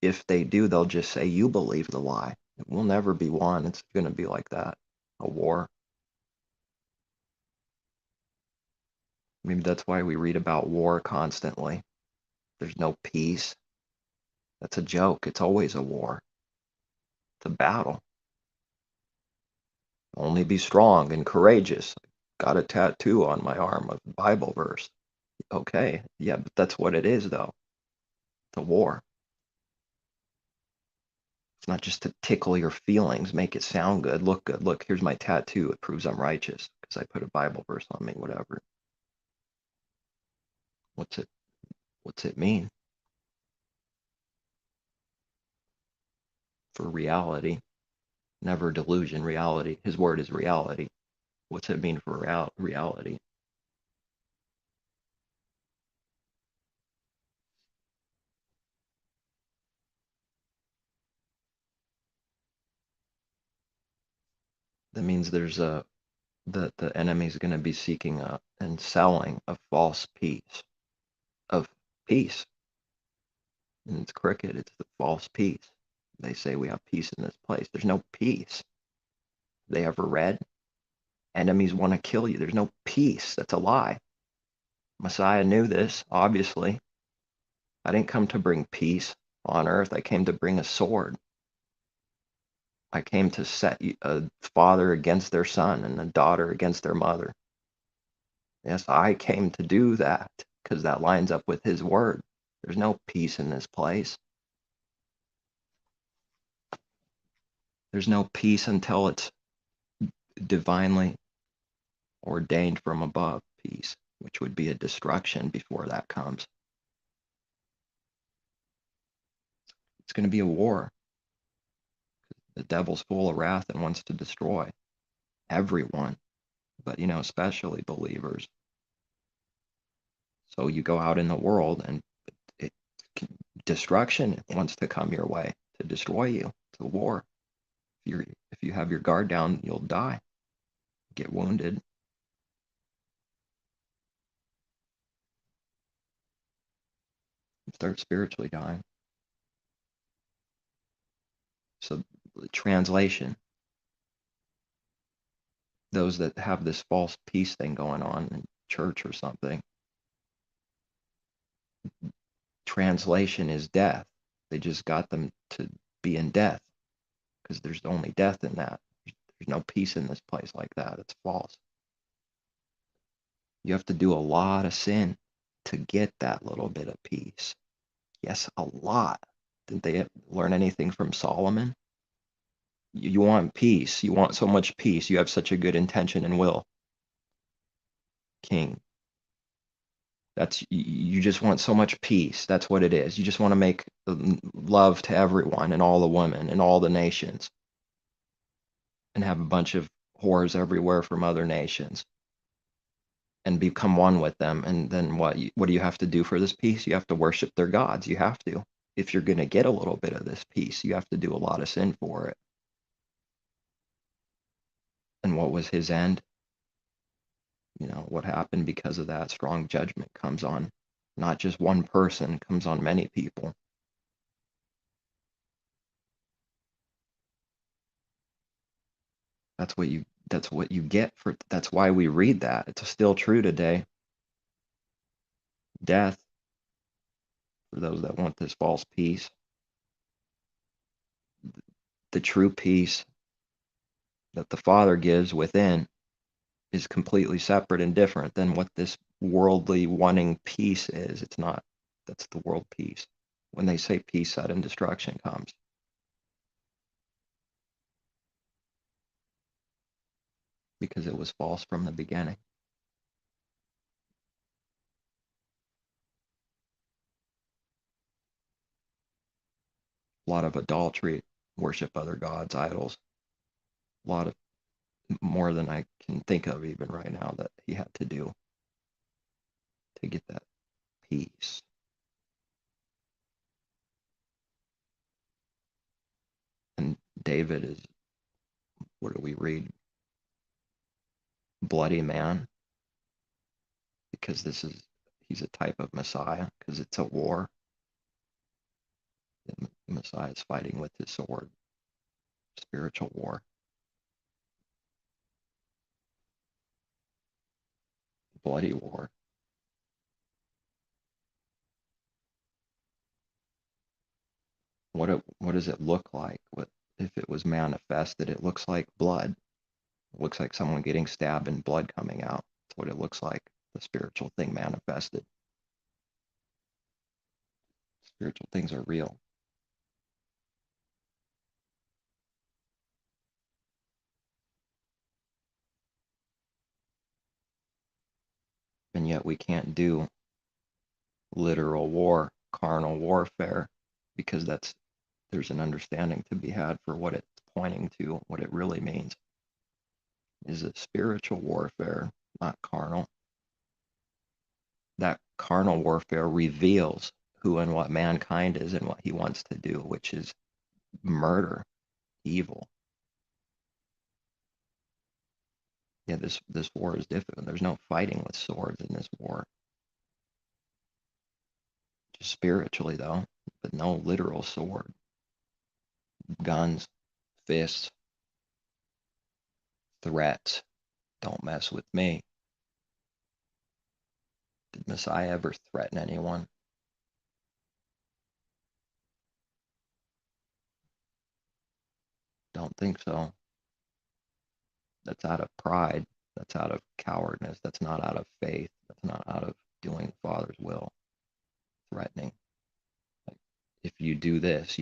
A: if they do, they'll just say, you believe the lie. It will never be one. It's going to be like that, a war. Maybe that's why we read about war constantly. There's no peace. That's a joke. It's always a war. It's a battle. Only be strong and courageous. Got a tattoo on my arm of a Bible verse. Okay, yeah, but that's what it is, though. It's a war. It's not just to tickle your feelings, make it sound good, look good. Look, here's my tattoo. It proves I'm righteous because I put a Bible verse on me, whatever. What's it what's it mean for reality? Never delusion, reality. His word is reality. What's it mean for reality? That means there's the enemy's going to be seeking and selling a false peace of peace. And it's cricket. It's the false peace. They say we have peace in this place. There's no peace. They ever read? Enemies want to kill you. There's no peace. That's a lie. Messiah knew this, obviously. I didn't come to bring peace on earth. I came to bring a sword. I came to set a father against their son and a daughter against their mother. Yes, I came to do that because that lines up with his word. There's no peace in this place. There's no peace until it's divinely ordained from above peace, which would be a destruction before that comes. It's going to be a war. The devil's full of wrath and wants to destroy everyone, but, especially believers. So you go out in the world and it, destruction wants to come your way to destroy you. It's a war. If you have your guard down, you'll die, get wounded. Start spiritually dying. So translation, those that have this false peace thing going on in church or something, translation is death. They just got them to be in death because there's only death in that. There's no peace in this place like that. It's false. You have to do a lot of sin to get that little bit of peace. Yes, a lot. Didn't they learn anything from Solomon? You want peace. You want so much peace. You have such a good intention and will. King. You just want so much peace. That's what it is. You just want to make love to everyone and all the women and all the nations and have a bunch of whores everywhere from other nations and become one with them. And then what do you have to do for this peace? You have to worship their gods. You have to. If you're going to get a little bit of this peace, you have to do a lot of sin for it. And what was his end? What happened because of that? Strong judgment comes on not just one person, comes on many people. That's what you get for. That's why we read that. It's still true today. Death for those that want this false peace. The true peace that the Father gives within is completely separate and different than what this worldly wanting peace is. It's not. That's the world peace. When they say peace, sudden destruction comes. Because it was false from the beginning. A lot of adultery, worship other gods, idols. A lot of more than I can think of even right now that he had to do to get that peace. And David is, what do we read? Bloody man. Because he's a type of Messiah, because it's a war. The Messiah is fighting with his sword. Spiritual war. Bloody war. What does it look like? If it was manifested? It looks like blood. It looks like someone getting stabbed and blood coming out. That's what it looks like. The spiritual thing manifested. Spiritual things are real. And yet we can't do literal war, carnal warfare, because there's an understanding to be had for what it's pointing to, what it really means. Is it spiritual warfare, not carnal? That carnal warfare reveals who and what mankind is and what he wants to do, which is murder, evil. Yeah, this war is different. There's no fighting with swords in this war. Just spiritually, though, but no literal sword. Guns, fists, threats. Don't mess with me. Did Messiah ever threaten anyone? Don't think so. That's out of pride. That's out of cowardness. That's not out of faith. That's not out of doing the Father's will. Threatening. Like, if you do this,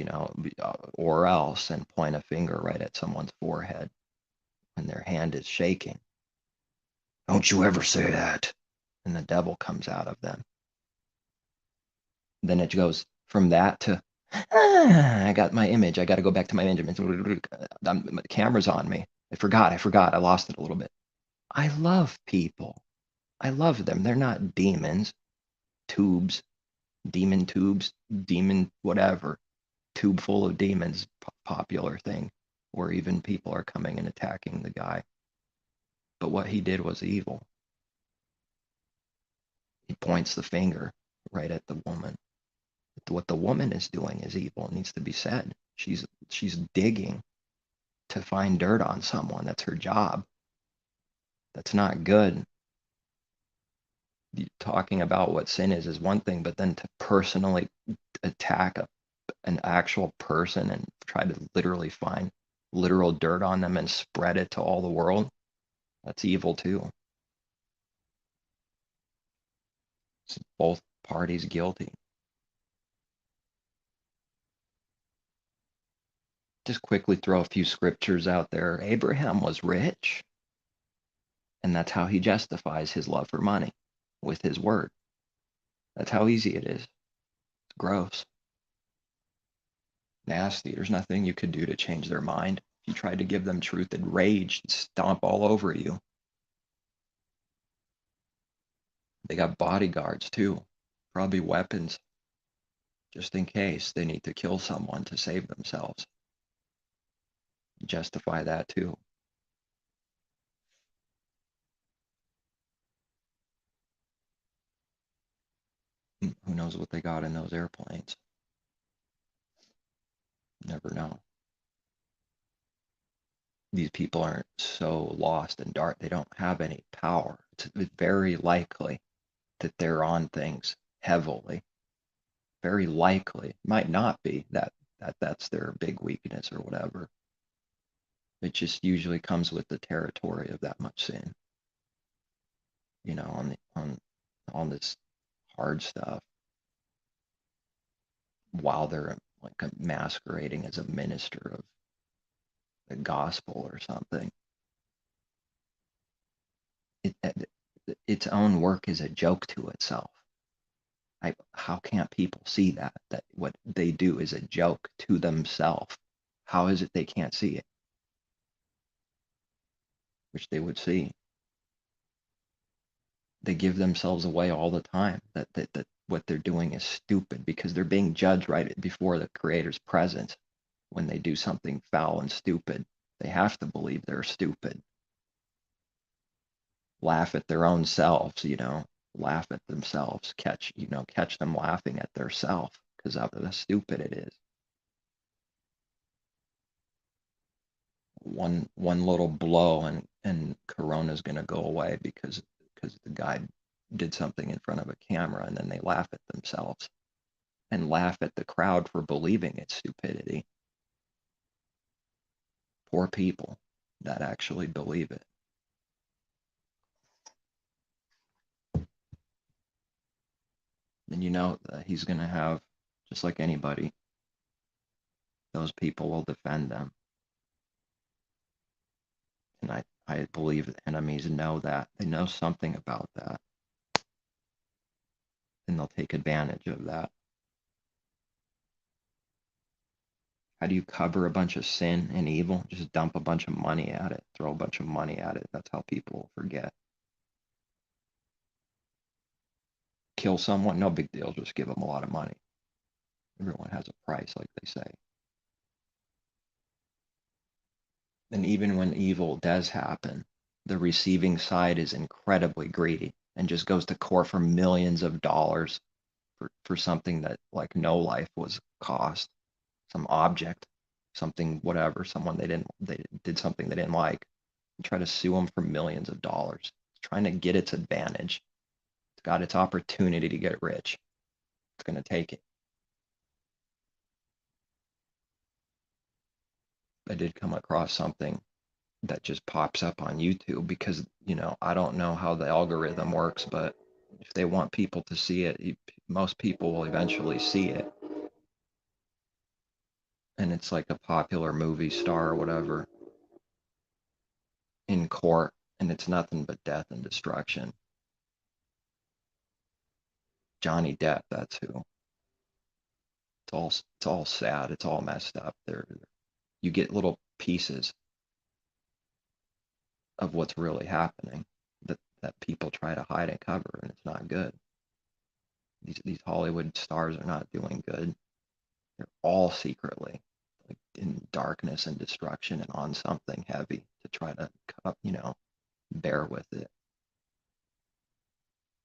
A: or else, and point a finger right at someone's forehead when their hand is shaking. Don't you ever say that. And the devil comes out of them. Then it goes from that to I got my image. I got to go back to my image. The camera's on me. I forgot. I lost it a little bit. I love people. I love them. They're not demons, tubes, demon whatever. Tube full of demons, popular thing, where even people are coming and attacking the guy. But what he did was evil. He points the finger right at the woman. What the woman is doing is evil. It needs to be said. She's digging to find dirt on someone. That's her job. That's not good. Talking about what sin is one thing, but then to personally attack an actual person and try to literally find literal dirt on them and spread it to all the world, that's evil too. It's both parties guilty. Just quickly throw a few scriptures out there. Abraham was rich, and that's how he justifies his love for money, with his word. That's how easy it is. It's gross. Nasty. There's nothing you could do to change their mind. If you tried to give them truth, they'd rage and stomp all over you. They got bodyguards too, probably weapons, just in case they need to kill someone to save themselves. Justify that too. Who knows what they got in those airplanes? Never know. These people aren't so lost and dark. They don't have any power. It's very likely that they're on things heavily. Very likely. Might not be that's their big weakness or whatever. It just usually comes with the territory of that much sin. You know, on this hard stuff, while they're like masquerading as a minister of the gospel or something. Its own work is a joke to itself. How can't people see that what they do is a joke to themselves? How is it they can't see it? Which they would see. They give themselves away all the time, that what they're doing is stupid, because they're being judged right before the Creator's presence. When they do something foul and stupid, they have to believe they're stupid. Laugh at their own selves, laugh at themselves, catch them laughing at their self because of how stupid it is. One little blow and Corona's going to go away because the guy did something in front of a camera, and then they laugh at themselves and laugh at the crowd for believing it's stupidity. Poor people that actually believe it. And he's going to have, just like anybody, those people will defend them. And I believe enemies know that. They know something about that. And they'll take advantage of that. How do you cover a bunch of sin and evil? Just dump a bunch of money at it, throw a bunch of money at it. That's how people forget. Kill someone, no big deal. Just give them a lot of money. Everyone has a price, like they say. And even when evil does happen, the receiving side is incredibly greedy and just goes to court for millions of dollars for something that like no life was cost, some object, something, whatever, they did something they didn't like, and try to sue them for millions of dollars. It's trying to get its advantage. It's got its opportunity to get rich. It's going to take it. I did come across something that just pops up on YouTube because, I don't know how the algorithm works, but if they want people to see it, most people will eventually see it. And it's like a popular movie star or whatever in court, and it's nothing but death and destruction. Johnny Depp, that's who. It's all sad. It's all messed up. You get little pieces of what's really happening that people try to hide and cover, and it's not good. These Hollywood stars are not doing good. They're all secretly like in darkness and destruction and on something heavy to try to bear with it.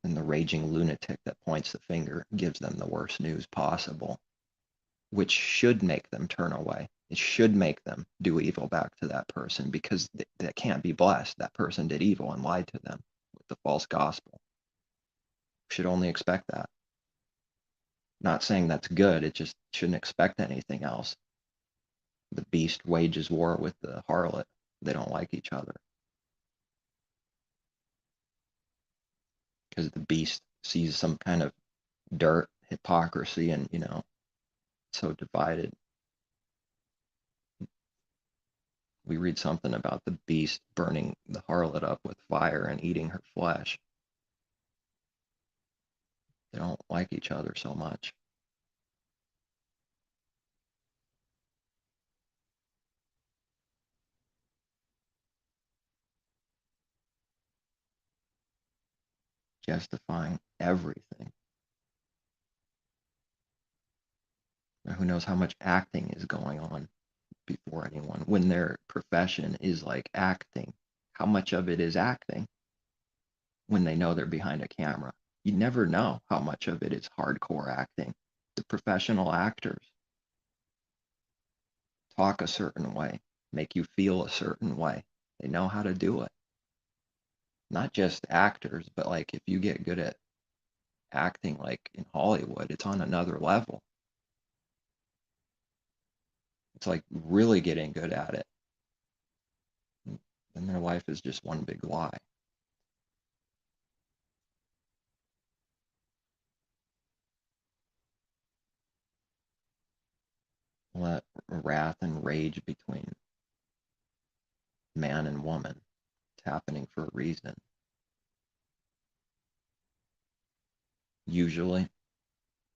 A: And the raging lunatic that points the finger gives them the worst news possible, which should make them turn away. It should make them do evil back to that person, because that can't be blessed. That person did evil and lied to them with the false gospel. Should only expect that. Not saying that's good, it just shouldn't expect anything else. The beast wages war with the harlot. They don't like each other. Because the beast sees some kind of dirt, hypocrisy, and, so divided. We read something about the beast burning the harlot up with fire and eating her flesh. They don't like each other so much. Justifying everything. Or who knows how much acting is going on before anyone, when their profession is like acting. How much of it is acting when they know they're behind a camera? You never know how much of it is hardcore acting. The professional actors talk a certain way, make you feel a certain way. They know how to do it. Not just actors, but like if you get good at acting like in Hollywood, it's on another level. It's like really getting good at it. And their life is just one big lie. Let wrath and rage between man and woman. It's happening for a reason. Usually,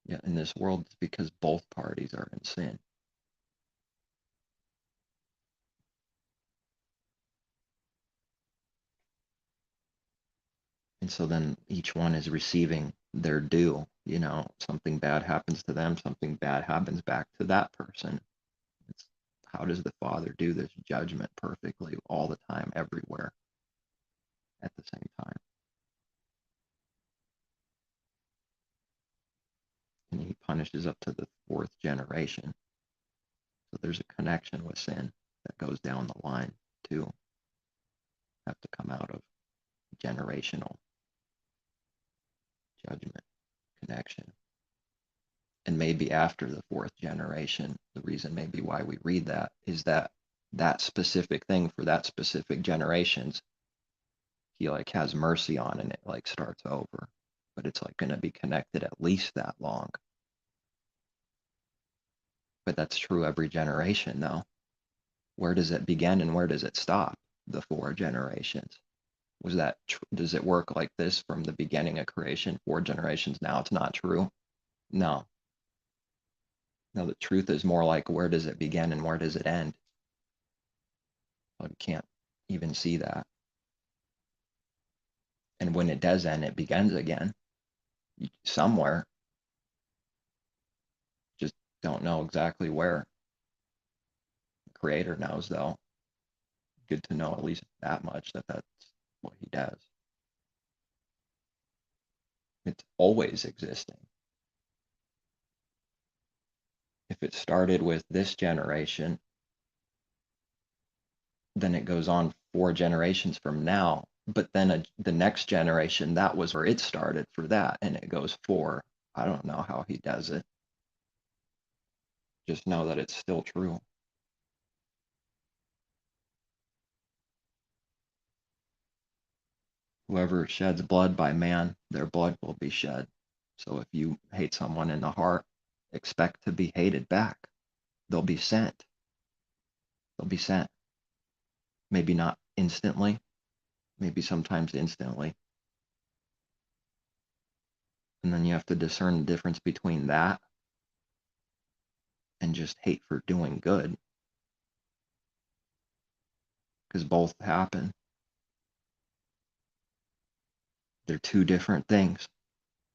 A: yeah, in this world, it's because both parties are in sin. And so then each one is receiving their due. Something bad happens to them, something bad happens back to that person. It's, how does the Father do this judgment perfectly all the time, everywhere, at the same time? And he punishes up to the fourth generation. So there's a connection with sin that goes down the line too. Have to come out of generational judgment connection. And maybe after the fourth generation, the reason maybe why we read that is that specific thing for that specific generations, he like has mercy on, and it like starts over. But it's like going to be connected at least that long. But that's true every generation, though. Where does it begin and where does it stop? The four generations. Does it work like this from the beginning of creation? 4 generations now, it's not true. No, the truth is more like, where does it begin and where does it end? Well, you can't even see that. And when it does end, it begins again somewhere. Just don't know exactly where. The Creator knows, though. Good to know at least that much, that's what he does. It's always existing. If it started with this generation, then it goes on 4 generations from now. But then the next generation, that was where it started for that, and it goes 4. I don't know how he does it. Just know that it's still true. Whoever sheds blood by man, their blood will be shed. So if you hate someone in the heart, expect to be hated back. They'll be sent. They'll be sent. Maybe not instantly, maybe sometimes instantly. And then you have to discern the difference between that and just hate for doing good, because both happen. They're two different things.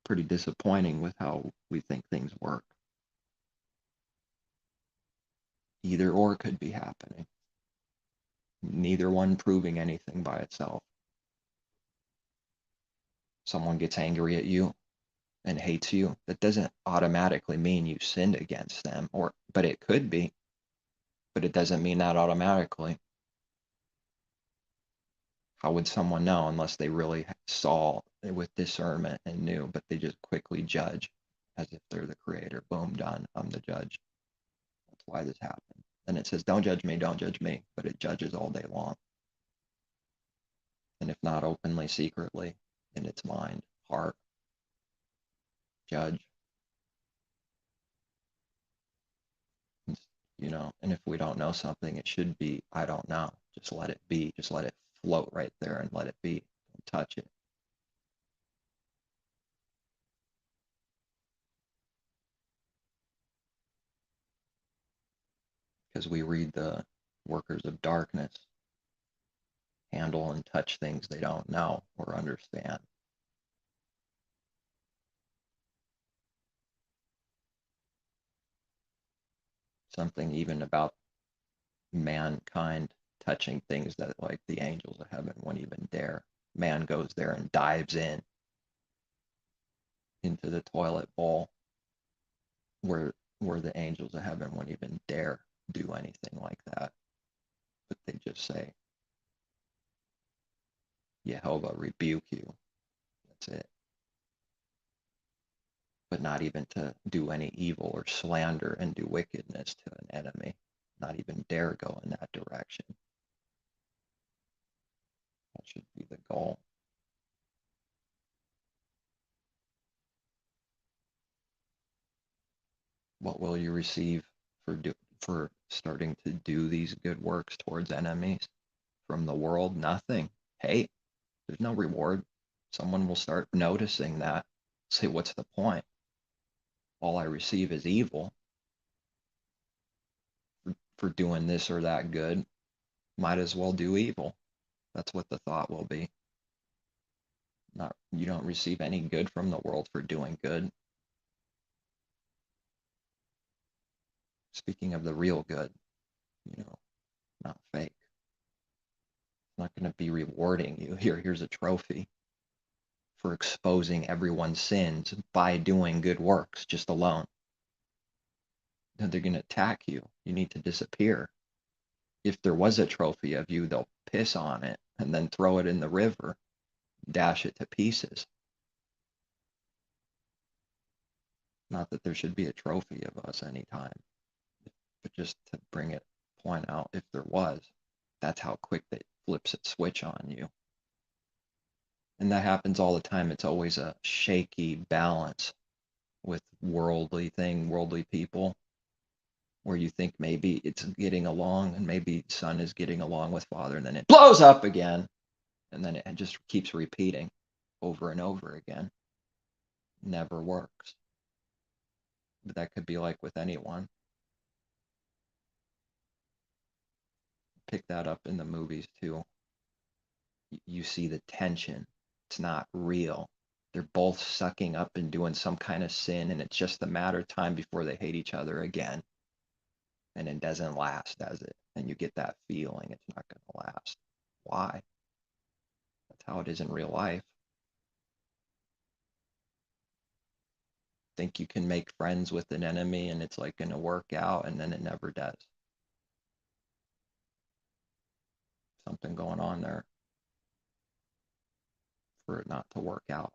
A: Pretty disappointing with how we think things work. Either or could be happening. Neither one proving anything by itself. Someone gets angry at you and hates you, that doesn't automatically mean you sinned against them, but it could be, but it doesn't mean that automatically. How would someone know unless they really saw with discernment and knew, but they just quickly judge as if they're the creator? Boom, done. I'm the judge. That's why this happened. And it says, don't judge me, but it judges all day long. And if not openly, secretly, in its mind, heart, judge. And if we don't know something, it should be, I don't know. Just let it be. Just let it float right there and let it be. Don't touch it. Because we read the workers of darkness handle and touch things they don't know or understand. Something even about mankind touching things that like the angels of heaven wouldn't even dare. Man goes there and dives into the toilet bowl where the angels of heaven wouldn't even dare do anything like that. But they just say, Yehovah rebuke you. That's it. But not even to do any evil or slander and do wickedness to an enemy. Not even dare go in that direction. That should be the goal. What will you receive for starting to do these good works towards enemies from the world? Nothing. Hey, there's no reward. Someone will start noticing that. Say, what's the point? All I receive is evil for doing this or that good. Might as well do evil. That's what the thought will be. You don't receive any good from the world for doing good. Speaking of the real good, not fake. It's not going to be rewarding you. Here's a trophy for exposing everyone's sins by doing good works just alone. They're going to attack you. You need to disappear. If there was a trophy of you, they'll piss on it and then throw it in the river, dash it to pieces. Not that there should be a trophy of us anytime, but just to point out if there was, that's how quick it flips its switch on you. And that happens all the time. It's always a shaky balance with worldly people, where you think maybe it's getting along and maybe son is getting along with father, and then it blows up again, and then it just keeps repeating over and over again. Never works. But that could be like with anyone. Pick that up in the movies too. You see the tension. It's not real. They're both sucking up and doing some kind of sin, and it's just a matter of time before they hate each other again. And it doesn't last, does it? And you get that feeling it's not going to last. Why? That's how it is in real life. Think you can make friends with an enemy and it's like going to work out, and then it never does. Something going on there for it not to work out.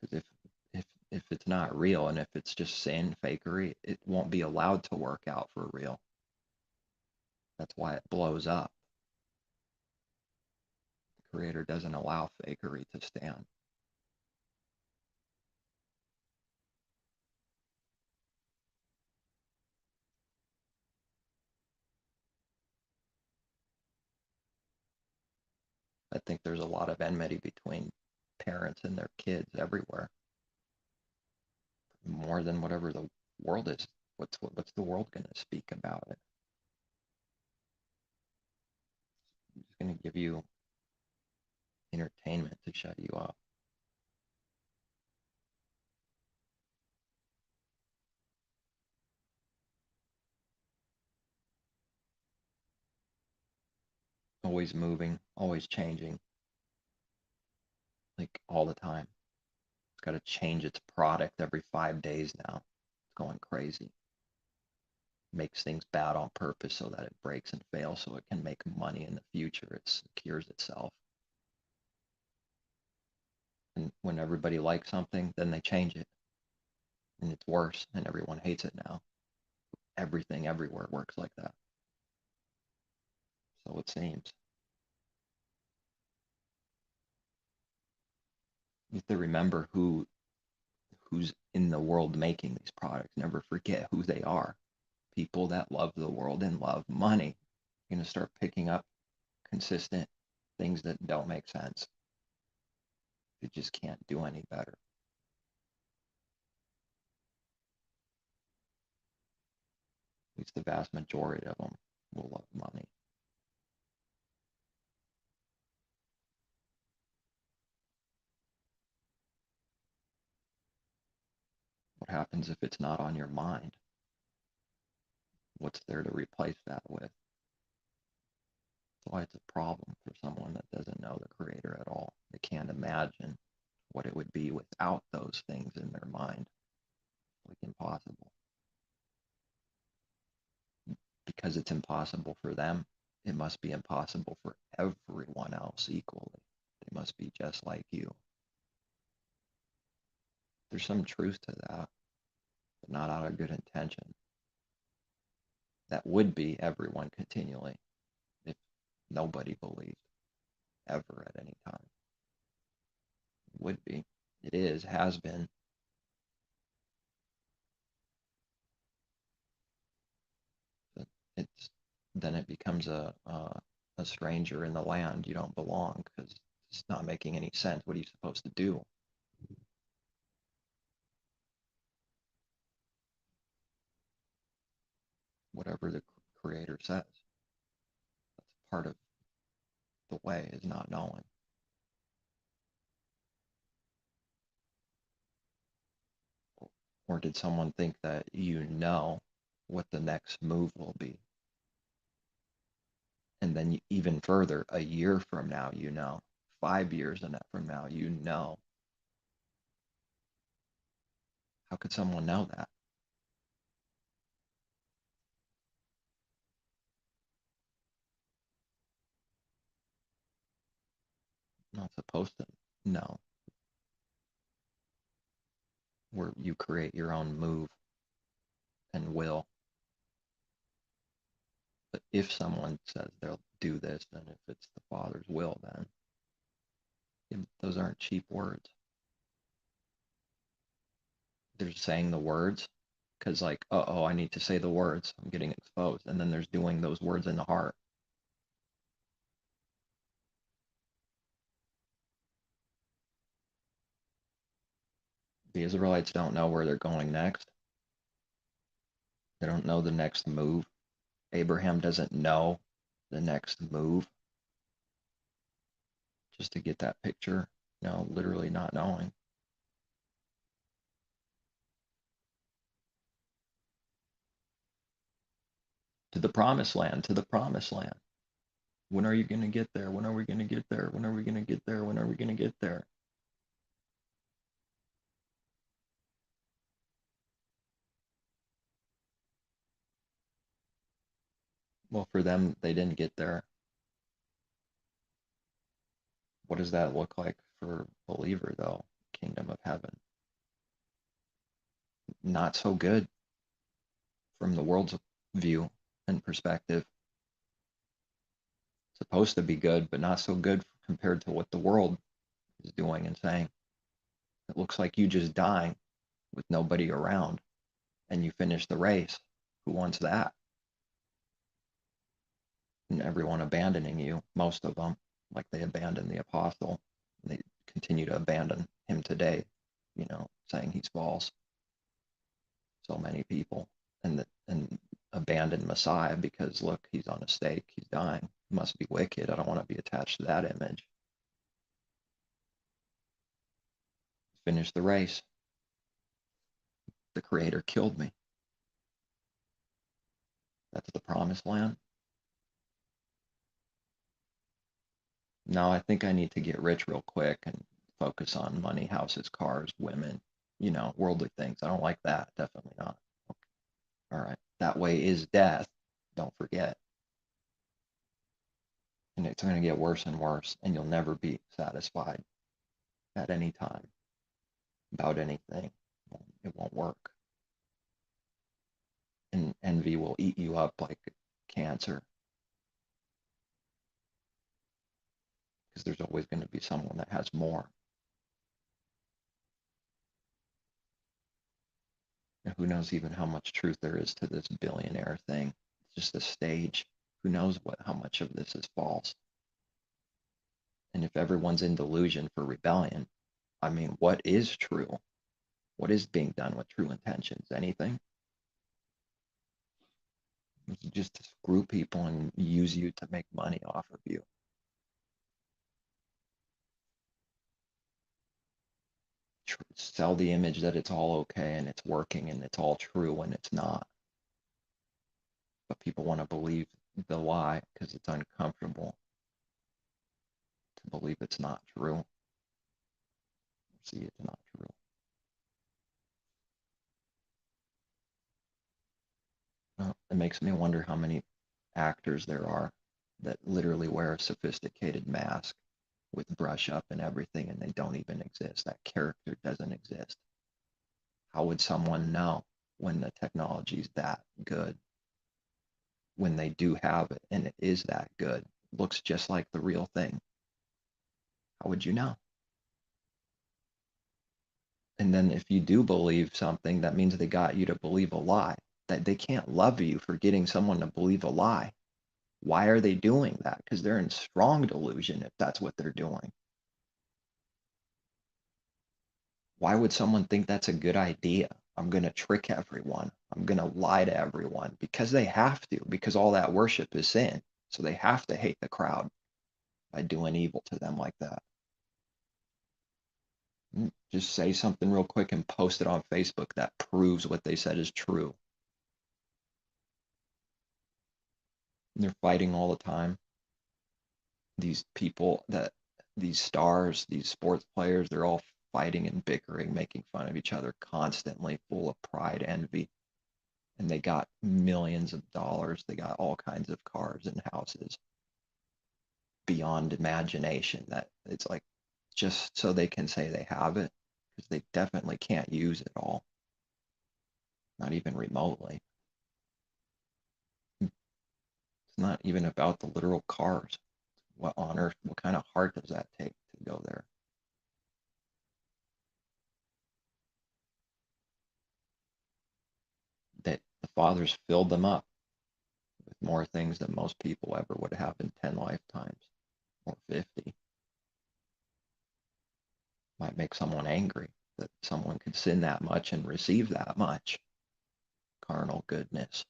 A: Because if it's not real, and if it's just sin, fakery, it won't be allowed to work out for real. That's why it blows up. The Creator doesn't allow fakery to stand. I think there's a lot of enmity between parents and their kids everywhere. More than whatever the World is what's the world going to speak about it? It's going to give you entertainment to shut you up. Always moving, always changing, like all the time. It's got to change its product every 5 days now. It's going crazy. Makes things bad on purpose so that it breaks and fails so it can make money in the future. It secures itself. And when everybody likes something, then they change it. And it's worse, and everyone hates it now. Everything everywhere works like that. So it seems. You have to remember who's in the world making these products. Never forget who they are. People that love the world and love money. You're going to start picking up consistent things that don't make sense. You just can't do any better. At least the vast majority of them will love money. What happens if it's not on your mind? What's there to replace that with? That's why it's a problem for someone that doesn't know the Creator at all. They can't imagine what it would be without those things in their mind. Like impossible. Because it's impossible for them, it must be impossible for everyone else equally. They must be just like you. There's some truth to that, but not out of good intention. That would be everyone continually if nobody believed ever at any time. It would be. It is, has been. But then it becomes a stranger in the land. You don't belong because it's not making any sense. What are you supposed to do? Whatever the Creator says. That's part of the way, is not knowing. Or did someone think that you know what the next move will be? And then even further, a year from now, 5 years from now, How could someone know that? Not supposed to know. Where you create your own move and will. But if someone says they'll do this, then if it's the Father's will, then those aren't cheap words. They're saying the words because, like, oh, I need to say the words. I'm getting exposed. And then there's doing those words in the heart. The Israelites don't know where they're going next. They don't know the next move. Abraham doesn't know the next move. Just to get that picture, literally not knowing. To the promised land, to the promised land. When are you going to get there? When are we going to get there? When are we going to get there? When are we going to get there? Well, for them, they didn't get there. What does that look like for a believer, though? Kingdom of heaven. Not so good from the world's view and perspective. Supposed to be good, but not so good compared to what the world is doing and saying. It looks like you just dying with nobody around and you finish the race. Who wants that? And everyone abandoning you, most of them, like they abandoned the apostle. And they continue to abandon him today, saying he's false. so many people and abandon Messiah because look, he's on a stake, he's dying. He must be wicked. I don't want to be attached to that image. Finish the race. The Creator killed me. That's the promised land. No, I think I need to get rich real quick and focus on money, houses, cars, women, worldly things. I don't like that. Definitely not. Okay. All right. That way is death. Don't forget. And it's going to get worse and worse, and you'll never be satisfied at any time about anything. It won't work. And envy will eat you up like cancer. Because there's always going to be someone that has more. And who knows even how much truth there is to this billionaire thing. It's just a stage. Who knows how much of this is false? And if everyone's in delusion for rebellion, I mean, what is true? What is being done with true intentions? Anything? It's just to screw people and use you to make money off of you. Sell the image that it's all okay and it's working and it's all true when it's not. But people want to believe the lie because it's uncomfortable to believe it's not true. See, it's not true. Well, it makes me wonder how many actors there are that literally wear a sophisticated mask with brush up and everything, and they don't even exist. That character doesn't exist. How would someone know when the technology is that good? When they do have it and it is that good, looks just like the real thing. How would you know? And then if you do believe something, that means they got you to believe a lie. That they can't love you for getting someone to believe a lie. Why are they doing that? Because they're in strong delusion if that's what they're doing. Why would someone think that's a good idea? I'm going to trick everyone. I'm going to lie to everyone because they have to, because all that worship is sin. So they have to hate the crowd by doing evil to them like that. Just say something real quick and post it on Facebook that proves what they said is true. They're fighting all the time. These people these stars, these sports players, they're all fighting and bickering, making fun of each other constantly, full of pride, envy. And they got millions of dollars. They got all kinds of cars and houses beyond imagination. That it's like just so they can say they have it, because they definitely can't use it all. Not even remotely. It's not even about the literal cars. What on earth, what kind of heart does that take to go there? That the fathers filled them up with more things than most people ever would have in 10 lifetimes or 50. Might make someone angry that someone could sin that much and receive that much carnal goodness.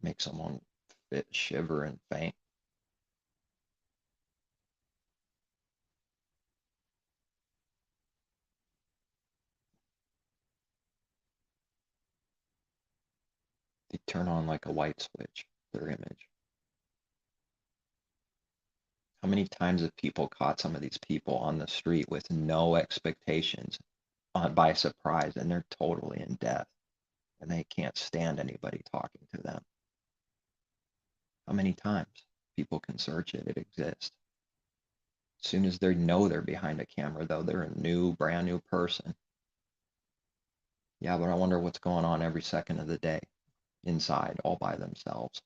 A: Make someone shiver and faint. They turn on like a light switch, their image. How many times have people caught some of these people on the street with no expectations by surprise, and they're totally in debt and they can't stand anybody talking to them? How many times? People can search it, it exists. As soon as they know they're behind a camera, though, they're a brand new person. Yeah, but I wonder what's going on every second of the day inside, all by themselves.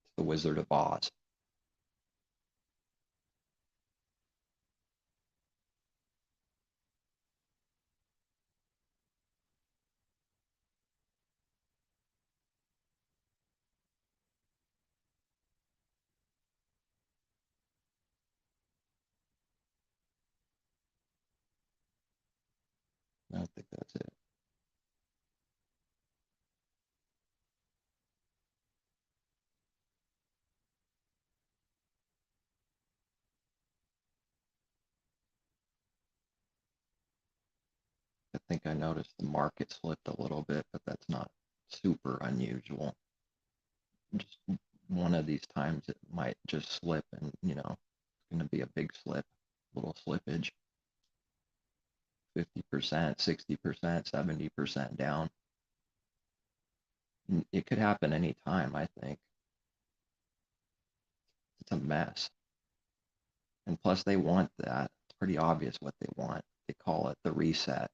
A: It's the Wizard of Oz. I don't think that's it. I think I noticed the market slipped a little bit, but that's not super unusual. Just one of these times it might just slip, and it's going to be a big slip, little slippage, 50%, 60%, 70% down. It could happen anytime, I think. It's a mess. And plus, they want that. It's pretty obvious what they want. They call it the reset,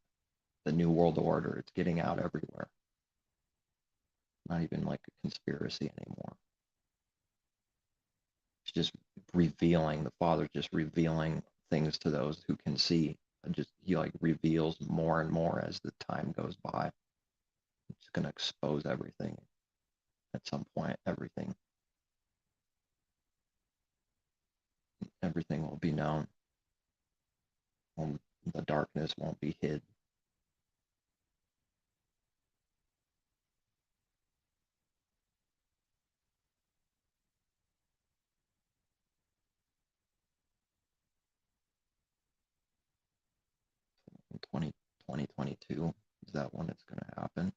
A: the New World Order. It's getting out everywhere. Not even like a conspiracy anymore. It's just revealing, the Father just revealing things to those who can see. He like reveals more and more as the time goes by. It's going to expose everything at some point. Everything will be known. The darkness won't be hid. In 2022, is that when it's going to happen?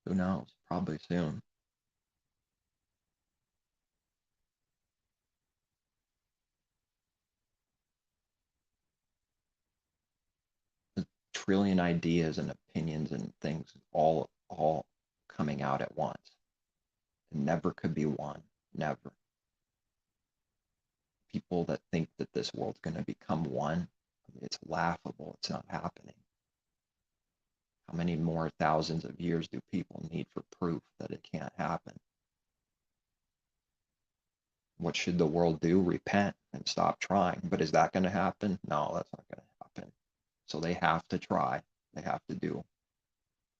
A: Who knows? Probably soon. A trillion ideas and opinions and things all coming out at once. It never could be one. Never. People that think that this world's going to become one, it's laughable. It's not happening. How many more thousands of years do people need for proof that it can't happen? What should the world do? Repent and stop trying. But is that going to happen? No, that's not going to happen. So they have to try. They have to do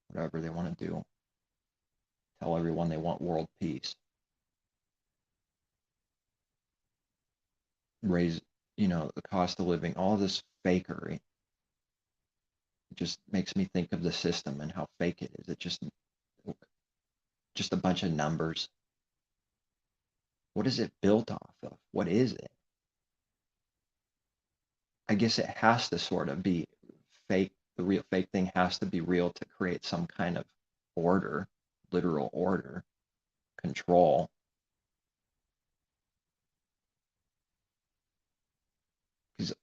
A: whatever they want to do. Tell everyone they want world peace. Raise, the cost of living, all this fakery. It just makes me think of the system and how fake it is. It's just a bunch of numbers. What is it built off of? What is it? I guess it has to sort of be fake. The real fake thing has to be real to create some kind of order, literal order, control. Because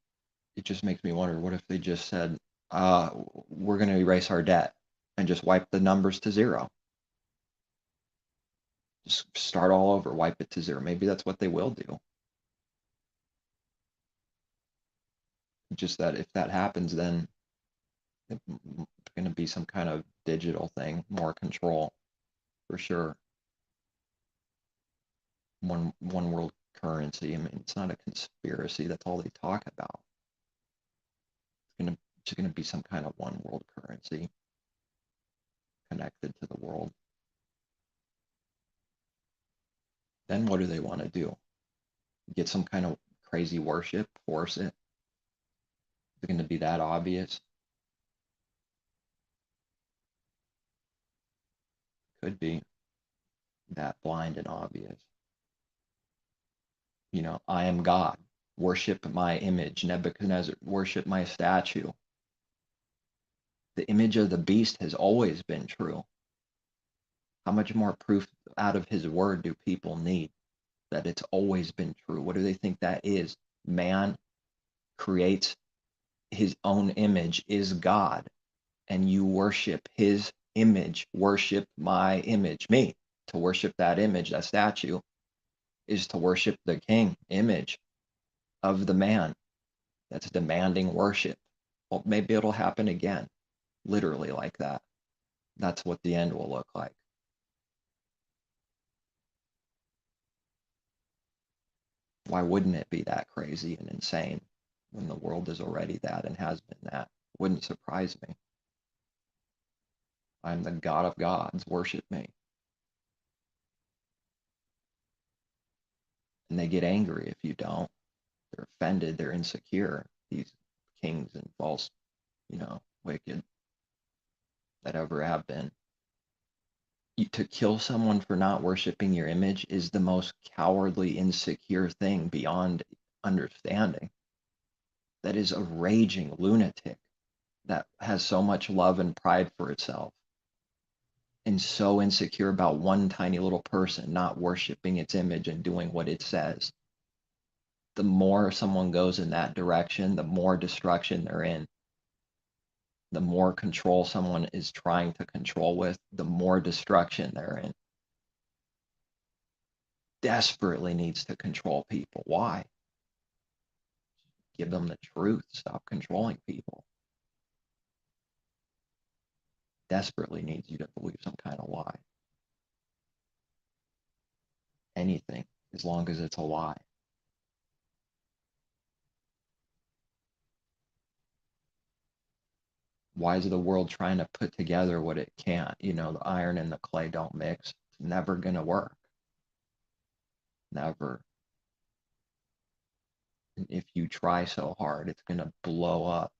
A: it just makes me wonder, what if they just said, we're going to erase our debt and just wipe the numbers to zero? Just start all over, wipe it to zero. Maybe that's what they will do. Just that if that happens, then it's going to be some kind of digital thing, more control, for sure. One world currency. I mean, it's not a conspiracy. That's all they talk about. It's going to be some kind of one world currency connected to the world. Then what do they want to do? Get some kind of crazy worship, force it? Is it going to be that obvious? Could be that blind and obvious. I am God. Worship my image. Nebuchadnezzar, worship my statue. The image of the beast has always been true. How much more proof out of his word do people need that it's always been true? What do they think that is? Man creates his own image, is God, and you worship his image. Worship my image. Me. To worship that image, that statue, is to worship the king image of the man that's demanding worship. Well, maybe it'll happen again, literally like that. That's what the end will look like. Why wouldn't it be that crazy and insane when the world is already that and has been that? Wouldn't surprise me. I'm the God of gods, worship me. And they get angry if you don't. They're offended, they're insecure, these kings and false, wicked. that ever have been. To kill someone for not worshiping your image is the most cowardly, insecure thing beyond understanding. That is a raging lunatic that has so much love and pride for itself and so insecure about one tiny little person not worshiping its image and doing what it says. The more someone goes in that direction, the more destruction they're in. The more control someone is trying to control with, the more destruction they're in. Desperately needs to control people. Why? Give them the truth. Stop controlling people. Desperately needs you to believe some kind of lie. Anything, as long as it's a lie. Why is the world trying to put together what it can't? The iron and the clay don't mix. It's never going to work. Never. And if you try so hard, it's going to blow up.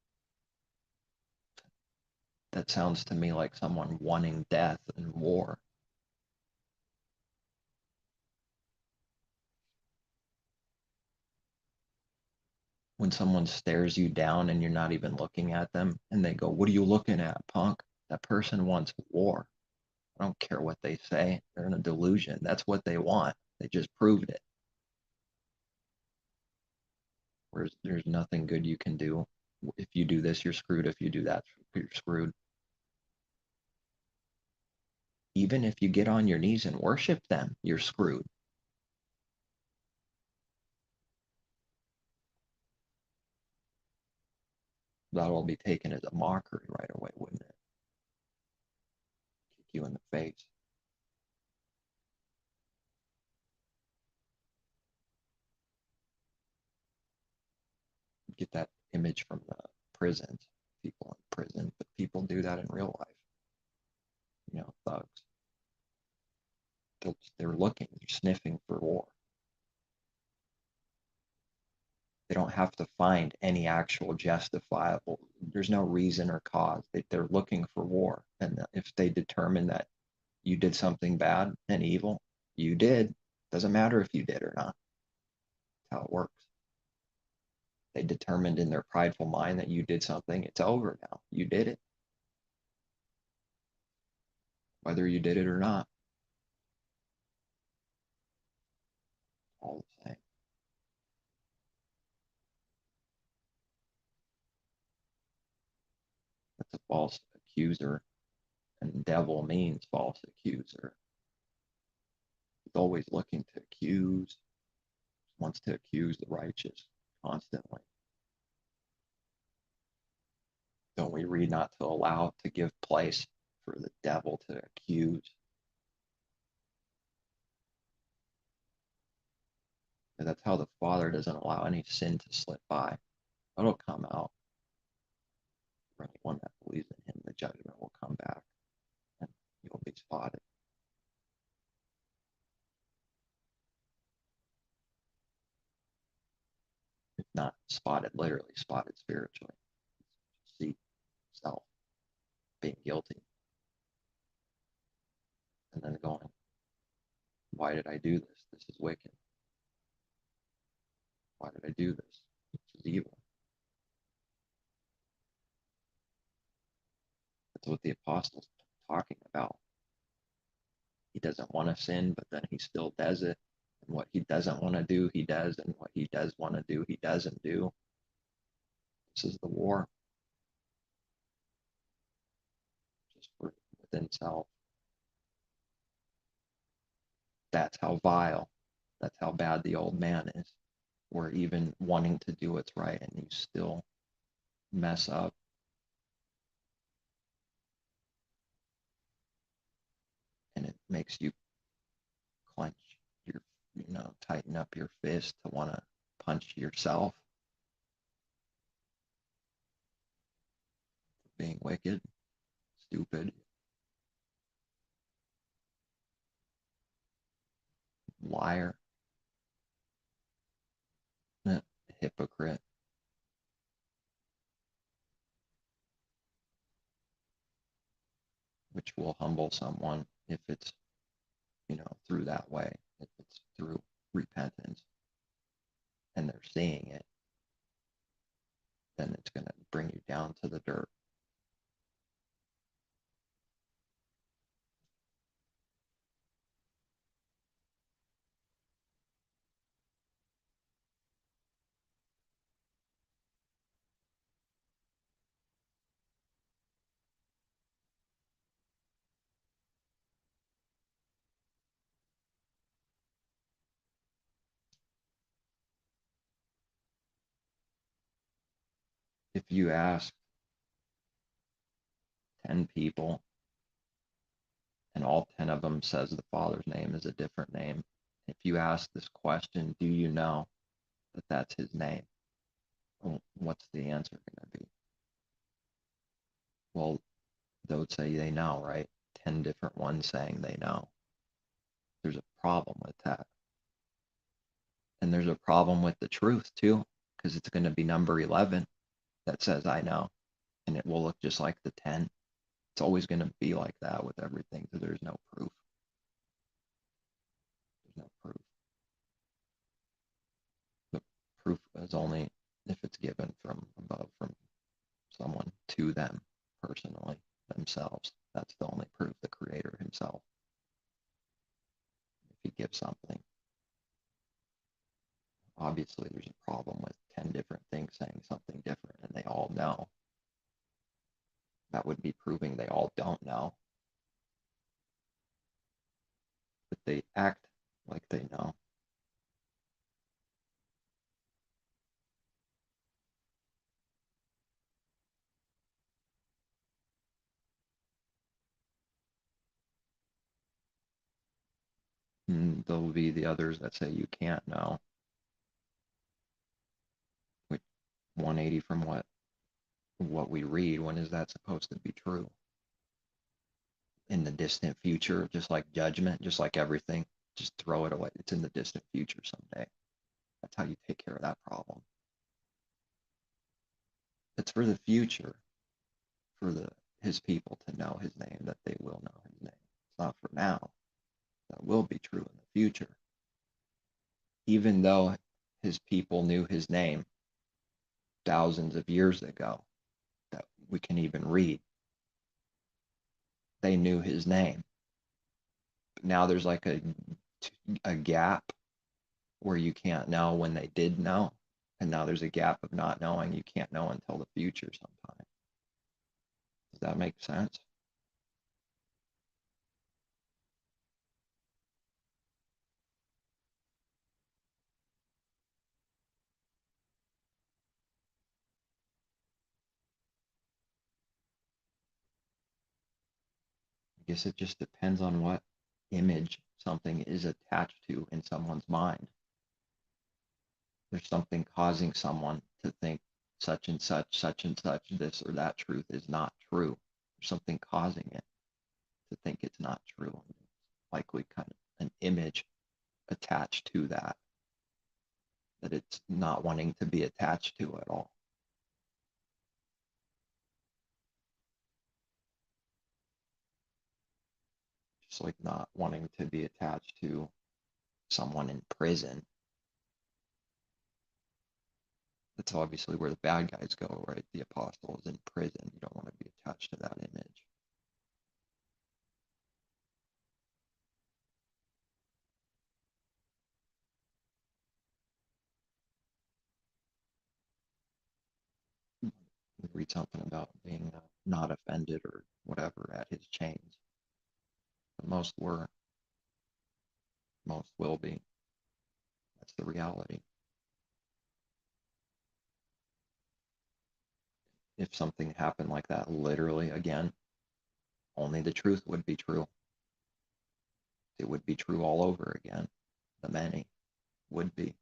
A: That sounds to me like someone wanting death and war. When someone stares you down and you're not even looking at them and they go, "What are you looking at, punk?" That person wants war. I don't care what they say. They're in a delusion. That's what they want. They just proved it. Whereas there's nothing good you can do. If you do this, you're screwed. If you do that, you're screwed. Even if you get on your knees and worship them, you're screwed. That'll be taken as a mockery right away, wouldn't it? Kick you in the face. Get that image from the prisons. People in prison, but people do that in real life. Thugs. They're looking, they're sniffing for war. They don't have to find any actual justifiable, there's no reason or cause. They're looking for war. And if they determine that you did something bad and evil, you did. Doesn't matter if you did or not. That's how it works. They determined in their prideful mind that you did something, it's over now. You did it. Whether you did it or not. All the same. That's a false accuser. And devil means false accuser. He's always looking to accuse, wants to accuse the righteous constantly. Don't we read not to allow to give place for the devil to accuse? And that's how the Father doesn't allow any sin to slip by. It'll come out. For anyone that believes in him, the judgment will come back and you'll be spotted. If not spotted literally, spotted spiritually. See self being guilty. And then going, why did I do this? This is wicked. Why did I do this? This is evil. That's what the apostle's talking about. He doesn't want to sin, but then he still does it. And what he doesn't want to do, he does. And what he does want to do, he doesn't do. This is the war. Just within self. That's how vile, that's how bad the old man is. We're even wanting to do what's right and you still mess up. And it makes you clench your, tighten up your fist to want to punch yourself for being wicked, stupid, liar, hypocrite. which will humble someone if it's, through that way, if it's through repentance and they're seeing it, then it's going to bring you down to the dirt. If you ask 10 people and all 10 of them says the Father's name is a different name, if you ask this question, do you know that that's his name? Well, what's the answer going to be? Well, they would say they know, right? 10 different ones saying they know. There's a problem with that. And there's a problem with the truth too, because it's going to be number 11 that says I know, and it will look just like the 10. It's always going to be like that with everything, because there's no proof. There's no proof. The proof is only if it's given from above, from someone to them personally, themselves. That's the only proof, the Creator himself. If he gives something, obviously there's a problem with 10 different things saying something different and they all know. That would be proving they all don't know. But they act like they know. And there'll be the others that say you can't know. Which 180 from what we read, when is that supposed to be true? In the distant future, just like judgment, just like everything, just throw it away. It's in the distant future someday. That's how you take care of that problem. It's for the future, for his people to know his name, that they will know his name. It's not for now. That will be true in the future. Even though his people knew his name thousands of years ago, that we can even read, they knew his name. But now there's like a gap where you can't know when they did know. And now there's a gap of not knowing. You can't know until the future sometime. Does that make sense? I guess it just depends on what image something is attached to in someone's mind. There's something causing someone to think such and such, this or that truth is not true. There's something causing it to think it's not true. Likely kind of an image attached to that it's not wanting to be attached to at all. Just like not wanting to be attached to someone in prison. That's obviously where the bad guys go, right? The apostle is in prison. You don't want to be attached to that image. You read something about being not offended or whatever at his chains. But most were, most will be. That's the reality. If something happened like that, literally again, only the truth would be true. It would be true all over again. The many would be.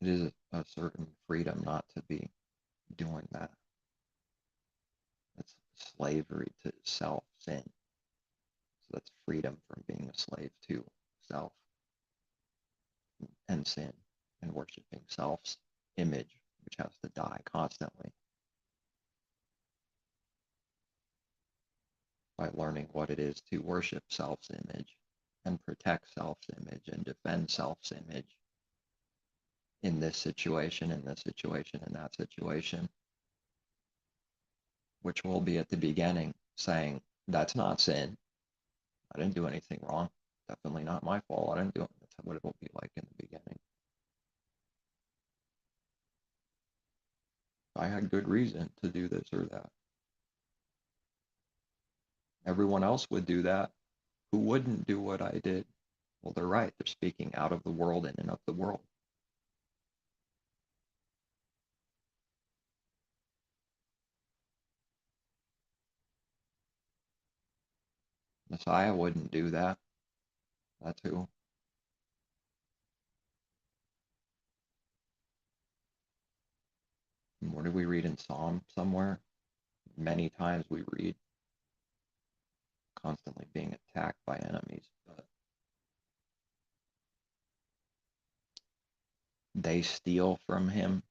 A: It is a certain freedom not to be doing that. slavery to self, sin. So that's freedom from being a slave to self and sin and worshiping self's image, which has to die constantly. By learning what it is to worship self's image and protect self's image and defend self's image in this situation, in that situation, which will be at the beginning saying, that's not sin. I didn't do anything wrong. Definitely not my fault. I didn't do it. That's what it will be like in the beginning. I had good reason to do this or that. Everyone else would do that. Who wouldn't do what I did? Well, they're right. They're speaking out of the world in and of the world. Messiah wouldn't do that. That's who. And what do we read in Psalm somewhere? Many times we read constantly being attacked by enemies, but they steal from him.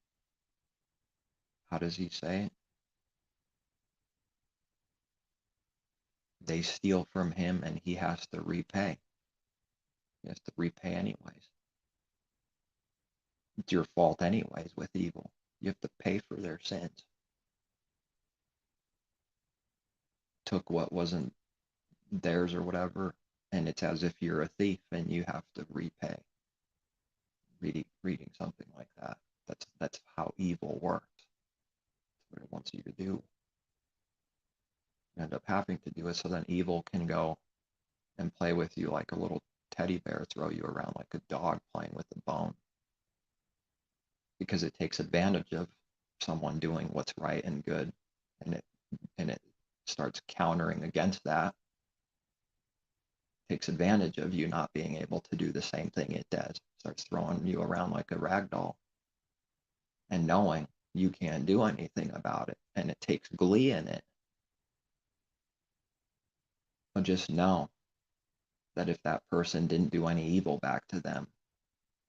A: How does he say it? They steal from him and he has to repay. He has to repay anyways. It's your fault anyways with evil. You have to pay for their sins. Took what wasn't theirs or whatever, and it's as if you're a thief and you have to repay. Reading something like that. That's how evil works. That's what it wants you to do. You end up having to do it so then evil can go and play with you like a little teddy bear, throw you around like a dog playing with a bone. Because it takes advantage of someone doing what's right and good, and it starts countering against that. Takes advantage of you not being able to do the same thing it does. Starts throwing you around like a rag doll. And knowing you can't do anything about it. And it takes glee in it. But just know that if that person didn't do any evil back to them,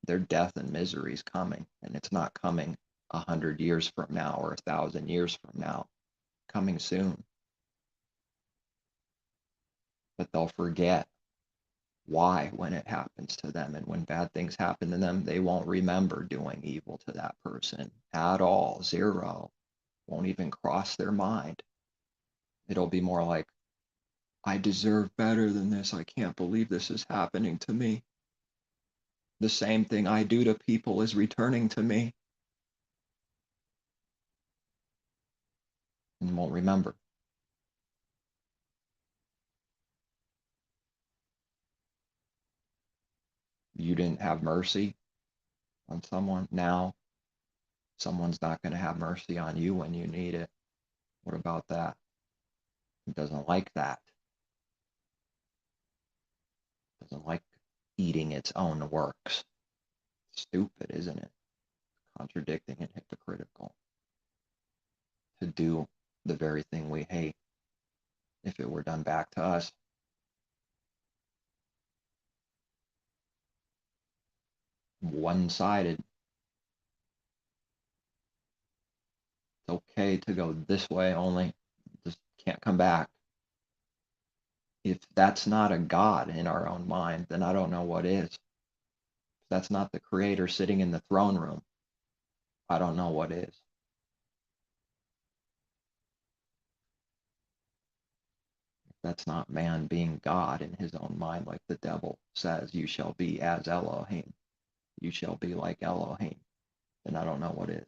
A: their death and misery is coming. And it's not coming 100 years from now or 1,000 years from now. Coming soon. But they'll forget why when it happens to them, and when bad things happen to them, they won't remember doing evil to that person at all. Zero. Won't even cross their mind. It'll be more like, I deserve better than this. I can't believe this is happening to me. The same thing I do to people is returning to me. And won't remember. You didn't have mercy on someone. Now someone's not going to have mercy on you when you need it. What about that? It doesn't like that. It doesn't like eating its own works. Stupid, isn't it? Contradicting and hypocritical. To do the very thing we hate if it were done back to us. One-sided. It's okay to go this way only. Just can't come back. If that's not a God in our own mind, then I don't know what is. If that's not the Creator sitting in the throne room, I don't know what is. If that's not man being God in his own mind, like the devil says, you shall be as Elohim. You shall be like Elohim. Then I don't know what is.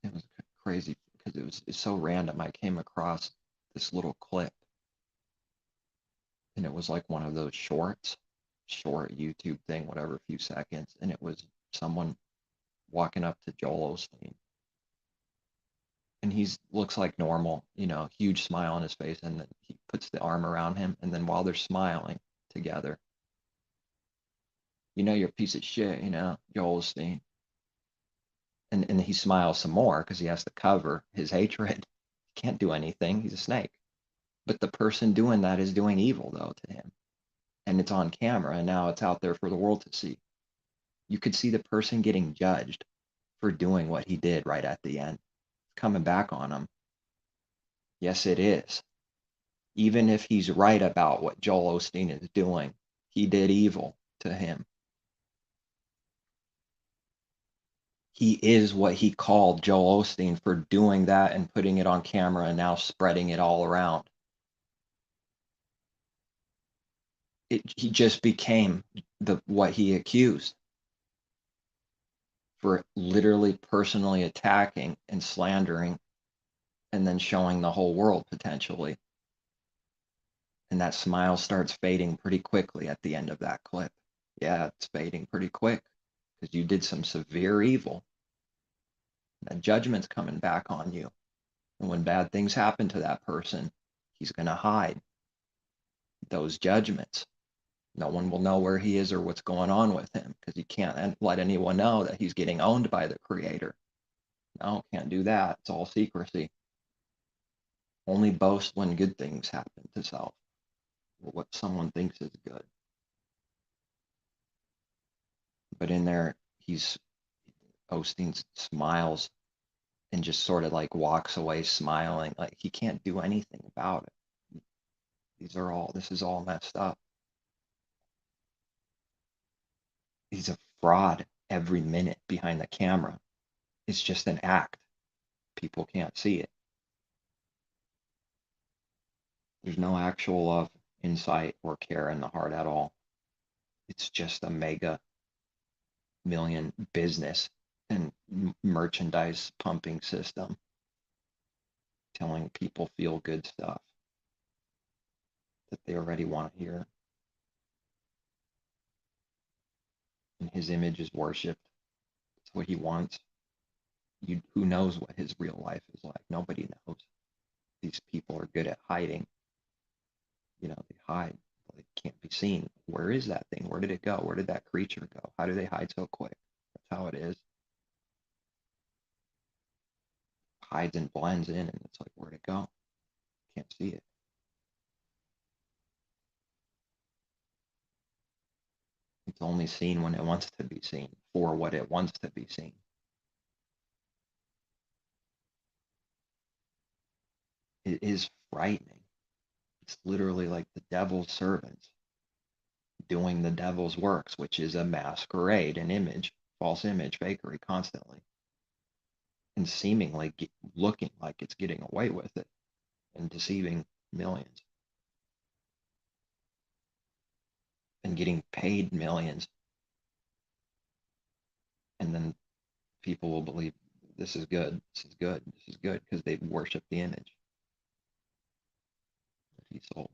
A: It was crazy because it's so random. I came across this little clip, and it was like one of those short YouTube thing, whatever, a few seconds, and it was someone walking up to Joel Osteen, and he's looks like normal, huge smile on his face, and then he puts the arm around him, and then while they're smiling together, you're a piece of shit, Joel Osteen. And he smiles some more because he has to cover his hatred. He can't do anything. He's a snake. But the person doing that is doing evil, though, to him. And it's on camera, and now it's out there for the world to see. You could see the person getting judged for doing what he did right at the end. Coming back on him. Yes, it is. Even if he's right about what Joel Osteen is doing, he did evil to him. He is what he called Joel Osteen for doing that and putting it on camera and now spreading it all around. He just became what he accused for literally personally attacking and slandering and then showing the whole world potentially. And that smile starts fading pretty quickly at the end of that clip. Yeah, it's fading pretty quick because you did some severe evil. That judgment's coming back on you. And when bad things happen to that person, he's going to hide those judgments. No one will know where he is or what's going on with him because he can't let anyone know that he's getting owned by the creator. No, can't do that. It's all secrecy. Only boast when good things happen to self, or what someone thinks is good. But in there, Osteen smiles and just sort of like walks away smiling, like he can't do anything about it. This is all messed up. He's a fraud every minute behind the camera. It's just an act. People can't see it. There's no actual love, insight, or care in the heart at all. It's just a mega million business and merchandise pumping system telling people feel good stuff that they already want to hear. And his image is worshipped. It's what he wants. Who knows what his real life is like? Nobody knows. These people are good at hiding. They hide. They can't be seen. Where is that thing? Where did it go? Where did that creature go? How do they hide so quick? That's how it is. Hides and blends in, and it's like, where'd it go? Can't see it. It's only seen when it wants to be seen, for what it wants to be seen. It is frightening. It's literally like the devil's servants doing the devil's works, which is a masquerade, an image, false image, fakery constantly. And seemingly looking like it's getting away with it and deceiving millions and getting paid millions. And then people will believe this is good, this is good, this is good because they worship the image that he sold.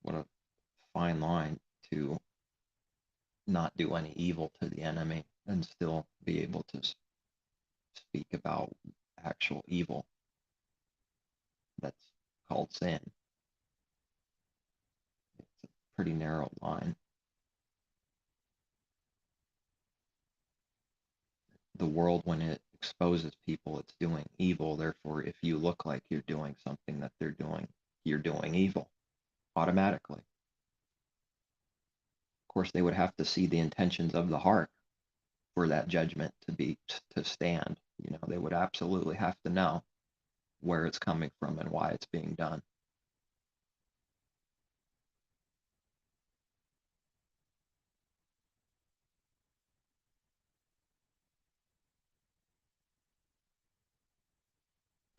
A: What a fine line to not do any evil to the enemy and still be able to speak about actual evil that's called sin. It's a pretty narrow line. The world, when it exposes people, it's doing evil. Therefore, if you look like you're doing something that they're doing, you're doing evil automatically. Of course, they would have to see the intentions of the heart for that judgment to stand. They would absolutely have to know where it's coming from and why it's being done.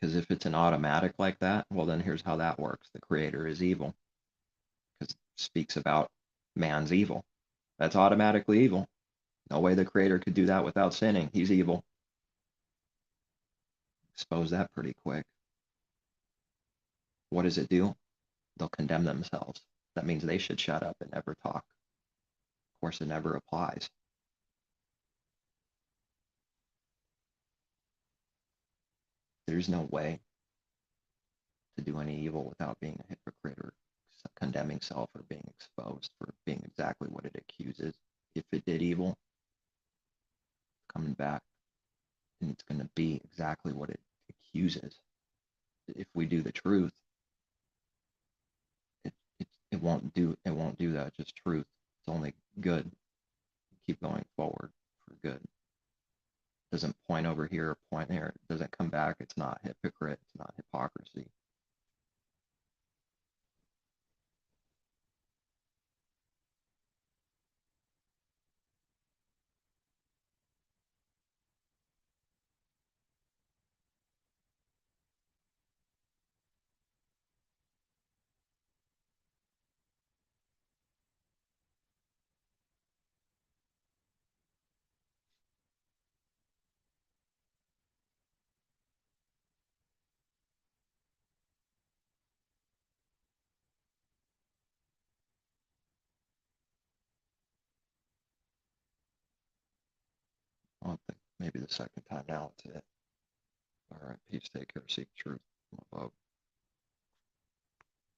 A: Because if it's an automatic like that, well, then here's how that works. The creator is evil because it speaks about man's evil. That's automatically evil. No way the creator could do that without sinning. He's evil. Expose that pretty quick. What does it do? They'll condemn themselves. That means they should shut up and never talk. Of course, it never applies. There's no way to do any evil without being a hypocrite or condemning self or being exposed for being exactly what it accuses. If it did evil, coming back, and it's going to be exactly what it accuses. If we do the truth, it won't do that. Just truth. It's only good. Keep going forward for good. Doesn't point over here or point there. It doesn't come back. It's not hypocrite. It's not hypocrisy. I don't think maybe the second time now. That's it. All right. Peace. Take care. Seek truth from above.